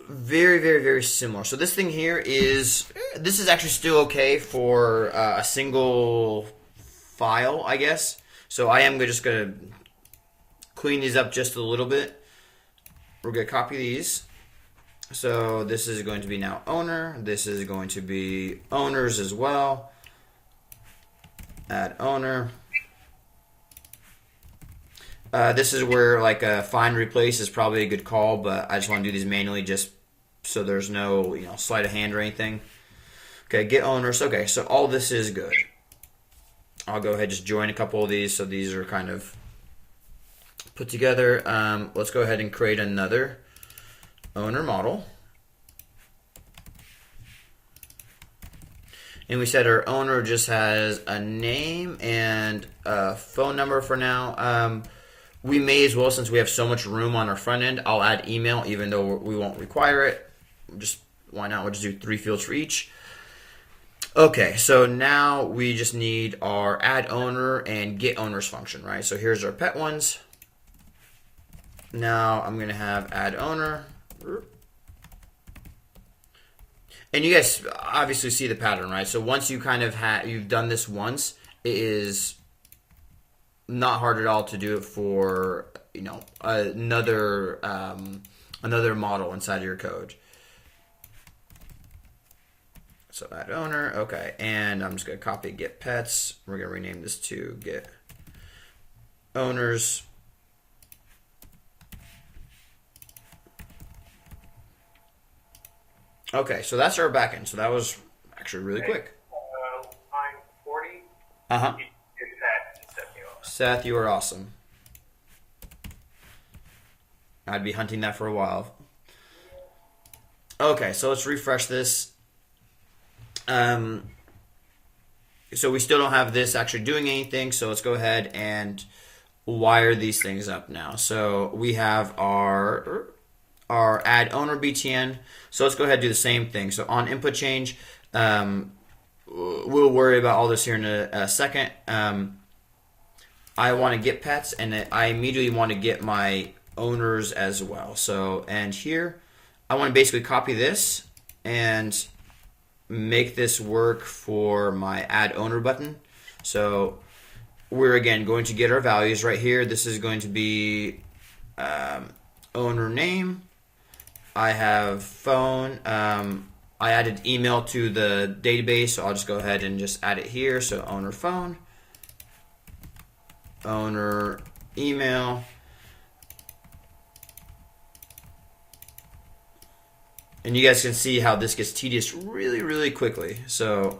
Very, very, very similar. So this thing here this is actually still okay for a single file, I guess. So I am just going to clean these up just a little bit. We're going to copy these. So this is going to be now owner. This is going to be owners as well. Add owner. This is where like a find replace is probably a good call, but I just want to do these manually just so there's no sleight of hand or anything. Okay, get owners. Okay, so all this is good. I'll go ahead and just join a couple of these so these are kind of put together. Let's go ahead and create another owner model. And we said our owner just has a name and a phone number for now. We may as well, since we have so much room on our front end, I'll add email even though we won't require it. Just why not? We'll just do 3 fields for each. Okay, so now we just need our add owner and get owners function, right? So here's our pet ones. Now I'm going to have add owner. And you guys obviously see the pattern, right? So once you kind of you've done this once, it is not hard at all to do it for another model inside of your code. So add owner, okay, and I'm just gonna copy get pets. We're gonna rename this to get owners. Okay, so that's our backend. So that was actually really quick. Line 40. Uh-huh. You did that and set me off. Seth, you are awesome. I'd be hunting that for a while. Okay, so let's refresh this. So we still don't have this actually doing anything, so let's go ahead and wire these things up now. So we have our add owner BTN. So let's go ahead and do the same thing. So on input change, we'll worry about all this here in a second. I want to get pets, and I immediately want to get my owners as well. So, and here, I want to basically copy this and make this work for my add owner button. So we're again going to get our values right here. This is going to be owner name. I have phone. I added email to the database, so I'll just go ahead and just add it here. So owner phone, owner email, and you guys can see how this gets tedious really, really quickly. So,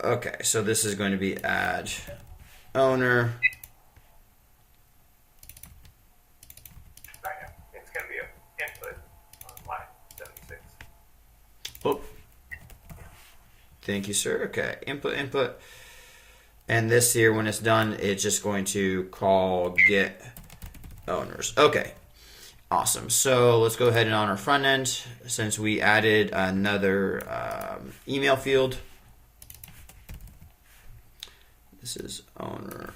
okay, so this is going to be add owner. It's going to be an input on line 76. Oh, thank you, sir. Okay, input. And this here, when it's done, it's just going to call get owners. Okay. Awesome. So let's go ahead and on our front end, since we added another email field, this is owner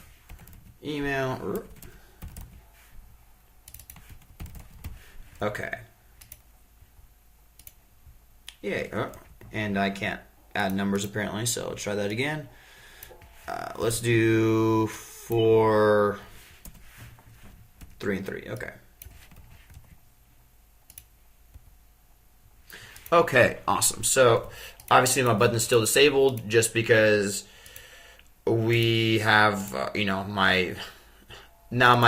email. Okay. Yay. And I can't add numbers apparently, so let's try that again. Let's do 4, 3, and 3. Okay. Okay, awesome. So obviously my button is still disabled just because we have, my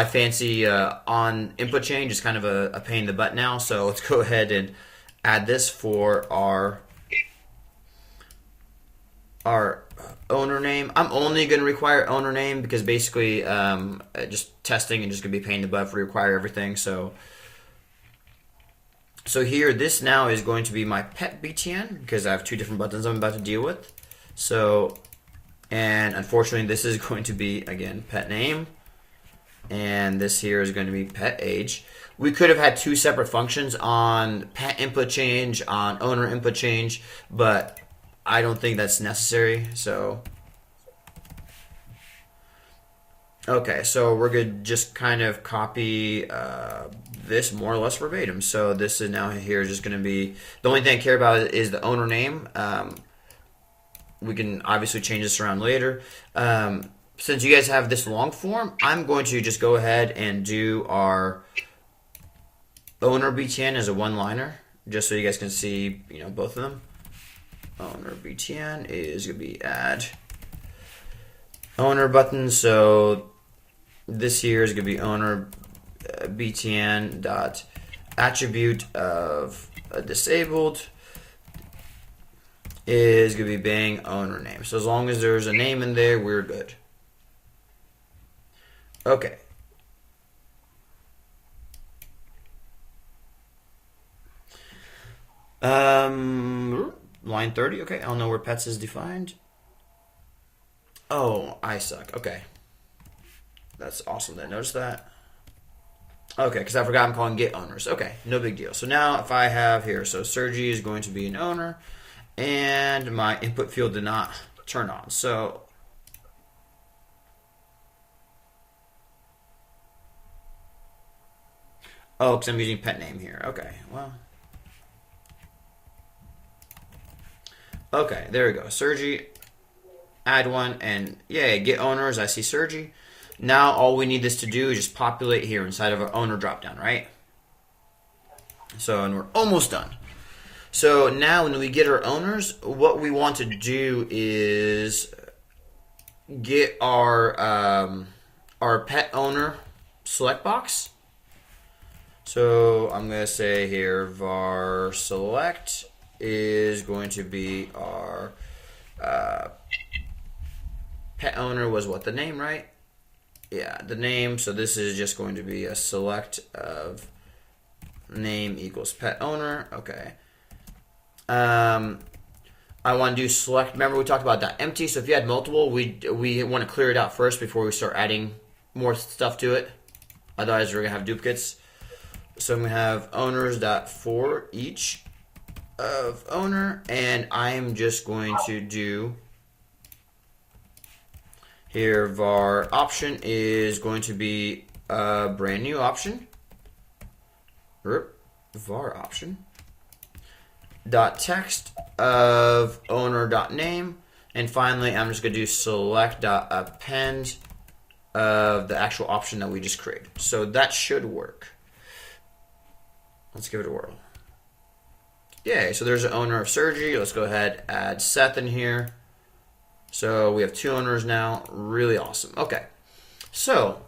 fancy on input change is kind of a pain in the butt now. So let's go ahead and add this for our owner name. I'm only going to require owner name because basically just testing and just going to be a pain in the butt if we require everything. So here, this now is going to be my pet BTN because I have 2 different buttons I'm about to deal with. So, and unfortunately, this is going to be, again, pet name. And this here is going to be pet age. We could have had 2 separate functions on pet input change, on owner input change, but I don't think that's necessary. So, Okay, so we're going to just kind of copy this more or less verbatim. So this is now here just going to be, the only thing I care about is the owner name. We can obviously change this around later. Since you guys have this long form, I'm going to just go ahead and do our owner btn as a one-liner, just so you guys can see, both of them. Owner btn is going to be add owner button. So this here is going to be owner btn dot attribute of disabled is going to be bang owner name. So as long as there's a name in there, we're good. Okay. Line 30. Okay, I don't know where pets is defined. Oh, I suck. Okay. That's awesome. Didn't notice that. Okay, because I forgot I'm calling get owners. Okay, no big deal. So now if I have here, so Sergi is going to be an owner, and my input field did not turn on. So oh, because I'm using pet name here. Okay, well. Okay, there we go. Sergi, add one, and yay, get owners. I see Sergi. Now all we need this to do is just populate here inside of our owner dropdown, right? So, and we're almost done. So now when we get our owners, what we want to do is get our pet owner select box. So I'm going to say here var select is going to be our pet owner was what, the name, right? Yeah, the name. So this is just going to be a select of name equals pet owner. Okay. I want to do select. Remember we talked about that empty. So if you had multiple, we want to clear it out first before we start adding more stuff to it. Otherwise, we're gonna have duplicates. So I'm gonna have owners dot for each of owner, and I'm just going to do here var option is going to be a brand new option. Var option dot text of owner dot name, and finally I'm just going to do select dot append of the actual option that we just created. So that should work. Let's give it a whirl. Yay, so there's the owner of Sergi. Let's go ahead, add Seth in here. So we have two owners now. Really awesome. Okay, so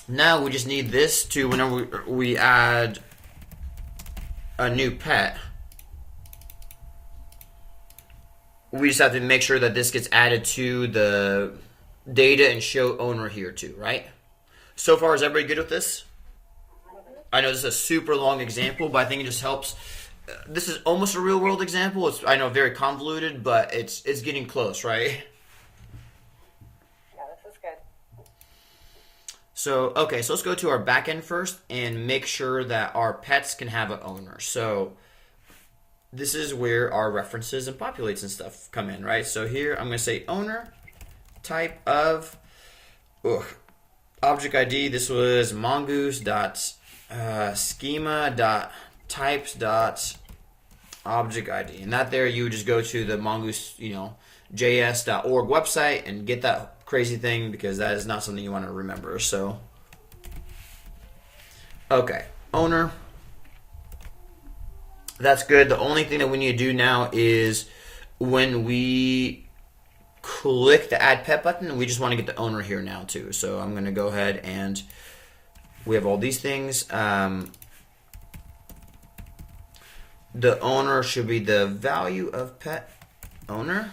now we just need this to, whenever we add a new pet, we just have to make sure that this gets added to the data and show owner here too, right? So far, is everybody good with this? I know this is a super long example, but I think it just helps. This is almost a real world example. It's, I know, very convoluted, but it's getting close, right? Yeah, this is good. So, okay, so let's go to our backend first and make sure that our pets can have an owner. So this is where our references and populates and stuff come in, right? So here I'm going to say owner, type of, object ID. This was mongoose dot schema dot types dot object ID, and that there you would just go to the mongoose js.org website and get that crazy thing, because that is not something you want to remember. So okay, owner, that's good. The only thing that we need to do now is when we click the add pet button, we just want to get the owner here now too. So I'm going to go ahead and we have all these things. The owner should be the value of pet owner.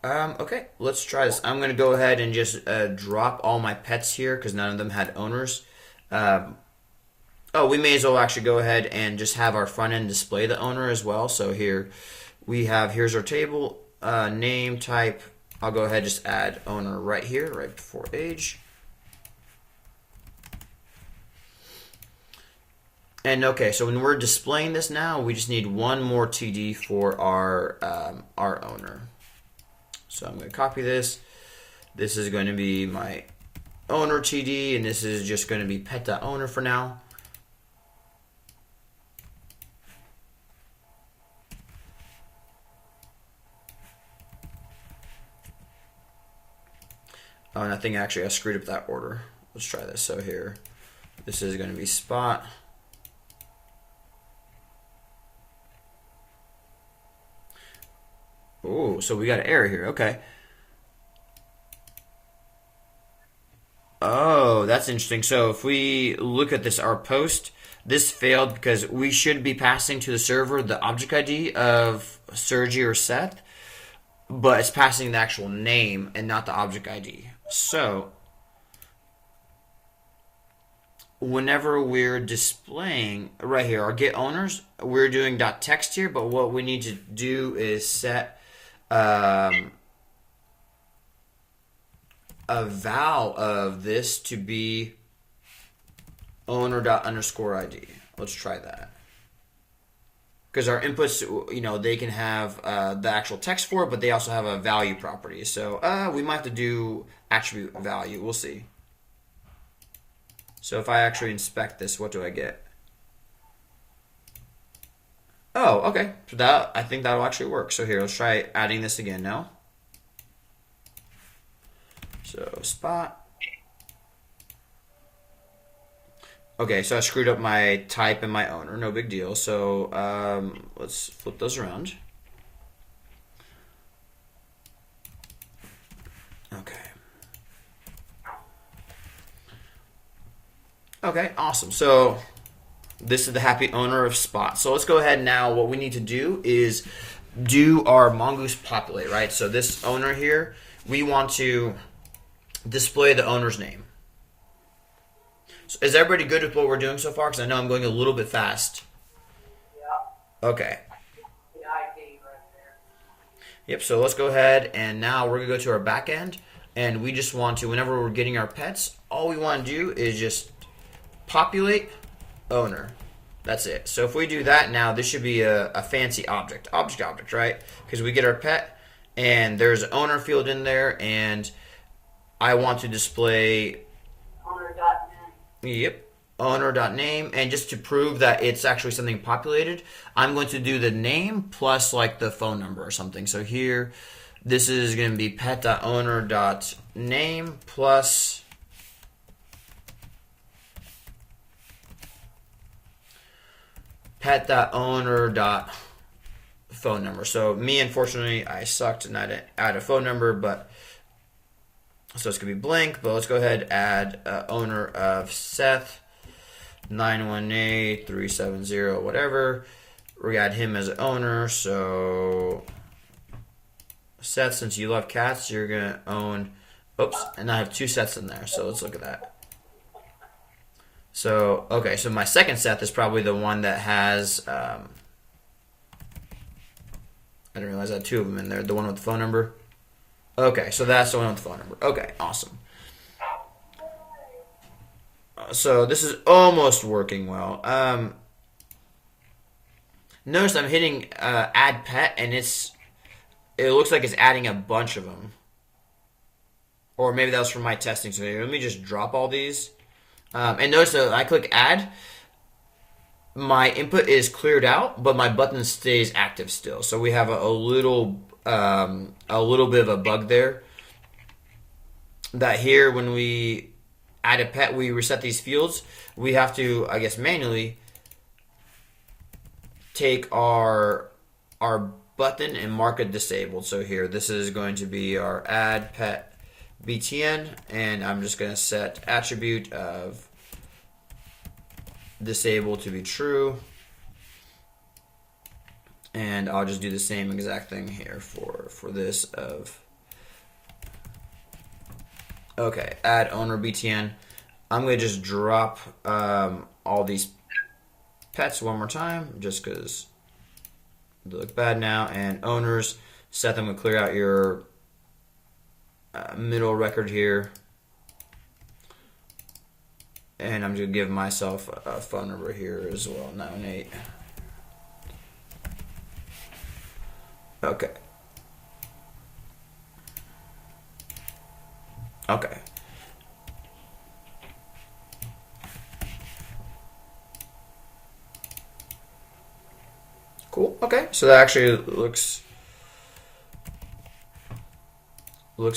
Okay, let's try this. I'm going to go ahead and just drop all my pets here because none of them had owners. We may as well actually go ahead and just have our front end display the owner as well. So here we have, here's our table, name, type. I'll go ahead and just add owner right here, right before age. And okay, so when we're displaying this now, we just need one more TD for our owner. So I'm going to copy this. This is going to be my owner TD, and this is just going to be pet.owner for now. Oh, and I think actually I screwed up that order. Let's try this. So here, this is going to be spot. Oh, so we got an error here. Okay. Oh, that's interesting. So if we look at this, our post, this failed because we should be passing to the server the object ID of Sergi or Seth, but it's passing the actual name and not the object ID. So whenever we're displaying right here, our get owners, we're doing .text here, but what we need to do is set a val of this to be owner._ID. Let's try that. Because our inputs, you know, they can have the actual text for it, but they also have a value property. So we might have to do attribute value. We'll see. So if I actually inspect this, what do I get? Oh, okay. So that, I think that'll actually work. So here, let's try adding this again now. So spot. Okay, so I screwed up my type and my owner. No big deal. So let's flip those around. Okay. Okay, awesome. So this is the happy owner of Spot. So let's go ahead now. What we need to do is do our Mongoose populate, right? So this owner here, we want to display the owner's name. So is everybody good with what we're doing so far? Because I know I'm going a little bit fast. Yeah. Okay. The ID right there. Yep, so let's go ahead and now we're going to go to our backend. And we just want to, whenever we're getting our pets, all we want to do is just populate owner. That's it. So if we do that now, this should be a fancy object, right? Because we get our pet and there's an owner field in there, and I want to display Owner.name. Yep. Owner.name, and just to prove that it's actually something populated, I'm going to do the name plus like the phone number or something. So here, this is going to be pet.owner.name plus pet.owner.phone number. So me, unfortunately, I sucked and I didn't add a phone number, but so it's going to be blank, but let's go ahead and add owner of Seth, 918-370, whatever. We got him as an owner, so Seth, since you love cats, you're going to own, oops, and I have two Seths in there, so let's look at that. So, okay, so my second Seth is probably the one that has, I didn't realize I had two of them in there, the one with the phone number. Okay, so that's the one with the phone number. Okay, awesome. So this is almost working well. Notice I'm hitting add pet, and it looks like it's adding a bunch of them. Or maybe that was from my testing. So let me just drop all these. And notice that I click add, my input is cleared out, but my button stays active still. So we have a little bit of a bug there. That here, when we add a pet, we reset these fields. We have to, I guess, manually take our button and mark it disabled. So here, this is going to be our add pet btn, and I'm just going to set attribute of disabled to be true. And I'll just do the same exact thing here for this of, okay, add owner btn. I'm going to just drop all these pets one more time, just because they look bad now. And owners, Seth, I'm going to clear out your middle record here. And I'm going to give myself a phone number here as well, 98. Okay. Okay. Cool. Okay. So that actually looks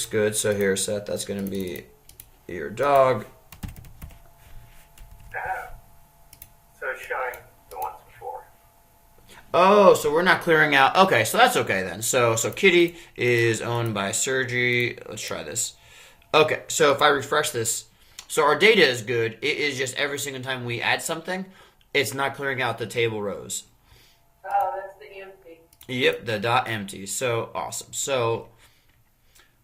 good. So here, Seth, that's going to be your dog. So it's showing the ones before. Oh, so we're not clearing out. Okay, so that's okay then. So Kitty is owned by Sergi. Let's try this. Okay, so if I refresh this, so our data is good. It is just every single time we add something, it's not clearing out the table rows. Oh, that's the empty. Yep, the dot empty. So awesome. So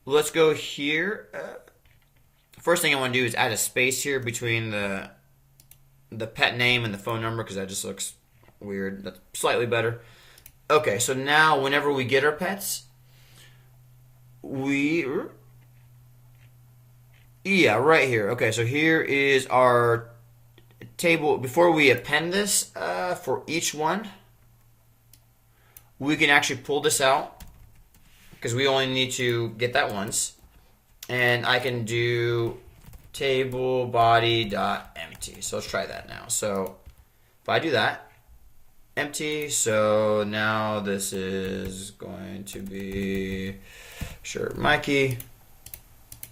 let's go here. First thing I want to do is add a space here between the pet name and the phone number because that just looks weird. That's slightly better. Okay, so now whenever we get our pets, right here. Okay, so here is our table. Before we append this for each one, we can actually pull this out because we only need to get that once. And I can do table body dot empty. So let's try that now. So if I do that, empty. So now this is going to be sure Mikey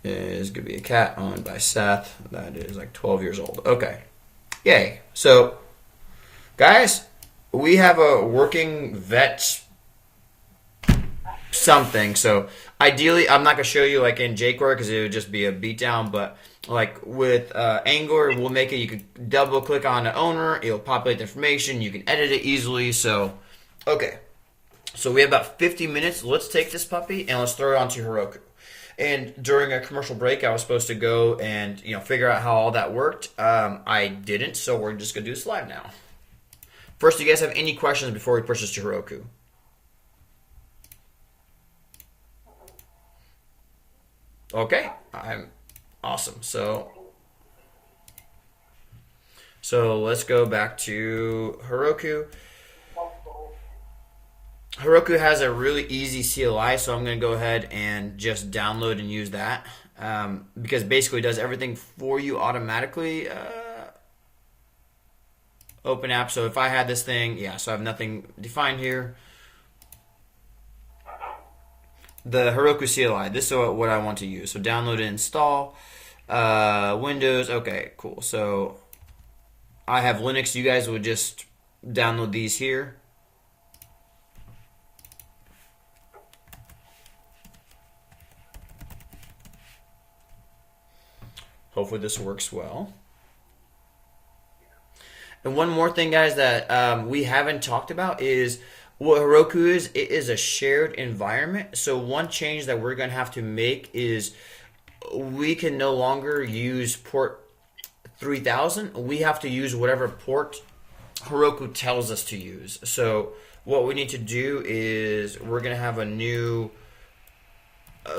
is going to be a cat owned by Seth. That is like 12 years old. Okay. Yay. So guys, we have a working vet something. So ideally, I'm not going to show you like in jQuery because it would just be a beatdown, but like with Angular, we'll make it, you can double click on the owner, it'll populate the information, you can edit it easily. So, okay. So we have about 50 minutes. Let's take this puppy and let's throw it onto Heroku. And during a commercial break, I was supposed to go and figure out how all that worked. I didn't, so we're just going to do this live now. First, do you guys have any questions before we push this to Heroku? Okay, I'm awesome. So let's go back to Heroku. Heroku has a really easy CLI, so I'm going to go ahead and just download and use that because basically it does everything for you automatically. Open app. So if I had this thing, so I have nothing defined here. The Heroku CLI. This is what I want to use. So download and install. Windows. Okay, cool. So I have Linux. You guys would just download these here. Hopefully this works well. And one more thing, guys, that we haven't talked about is what Heroku is. It is a shared environment. So one change that we're going to have to make is we can no longer use port 3000. We have to use whatever port Heroku tells us to use. So what we need to do is we're going to have a new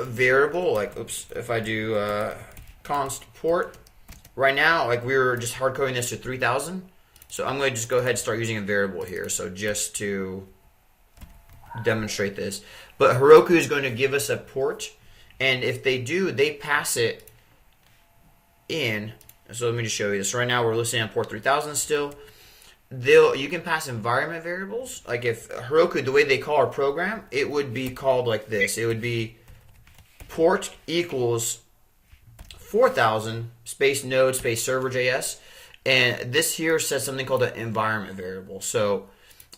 variable. Like, if I do const port, right now, like we were just hard coding this to 3000. So I'm going to just go ahead and start using a variable here. So just to demonstrate this. But Heroku is going to give us a port. And if they do, they pass it in. So let me just show you this. Right now we're listening on port 3000 still. You can pass environment variables. Like if Heroku, the way they call our program, it would be called like this. It would be port equals 4000 space node space server.js. And this here says something called an environment variable. So,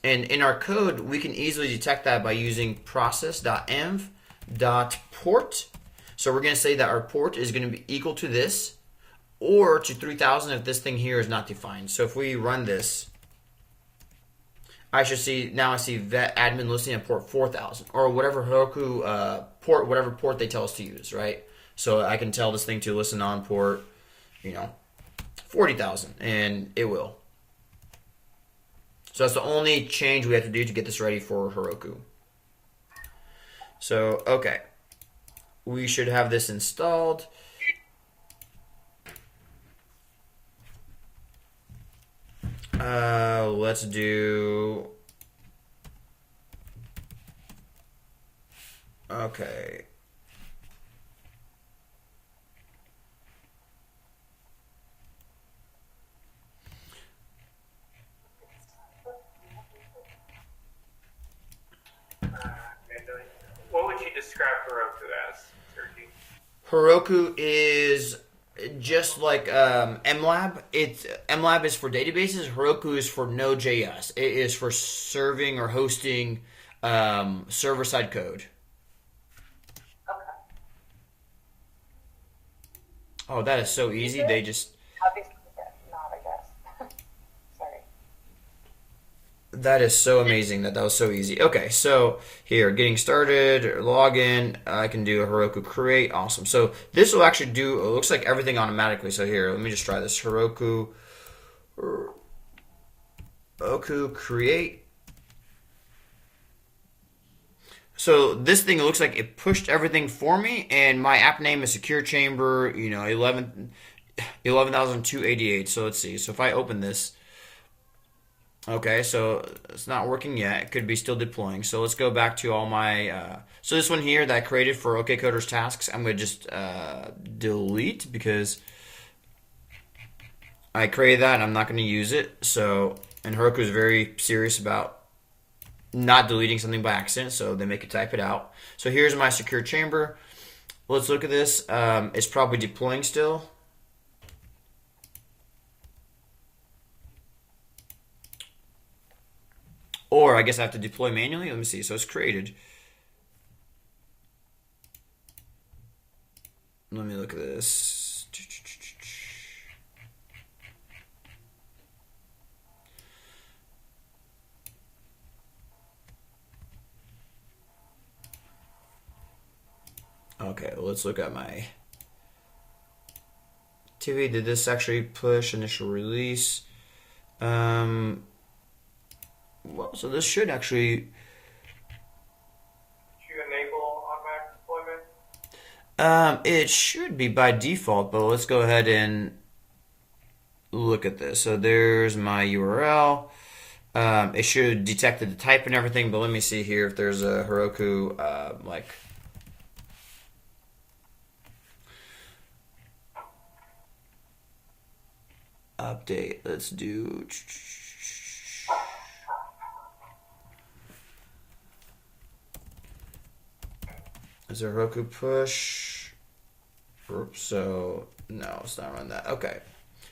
and in our code, we can easily detect that by using process.env.port. So we're going to say that our port is going to be equal to this or to 3000 if this thing here is not defined. So if we run this, I should see, now I see vet admin listening at port 4000 or whatever Heroku port, whatever port they tell us to use, right? So I can tell this thing to listen on port, 40,000, and it will. So that's the only change we have to do to get this ready for Heroku. So, okay. We should have this installed. Let's do. Okay. What would you describe Heroku as, Sergi? Heroku is just like MLab. MLab is for databases. Heroku is for Node.js. It is for serving or hosting server-side code. Okay. Oh, that is so easy. They just Obviously, not, I guess. Sorry. that is so amazing that was so easy. Okay, so here, getting started, login. I can do a Heroku create. Awesome. So this will actually do. It looks like everything automatically. So here, let me just try this. Heroku create. So this thing looks like it pushed everything for me, and my app name is Secure Chamber. 11,288. So let's see. So if I open this, okay, so it's not working yet. It could be still deploying. So let's go back to all my. So this one here that I created for OK Coder's tasks, I'm going to just delete because I created that and I'm not going to use it. So, and Heroku is very serious about not deleting something by accident, so they make you type it out. So here's my secure chamber. Let's look at this. It's probably deploying still. Or I guess I have to deploy manually. Let me see. So it's created. Let me look at this. Okay, well, let's look at my TV. Did this actually push initial release? Well, so this should actually. Did you enable automatic deployment? It should be by default, but let's go ahead and look at this. So there's my URL. It should detect the type and everything, but let me see here if there's a Heroku update. Let's do. Is there a Heroku push? Oops, so no, it's not run that. Okay.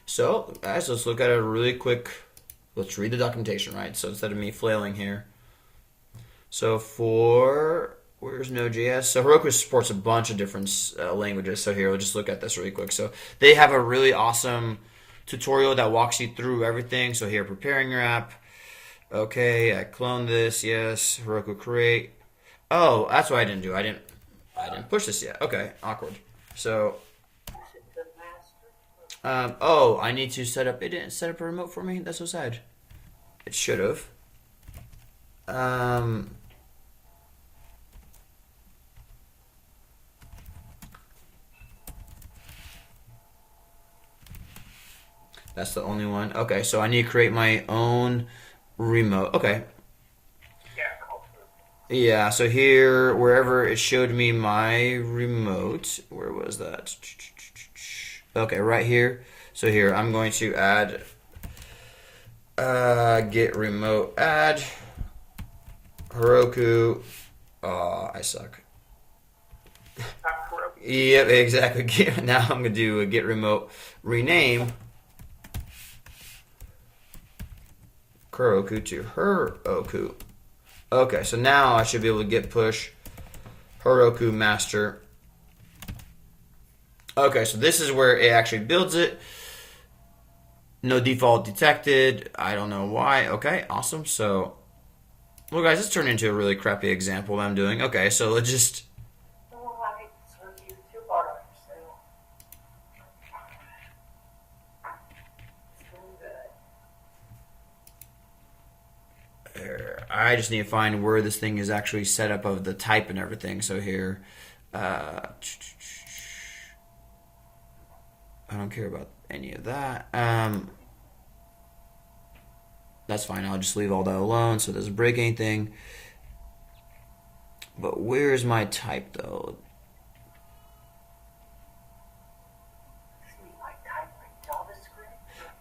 So guys, let's look at it really quick. Let's read the documentation, right? So instead of me flailing here. So where's Node.js? So Heroku supports a bunch of different languages. So here, we'll just look at this really quick. So they have a really awesome tutorial that walks you through everything. So here, preparing your app. Okay, I cloned this. Yes, Heroku create. Oh, that's what I didn't do. I didn't push this yet. Okay, awkward. So, I need to set up. It didn't set up a remote for me. That's so sad. It should have. That's the only one. Okay, so I need to create my own remote. Okay. Yeah, so here, wherever it showed me my remote, where was that? Okay, right here. So here, I'm going to add get remote add Heroku. Oh, I suck. Yep, exactly. Now I'm going to do a get remote rename Heroku to Heroku. Okay, so now I should be able to get push Heroku master. Okay, so this is where it actually builds it. No default detected. I don't know why. Okay, awesome. So, well, guys, this turned into a really crappy example that I'm doing. Okay, so let's just. Oh, I hate to serve you too hard on yourself. It's doing good. I just need to find where this thing is actually set up of the type and everything. So here, I don't care about any of that. That's fine. I'll just leave all that alone so it doesn't break anything. But where's my type though?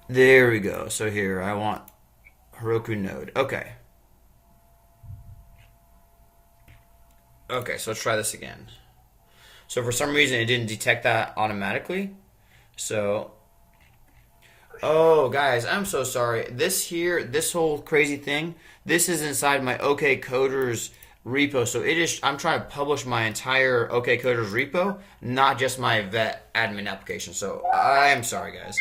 There we go. So here I want Heroku node. Okay. Okay, so let's try this again. So for some reason it didn't detect that automatically. So, oh guys, I'm so sorry. This here, this whole crazy thing, this is inside my OK Coders repo. So it is, I'm trying to publish my entire OK Coders repo, not just my vet admin application. So I am sorry guys.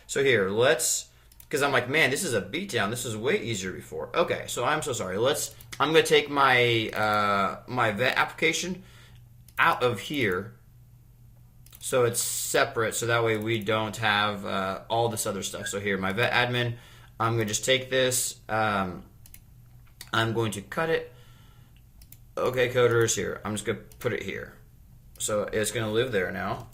So here, let's, because I'm like, man, this is a beatdown. This was way easier before. Okay, so I'm so sorry. I'm going to take my my vet application out of here so it's separate, so that way we don't have all this other stuff. So here, my vet admin, I'm going to just take this. I'm going to cut it. Okay, coders here. I'm just going to put it here. So it's going to live there now.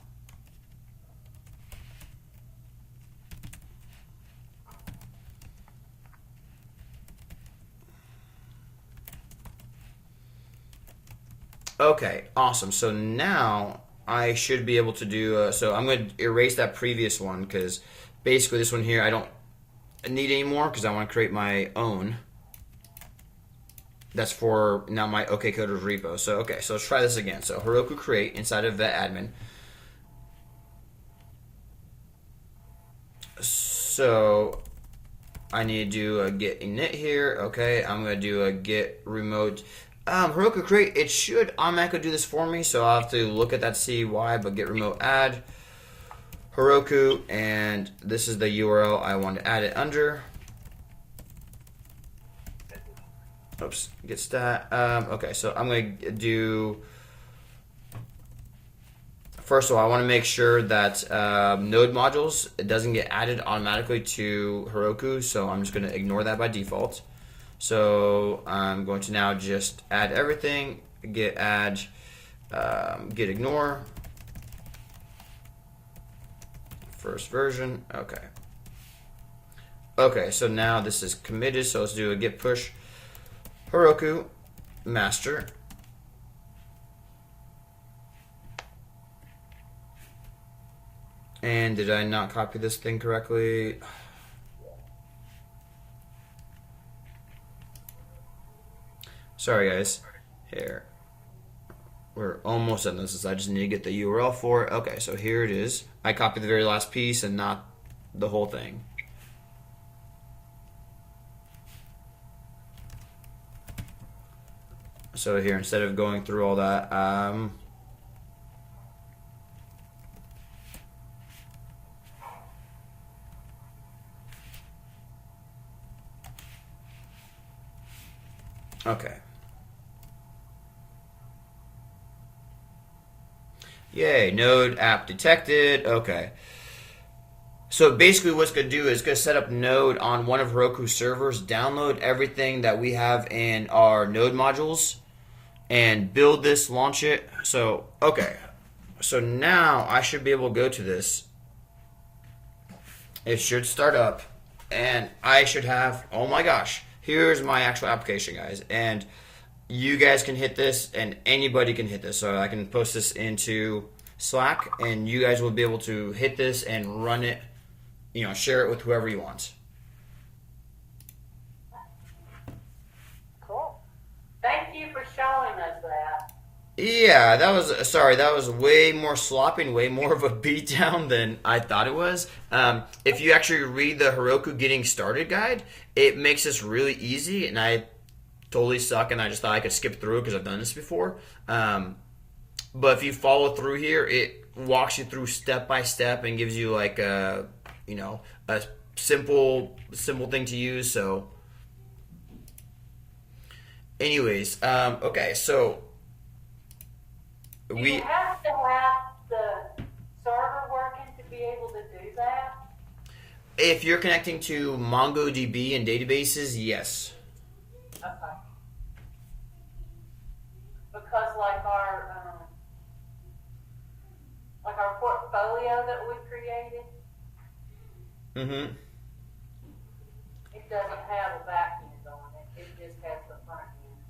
Okay, awesome. So now I should be able to do, so I'm going to erase that previous one because basically this one here I don't need anymore because I want to create my own. That's for now my OK Coders repo. So, okay, so let's try this again. So Heroku create inside of vet admin. So I need to do a get init here. Okay, I'm going to do a get remote. Heroku create, it should automatically do this for me, so I'll have to look at that to see why, but get remote add Heroku, and this is the URL I want to add it under. Oops, get stat. Okay, so I'm going to do, first of all, I want to make sure that node modules, it doesn't get added automatically to Heroku, so I'm just going to ignore that by default. So I'm going to now just add everything, get add, get ignore, first version, okay. Okay, so now this is committed, so let's do a git push Heroku master. And did I not copy this thing correctly? Sorry guys, here, we're almost done this, I just need to get the URL for it. Okay, so here it is. I copied the very last piece and not the whole thing. So here, instead of going through all that, okay. Yay, node app detected. Okay. So basically what's going to do is going to set up node on one of Heroku's servers, download everything that we have in our node modules, and build this, launch it. So, okay. So now I should be able to go to this. It should start up, and I should have, oh my gosh, here's my actual application, guys. And you guys can hit this, and anybody can hit this. So I can post this into Slack, and you guys will be able to hit this and run it, you know, share it with whoever you want. Cool. Thank you for showing us that. Yeah, that was, sorry, that was way more sloppy and way more of a beatdown than I thought it was. If you actually read the Heroku Getting Started guide, it makes this really easy, and I totally suck, and I just thought I could skip through because I've done this before. But if you follow through here, it walks you through step by step and gives you like a, you know, a simple thing to use. So, anyways, okay, so You have to have the server working to be able to do that. if you're connecting to MongoDB and databases, yes. Okay. Because like our portfolio that we created, Mm-hmm. it doesn't have a back end on it. It just has the front end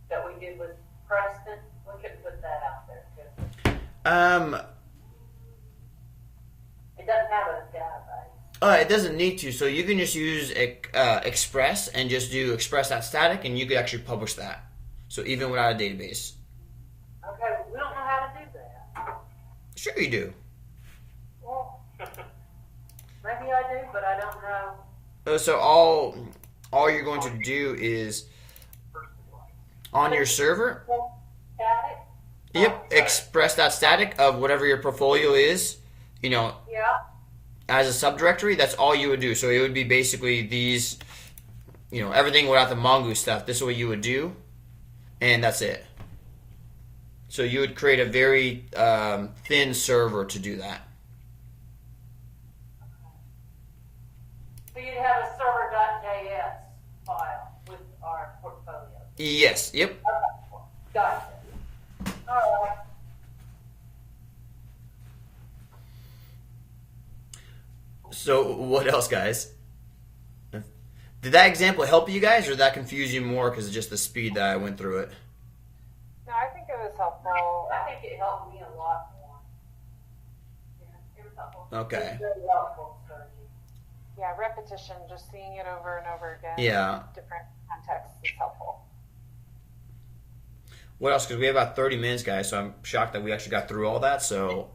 that we did with Preston. We couldn't put that out there because it doesn't have a database. It doesn't need to, so you can just use Express and just do express.static, and you could actually publish that. So even without a database. Okay, we don't know how to do that. Sure you do. Well, maybe I do, but I don't know. So all you're going to do is on your server. Static? Yep, express.static of whatever your portfolio is. Yeah. As a subdirectory, that's all you would do. So it would be basically these, everything without the Mongoose stuff. This is what you would do, and that's it. So you would create a very thin server to do that. So you'd have a server.js file with our portfolio. Yes, yep. Okay. Gotcha. All right. So what else, guys? Did that example help you guys, or did that confuse you more because of just the speed that I went through it? No, I think it was helpful. I think it helped me a lot more. Yeah, it was helpful. Okay. It was very helpful, Sergi. Yeah, repetition, just seeing it over and over again. Yeah. Different contexts is helpful. What else? Because we have about 30 minutes, guys, so I'm shocked that we actually got through all that. So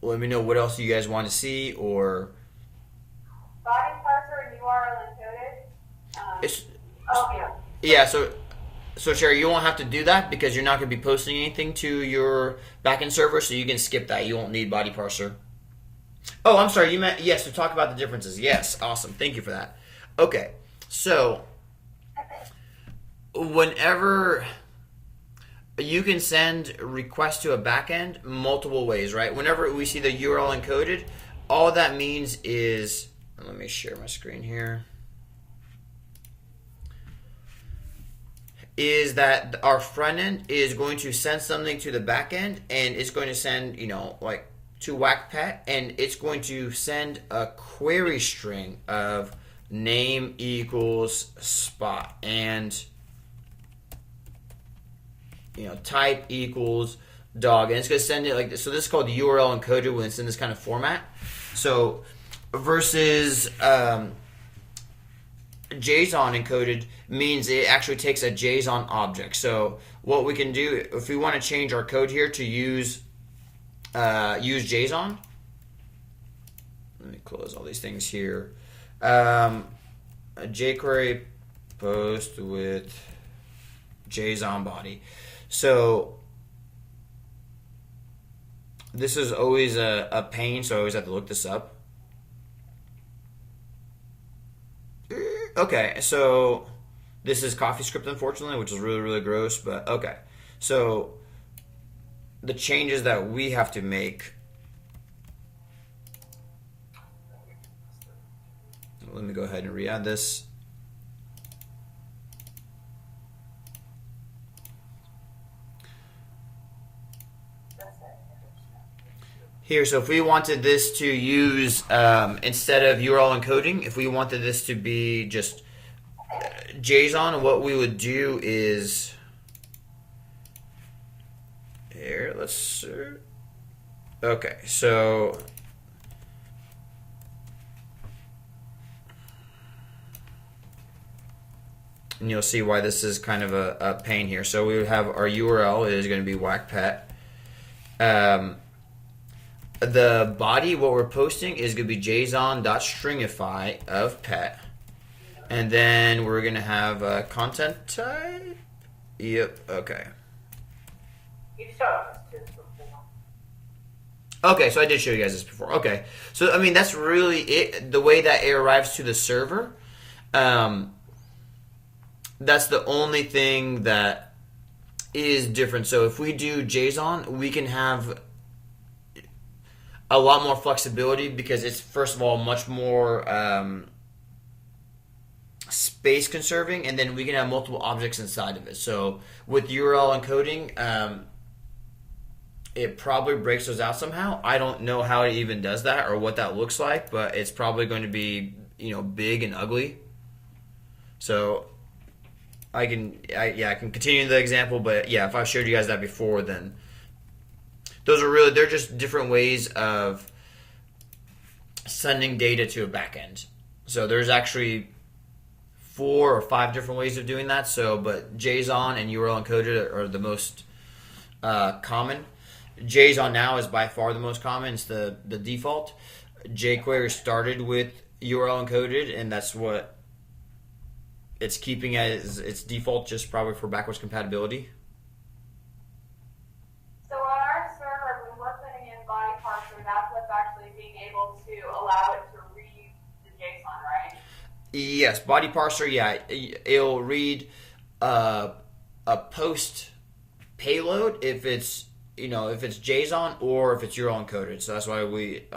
let me know what else you guys want to see, or... Body parser and URL encoded. It's, Oh, yeah. yeah, so Sherry, you won't have to do that because you're not going to be posting anything to your backend server, so you can skip that. You won't need body parser. Oh, I'm sorry. You meant, yes, to talk about the differences. Yes, awesome. Thank you for that. Okay, so whenever you can send requests to a backend multiple ways, right? Whenever we see the URL encoded, all that means is, let me share my screen here, is that our front end is going to send something to the back end, and it's going to send, like to WhackPet, and it's going to send a query string of name equals spot, and type equals dog, and it's going to send it like this. So this is called the URL encoded when it's in this kind of format. So versus JSON encoded means it actually takes a JSON object. So what we can do if we want to change our code here to use JSON, let me close all these things here. A jQuery post with JSON body. So this is always a pain, so I always have to look this up. Okay, so this is CoffeeScript, unfortunately, which is really, really gross, but okay. So the changes that we have to make. Let me go ahead and re-add this. Here, so if we wanted this to use, instead of URL encoding, if we wanted this to be just JSON, what we would do is, here, let's, okay, so, and you'll see why this is kind of a pain here. So we would have our URL is going to be WhackPet. The body, what we're posting, is going to be JSON.stringify of pet. And then we're going to have a content type. Yep, okay. You showed us this before. Okay, so I did show you guys this before. Okay. So, I mean, that's really it. The way that it arrives to the server, that's the only thing that is different. So if we do JSON, we can have a lot more flexibility because it's, first of all, much more space conserving, and then we can have multiple objects inside of it. So with URL encoding, it probably breaks those out somehow. I don't know how it even does that or what that looks like, but it's probably going to be, big and ugly. So I can continue the example, but yeah, if I showed you guys that before, then they're just different ways of sending data to a backend. So there's actually 4 or 5 different ways of doing that. So, but JSON and URL encoded are the most common. JSON now is by far the most common. It's the default. jQuery started with URL encoded, and that's what it's keeping as its default, just probably for backwards compatibility. So on our server, when we're putting in body parser, that's what's actually being able to allow it to read the JSON, right? Yes, body parser. Yeah, it'll read a post payload if it's JSON or if it's URL encoded. So that's why we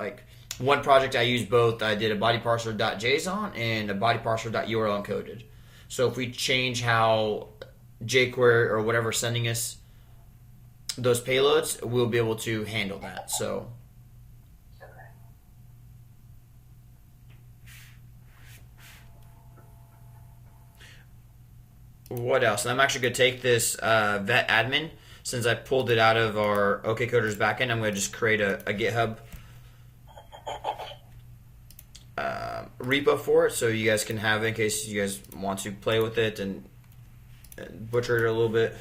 one project I used both. I did a body parser.json and a body parser.url encoded. So if we change how jQuery or whatever sending us those payloads, we'll be able to handle that. So what else? And I'm actually going to take this vet admin, since I pulled it out of our OKCoders backend. I'm going to just create a GitHub repo for it, so you guys can have it in case you guys want to play with it and butcher it a little bit.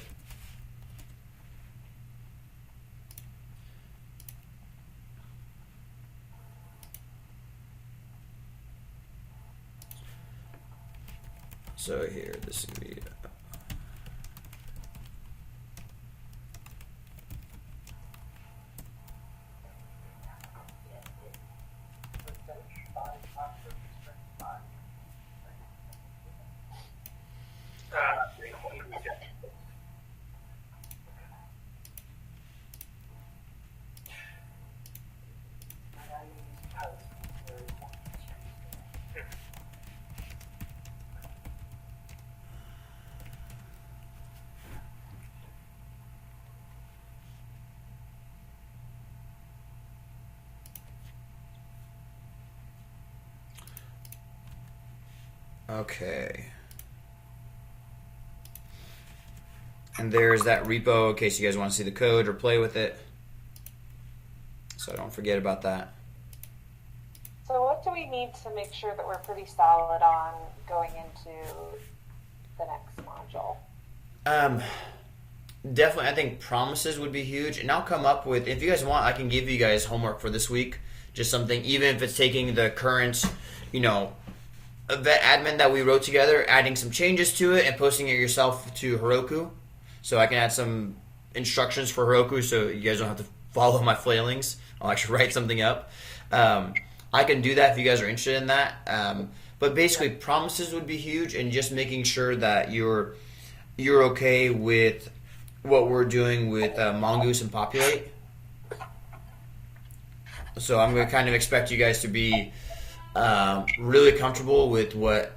So here, this is going to be okay. And there's that repo in case you guys want to see the code or play with it. So don't forget about that. So what do we need to make sure that we're pretty solid on going into the next module? Definitely, I think promises would be huge. And I'll come up with, if you guys want, I can give you guys homework for this week. Just something, even if it's taking the current, vet admin that we wrote together, adding some changes to it and posting it yourself to Heroku. So I can add some instructions for Heroku so you guys don't have to follow my flailings. I'll actually write something up. I can do that if you guys are interested in that. But basically, promises would be huge, and just making sure that you're okay with what we're doing with Mongoose and Populate. So I'm going to kind of expect you guys to be really comfortable with what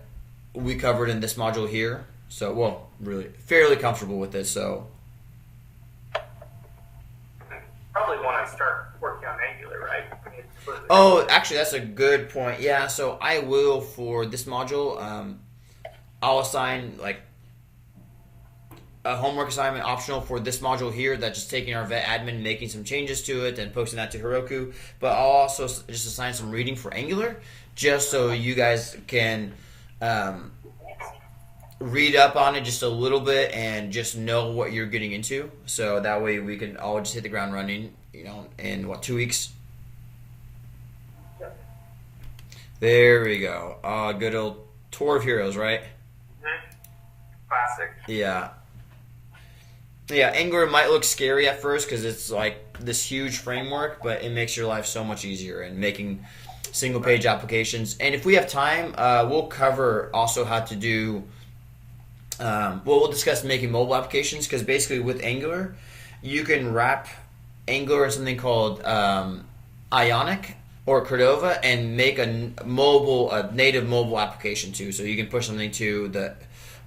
we covered in this module here. So, well, really fairly comfortable with this. So Probably when I start working on Angular, right? oh, actually, that's a good point. Yeah, so I will, for this module, I'll assign a homework assignment optional for this module here, that's just taking our vet admin, making some changes to it and posting that to Heroku. But I'll also just assign some reading for Angular, just so you guys can read up on it just a little bit and just know what you're getting into. So that way we can all just hit the ground running, in 2 weeks? There we go. Good old Tour of Heroes, right? Classic. Yeah. Yeah, Angular might look scary at first because it's like this huge framework, but it makes your life so much easier in making single page applications. And if we have time, we'll cover also how to do, we'll discuss making mobile applications, because basically with Angular, you can wrap Angular in something called Ionic or Cordova and make a native mobile application too. So you can push something to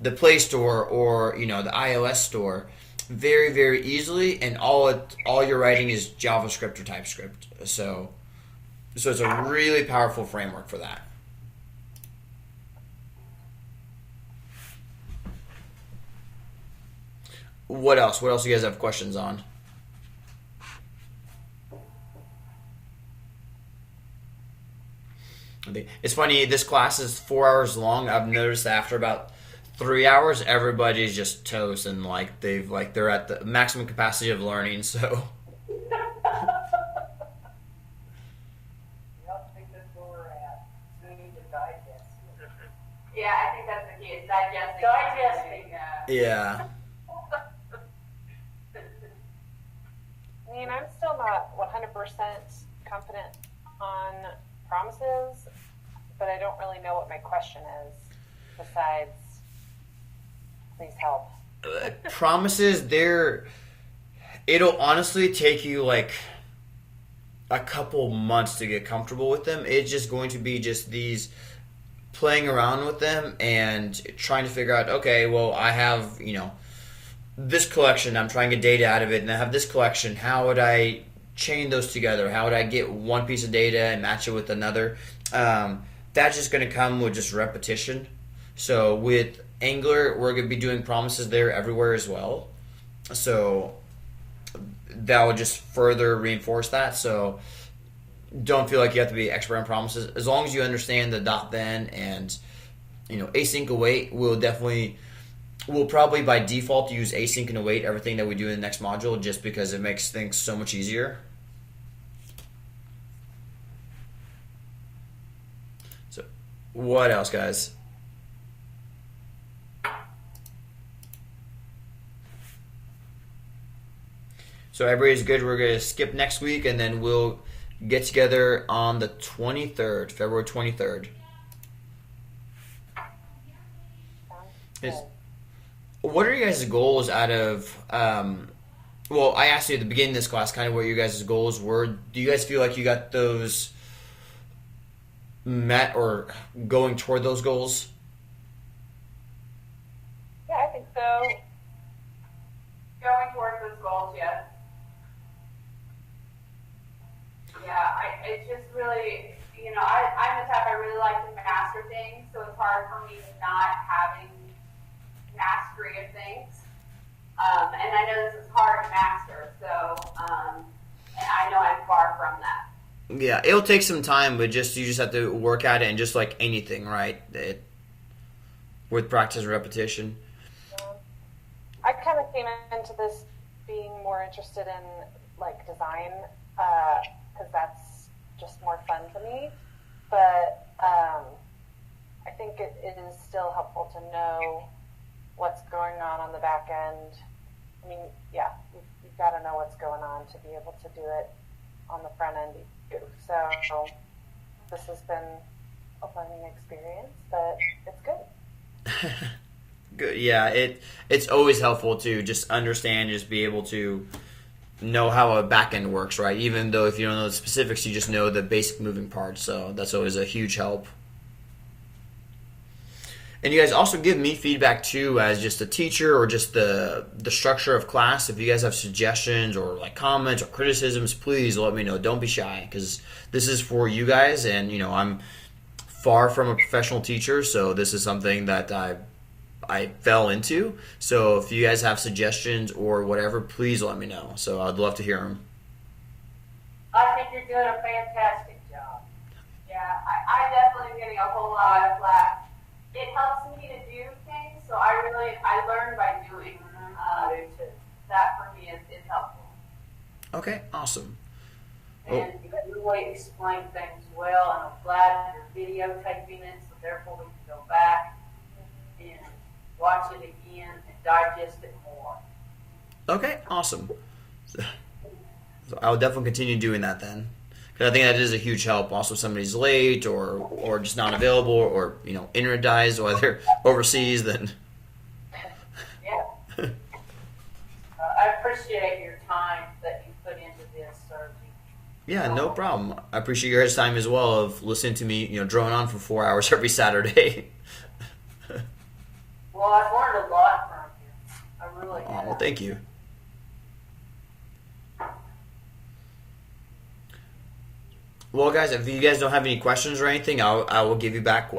the Play Store or the iOS store very, very easily, and all you're writing is JavaScript or TypeScript. So it's a really powerful framework for that. What else? What else do you guys have questions on? It's funny, this class is 4 hours long. I've noticed after about 3 hours, everybody's just toast and they're at the maximum capacity of learning. So I think that's where we're at. So we need to digest it. Yeah, I think that's the key. It's digesting. Digesting. yeah, I mean, I'm still not 100% confident on promises, but I don't really know what my question is besides, please help. promises. It'll honestly take you like a couple months to get comfortable with them. It's just going to be just these playing around with them and trying to figure out, okay, well, I have, this collection, I'm trying to get data out of it, and I have this collection. How would I chain those together? How would I get one piece of data and match it with another? That's just going to come with just repetition. So with Angular, we're going to be doing promises there everywhere as well. So that will just further reinforce that. So don't feel like you have to be expert on promises. As long as you understand the .then and async await, we'll probably by default use async and await everything that we do in the next module, just because it makes things so much easier. So what else, guys? So everybody's good. We're going to skip next week, and then we'll get together on the 23rd, February 23rd. What are you guys' goals out of, well, I asked you at the beginning of this class kind of what your guys' goals were. Do you guys feel like you got those met or going toward those goals? Yeah, I think so. Going towards those goals, yes. Yeah, it's just really, I'm the type I really like to master things, so it's hard for me not having mastery of things. And I know this is hard to master, so, and I know I'm far from that. Yeah, it'll take some time, but you just have to work at it, and just like anything, right? With practice and repetition. I kind of came into this being more interested in like design, because that's just more fun to me. But I think it is still helpful to know what's going on the back end. I mean, yeah, you've got to know what's going on to be able to do it on the front end too. So this has been a learning experience, but it's good. Good. Yeah, it's always helpful to just understand, just be able to know how a backend works, right? Even though if you don't know the specifics, you just know the basic moving parts. So that's always a huge help. And you guys also give me feedback too, as just a teacher or just the structure of class. If you guys have suggestions or like comments or criticisms, please let me know. Don't be shy, because this is for you guys, and I'm far from a professional teacher, so this is something that I fell into. So if you guys have suggestions or whatever, please let me know. So I'd love to hear them. I think you're doing a fantastic job. Yeah, I definitely am getting a whole lot of flack. It helps me to do things, so I learn by doing. That for me is helpful. Okay, awesome. And you really explain things well, and I'm glad you're videotaping it, so therefore we can go back and watch it again and digest it more. Okay, awesome. So I'll definitely continue doing that then. Because I think that is a huge help. Also, if somebody's late or just not available, or internet dies while they're overseas, then. Yeah. I appreciate your time that you put into this, Sergi. Yeah, no problem. I appreciate your guys' time as well of listening to me, drone on for 4 hours every Saturday. Well, I've learned a lot from you. I really have. Oh, well, thank you. Well, guys, if you guys don't have any questions or anything, I will give you back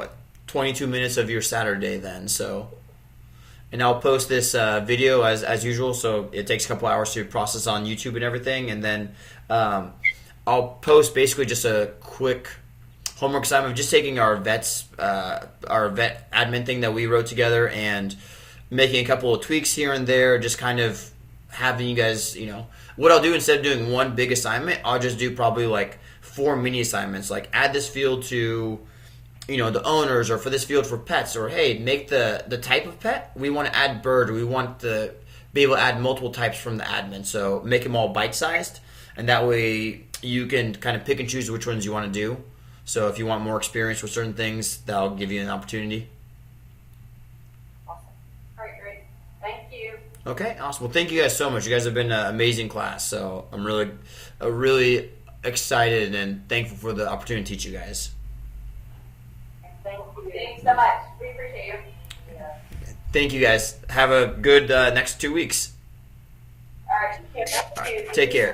22 minutes of your Saturday then. So, and I'll post this video as usual. So it takes a couple hours to process on YouTube and everything, and then I'll post basically just a quick homework assignment of just taking our vet admin thing that we wrote together and making a couple of tweaks here and there, just kind of having you guys, what I'll do instead of doing one big assignment, I'll just do probably like 4 mini assignments, like add this field to, the owners, or for this field for pets, or hey, make the type of pet. We want to add bird, or we want to be able to add multiple types from the admin. So make them all bite-sized, and that way you can kind of pick and choose which ones you want to do. So if you want more experience with certain things, that'll give you an opportunity. Awesome. All right, great. Thank you. Okay, awesome. Well, thank you guys so much. You guys have been an amazing class. So I'm really excited and thankful for the opportunity to teach you guys. Thank you. Thanks so much. We appreciate you. Yeah. Thank you guys. Have a good next 2 weeks. All right. All right, take care.